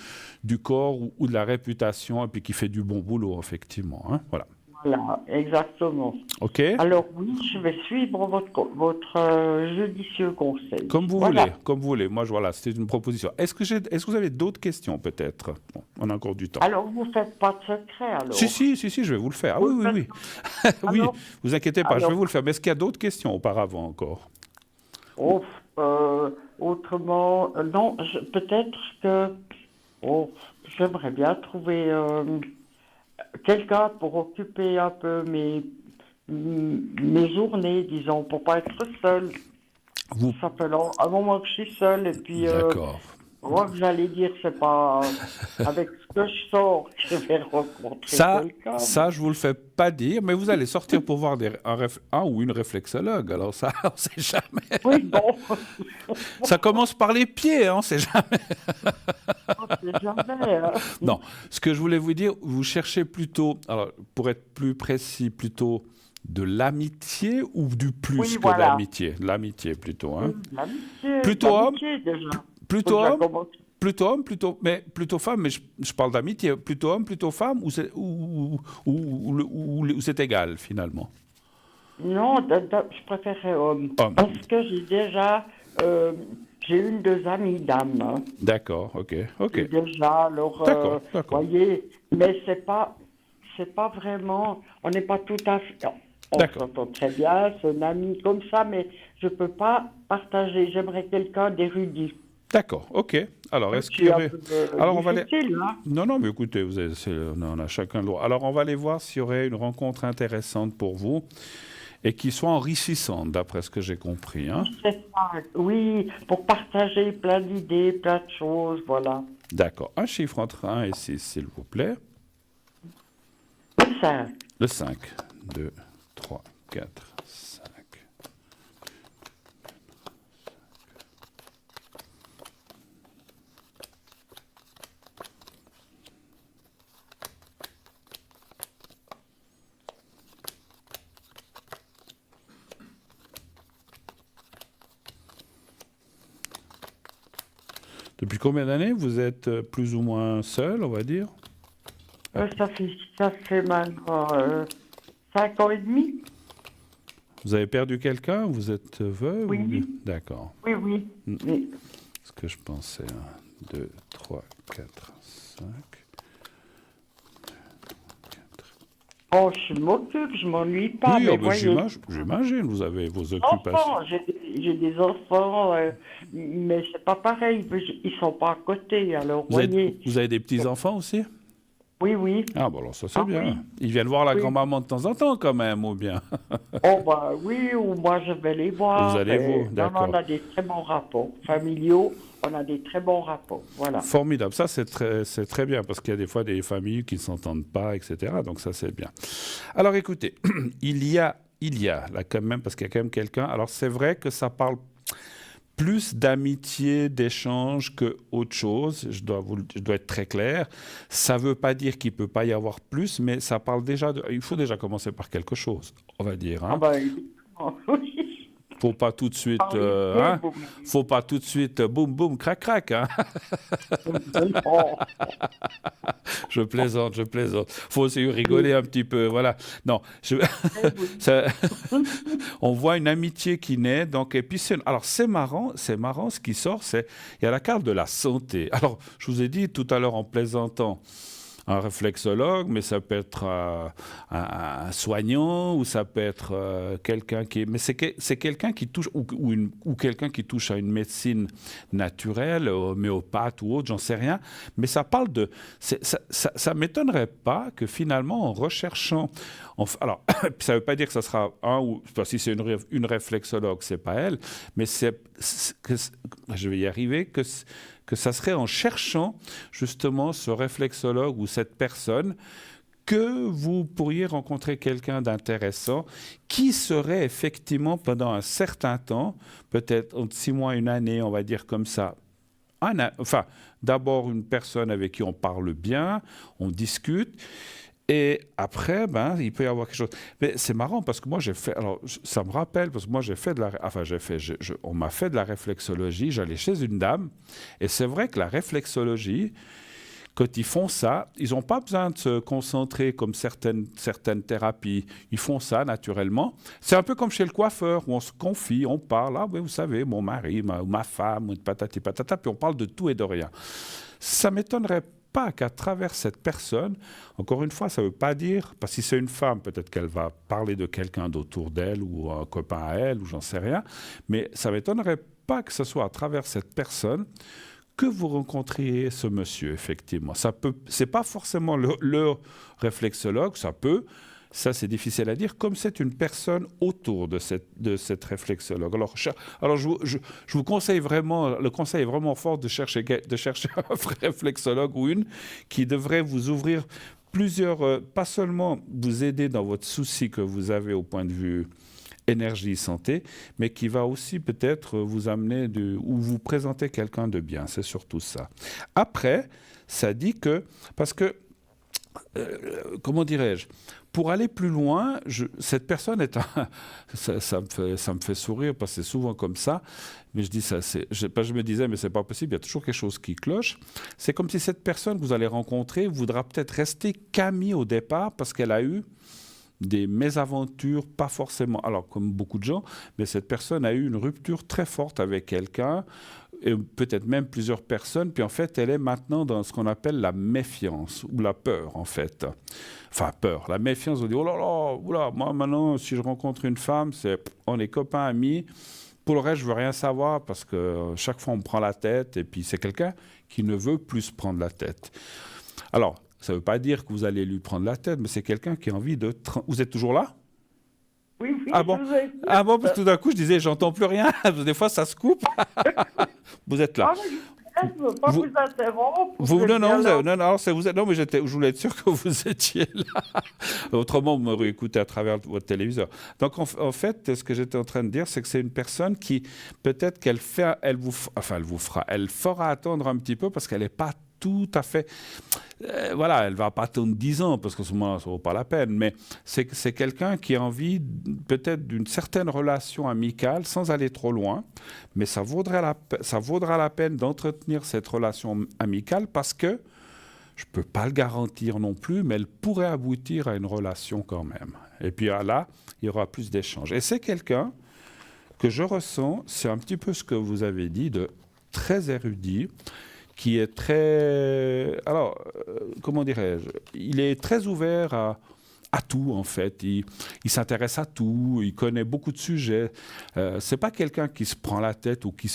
corps ou de la réputation et puis qui fait du bon boulot, effectivement. Hein, voilà. Voilà, exactement. OK. Alors oui, je vais suivre votre judicieux conseil. Comme vous voulez. Moi, c'était une proposition. Est-ce que vous avez d'autres questions, peut-être? Bon, on a encore du temps. Alors, vous ne faites pas de secret, alors? Si, je vais vous le faire. Ah, oui. Oui, vous inquiétez pas, je vais vous le faire. Mais est-ce qu'il y a d'autres questions auparavant encore? Autrement, non, peut-être que j'aimerais bien trouver... quelqu'un pour occuper un peu mes journées, disons, pour pas être seul. Ça fait un moment que je suis seul, et puis moi, que j'allais dire, c'est pas avec ce que je sors que je vais rencontrer quelqu'un. Ça, je vous le fais pas dire, mais vous allez sortir pour voir un ou une réflexologue. Alors ça, on sait jamais. Oui, bon. Ça commence par les pieds, on sait jamais. On sait jamais. Hein. Non, ce que je voulais vous dire, vous cherchez plutôt, alors pour être plus précis, plutôt de l'amitié ou du plus que d'amitié? L'amitié plutôt, hein. L'amitié. Plutôt homme. Déjà. Plutôt homme, plutôt femme, mais je parle d'amitié. Plutôt homme, plutôt femme, ou c'est égal finalement? Non, je préférerais homme. Parce que j'ai déjà j'ai 2 amies dames. Hein. D'accord, ok. Déjà, alors, d'accord. Voyez, mais c'est pas vraiment, on n'est pas tout à fait. On s'entend très bien, c'est un ami comme ça, mais je peux pas partager. J'aimerais quelqu'un d'érudit. D'accord, ok. Alors, est-ce qu'il y aurait... Alors, on va aller... Hein. Non, mais écoutez, on a chacun le droit. Alors, on va aller voir s'il y aurait une rencontre intéressante pour vous et qui soit enrichissante, d'après ce que j'ai compris. Hein. Oui, pour partager plein d'idées, plein de choses, voilà. D'accord. Un chiffre entre 1 et 6, s'il vous plaît. Le 5. Le 5. 2, 3, 4, 5. Depuis combien d'années vous êtes plus ou moins seul, on va dire? Ça fait maintenant 5 ans et demi. Vous avez perdu quelqu'un? Vous êtes veuve? Oui. D'accord. Oui. Ce que je pensais. 1, 2, 3, 4, 5. Oh, je m'occupe, je m'ennuie pas. Oui, mais j'imagine, vous avez vos occupations. J'ai des enfants, mais c'est pas pareil, ils sont pas à côté, alors vous avez des petits-enfants aussi? Oui, oui. Ah, bon, alors ça, c'est bien. Oui. Ils viennent voir la grand-maman de temps en temps, quand même, ou bien? Oh, bah oui, ou moi, je vais les voir. Vous allez d'accord. Non, on a des très bons rapports familiaux. On a des très bons rapports, voilà. Formidable. Ça, c'est très bien, parce qu'il y a des fois des familles qui ne s'entendent pas, etc. Donc ça, c'est bien. Alors, écoutez, il y a là, quand même, parce qu'il y a quand même quelqu'un... Alors, c'est vrai que ça parle plus d'amitié, d'échange que autre chose. Je dois être très clair. Ça ne veut pas dire qu'il ne peut pas y avoir plus, mais ça parle déjà il faut déjà commencer par quelque chose, on va dire. Hein. Ah ben, oui. Faut pas tout de suite, faut pas tout de suite, boum boum, crac crac. Hein. Je plaisante. Faut aussi rigoler un petit peu, voilà. Non, on voit une amitié qui naît. Donc, et puis alors c'est marrant, ce qui sort, il y a la carte de la santé. Alors, je vous ai dit tout à l'heure en plaisantant. Un réflexologue, mais ça peut être un soignant ou ça peut être quelqu'un qui... Mais c'est quelqu'un qui touche, ou quelqu'un qui touche à une médecine naturelle, homéopathe ou autre, j'en sais rien. Mais ça parle de... Ça ne m'étonnerait pas que finalement, en recherchant... Alors, ça ne veut pas dire que ça sera parce que si c'est une réflexologue, ce n'est pas elle, mais je vais y arriver, que ça serait en cherchant justement ce réflexologue ou cette personne que vous pourriez rencontrer quelqu'un d'intéressant qui serait effectivement pendant un certain temps, peut-être entre 6 mois et 1 année, on va dire comme ça, d'abord une personne avec qui on parle bien, on discute. Et après, il peut y avoir quelque chose. Mais c'est marrant parce que moi, j'ai fait... Alors, ça me rappelle, parce que moi, j'ai fait de la... Enfin, on m'a fait de la réflexologie. J'allais chez une dame. Et c'est vrai que la réflexologie, quand ils font ça, ils n'ont pas besoin de se concentrer comme certaines thérapies. Ils font ça naturellement. C'est un peu comme chez le coiffeur, où on se confie, on parle. Ah oui, vous savez, mon mari, ma femme, patati patata, puis on parle de tout et de rien. Ça m'étonnerait pas qu'à travers cette personne, encore une fois, ça ne veut pas dire, parce que si c'est une femme, peut-être qu'elle va parler de quelqu'un d'autour d'elle ou un copain à elle, ou j'en sais rien, mais ça ne m'étonnerait pas que ce soit à travers cette personne que vous rencontriez ce monsieur, effectivement. C'est pas forcément le réflexologue, ça c'est difficile à dire, comme c'est une personne autour de cette réflexologue. Alors je vous conseille vraiment, le conseil est vraiment fort de chercher un vrai réflexologue ou une qui devrait vous ouvrir plusieurs, pas seulement vous aider dans votre souci que vous avez au point de vue énergie, santé, mais qui va aussi peut-être vous amener ou vous présenter quelqu'un de bien. C'est surtout ça. Après, ça dit que, parce que, comment dirais-je, pour aller plus loin, cette personne est ça me fait sourire parce que c'est souvent comme ça, mais je dis ça, je me disais, mais c'est pas possible, il y a toujours quelque chose qui cloche. C'est comme si cette personne que vous allez rencontrer voudra peut-être rester qu'amie au départ parce qu'elle a eu des mésaventures, pas forcément, alors comme beaucoup de gens, mais cette personne a eu une rupture très forte avec quelqu'un, et peut-être même plusieurs personnes, puis en fait, elle est maintenant dans ce qu'on appelle la méfiance, ou la peur, en fait. Enfin, peur. La méfiance, on dit, oh là là, oula, moi maintenant, si je rencontre une femme, on est copains, amis. Pour le reste, je veux rien savoir, parce que chaque fois, on me prend la tête, et puis c'est quelqu'un qui ne veut plus se prendre la tête. Alors, ça ne veut pas dire que vous allez lui prendre la tête, mais c'est quelqu'un qui a envie de... Vous êtes toujours là? Oui. Ah bon, parce que tout d'un coup, je disais, j'entends plus rien. Des fois, ça se coupe. Vous êtes là. Je ne veux pas vous interrompre. Non, mais je voulais être sûr que vous étiez là. Autrement, vous m'aurez écouté à travers votre téléviseur. Donc, en fait, ce que j'étais en train de dire, c'est que c'est une personne qui, peut-être elle fera attendre un petit peu parce qu'elle n'est pas tout à fait... elle ne va pas attendre 10 ans, parce qu'à ce moment-là, ça ne vaut pas la peine, mais c'est quelqu'un qui a envie peut-être d'une certaine relation amicale, sans aller trop loin, mais ça vaudra la peine d'entretenir cette relation amicale, parce que, je ne peux pas le garantir non plus, mais elle pourrait aboutir à une relation quand même. Et puis là, il y aura plus d'échanges. Et c'est quelqu'un que je ressens, c'est un petit peu ce que vous avez dit, de très érudit, qui est très... Alors, comment dirais-je? Il est très ouvert à tout, en fait. Il s'intéresse à tout, il connaît beaucoup de sujets. C'est pas quelqu'un qui se prend la tête ou qui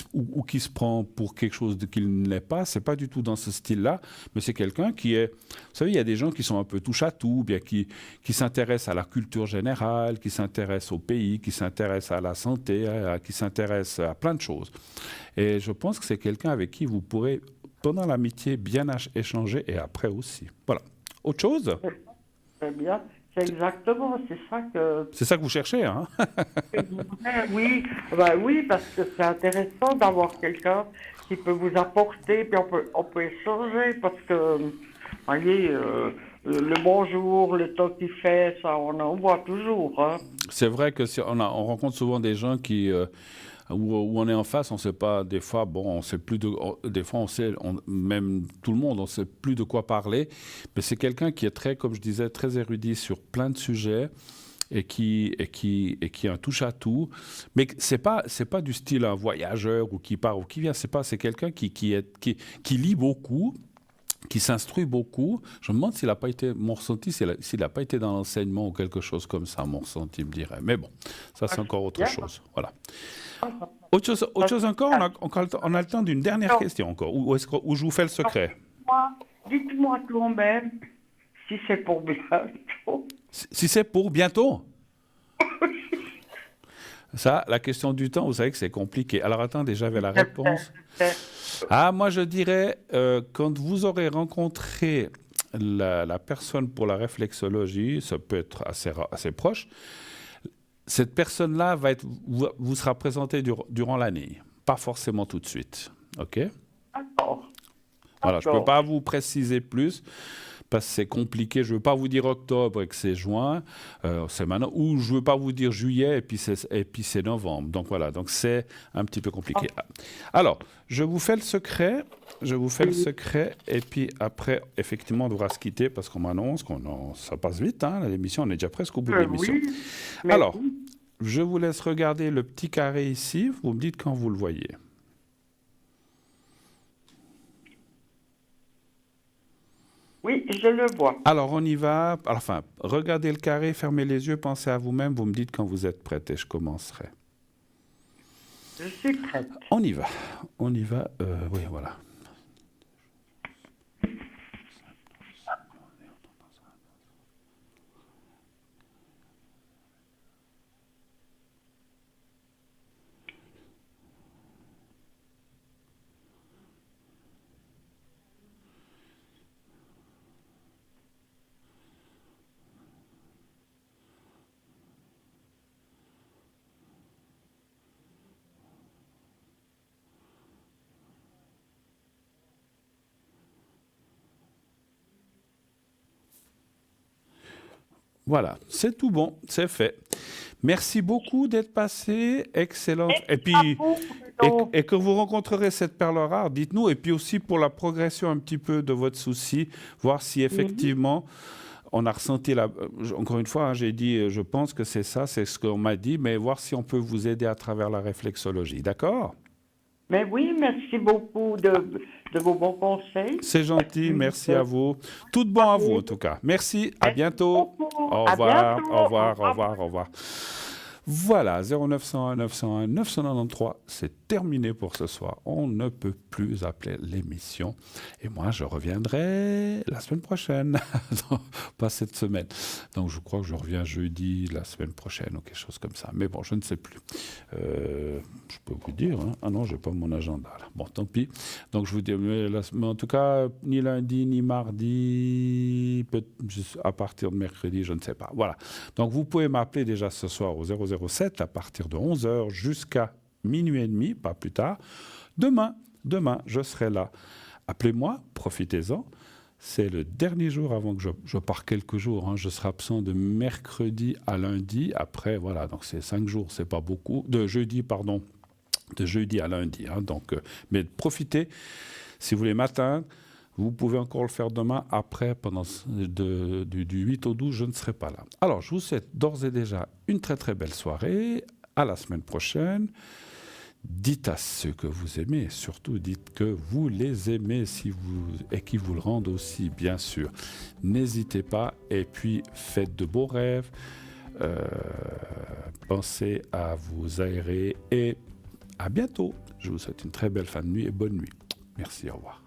se prend pour quelque chose qu'il ne l'est pas. C'est pas du tout dans ce style-là, mais c'est quelqu'un qui est... Vous savez, il y a des gens qui sont un peu touche-à-tout, bien qui s'intéressent à la culture générale, qui s'intéressent au pays, qui s'intéressent à la santé, qui s'intéressent à plein de choses. Et je pense que c'est quelqu'un avec qui vous pourrez, pendant l'amitié, bien échanger et après aussi. Voilà. Autre chose ? Très bien. C'est exactement, c'est ça que... C'est ça que vous cherchez, hein? Oui, parce que c'est intéressant d'avoir quelqu'un qui peut vous apporter, puis on peut échanger, parce que, voyez, le bonjour, le temps qu'il fait, ça, on en voit toujours, hein. C'est vrai que on rencontre souvent des gens qui... où on est en face, on ne sait pas, des fois, on sait plus des fois, on sait, même tout le monde, on ne sait plus de quoi parler, mais c'est quelqu'un qui est très, comme je disais, très érudit sur plein de sujets et qui a un touche-à-tout, mais c'est pas du style un voyageur ou qui part ou qui vient, c'est quelqu'un qui lit beaucoup, qui s'instruit beaucoup. Je me demande s'il n'a pas été, mon ressenti, s'il n'a pas été dans l'enseignement ou quelque chose comme ça, mon ressenti me dirait. Mais bon, ça c'est encore autre chose. Voilà. Autre chose encore, on a le temps d'une dernière question encore, où je vous fais le secret. Dites-moi quand même si c'est pour bientôt. Si c'est pour bientôt? Ça, la question du temps, vous savez que c'est compliqué. Alors attendez, j'avais la réponse. Moi je dirais, quand vous aurez rencontré la personne pour la réflexologie, ça peut être assez proche, cette personne-là vous sera présentée durant l'année, pas forcément tout de suite. OK? D'accord. Voilà, je ne peux pas vous préciser plus, parce que c'est compliqué. Je ne veux pas vous dire octobre et que c'est juin, c'est maintenant, ou je ne veux pas vous dire juillet et puis c'est novembre. Donc voilà, donc c'est un petit peu compliqué. Alors, je vous fais le secret, et puis après, effectivement, on devra se quitter parce qu'on m'annonce ça passe vite, hein, l'émission, on est déjà presque au bout de l'émission. Oui, alors, je vous laisse regarder le petit carré ici, vous me dites quand vous le voyez. Oui, je le vois. Alors, on y va. Enfin, regardez le carré, fermez les yeux, pensez à vous-même, vous me dites quand vous êtes prête et je commencerai. Je suis prête. On y va. Oui, voilà. Voilà, c'est tout bon, c'est fait. Merci beaucoup d'être passé, excellent. Et puis, et que vous rencontrerez cette perle rare, dites-nous. Et puis aussi pour la progression un petit peu de votre souci, voir si effectivement on a ressenti encore une fois, j'ai dit, je pense que c'est ça, c'est ce qu'on m'a dit, mais voir si on peut vous aider à travers la réflexologie, d'accord? Mais oui, merci beaucoup de vos bons conseils. C'est gentil, merci à vous. Tout de bon à vous en tout cas. Merci, à bientôt. Au revoir, au revoir, au revoir, au revoir. Voilà, 0901 901 993, c'est terminé pour ce soir. On ne peut plus appeler l'émission. Et moi, je reviendrai la semaine prochaine. Non, pas cette semaine. Donc, je crois que je reviens jeudi la semaine prochaine ou quelque chose comme ça. Mais bon, je ne sais plus. Je peux vous dire. Hein. Ah non, je n'ai pas mon agenda là. Bon, tant pis. Donc, je vous dis, mais en tout cas, ni lundi, ni mardi, à partir de mercredi, je ne sais pas. Voilà. Donc, vous pouvez m'appeler déjà ce soir au 007 à partir de 11h jusqu'à minuit et demi, pas plus tard. Demain, je serai là. Appelez-moi, profitez-en. C'est le dernier jour avant que je pars quelques jours. Hein. Je serai absent de mercredi à lundi. Après, voilà, donc c'est 5 jours, c'est pas beaucoup. De jeudi à lundi. Hein. Donc, mais profitez. Si vous voulez m'atteindre, vous pouvez encore le faire demain. Après, du 8 au 12, je ne serai pas là. Alors, je vous souhaite d'ores et déjà une très très belle soirée. À la semaine prochaine. Dites à ceux que vous aimez, surtout dites que vous les aimez et qu'ils vous le rendent aussi, bien sûr. N'hésitez pas et puis faites de beaux rêves. Pensez à vous aérer et à bientôt. Je vous souhaite une très belle fin de nuit et bonne nuit. Merci, au revoir.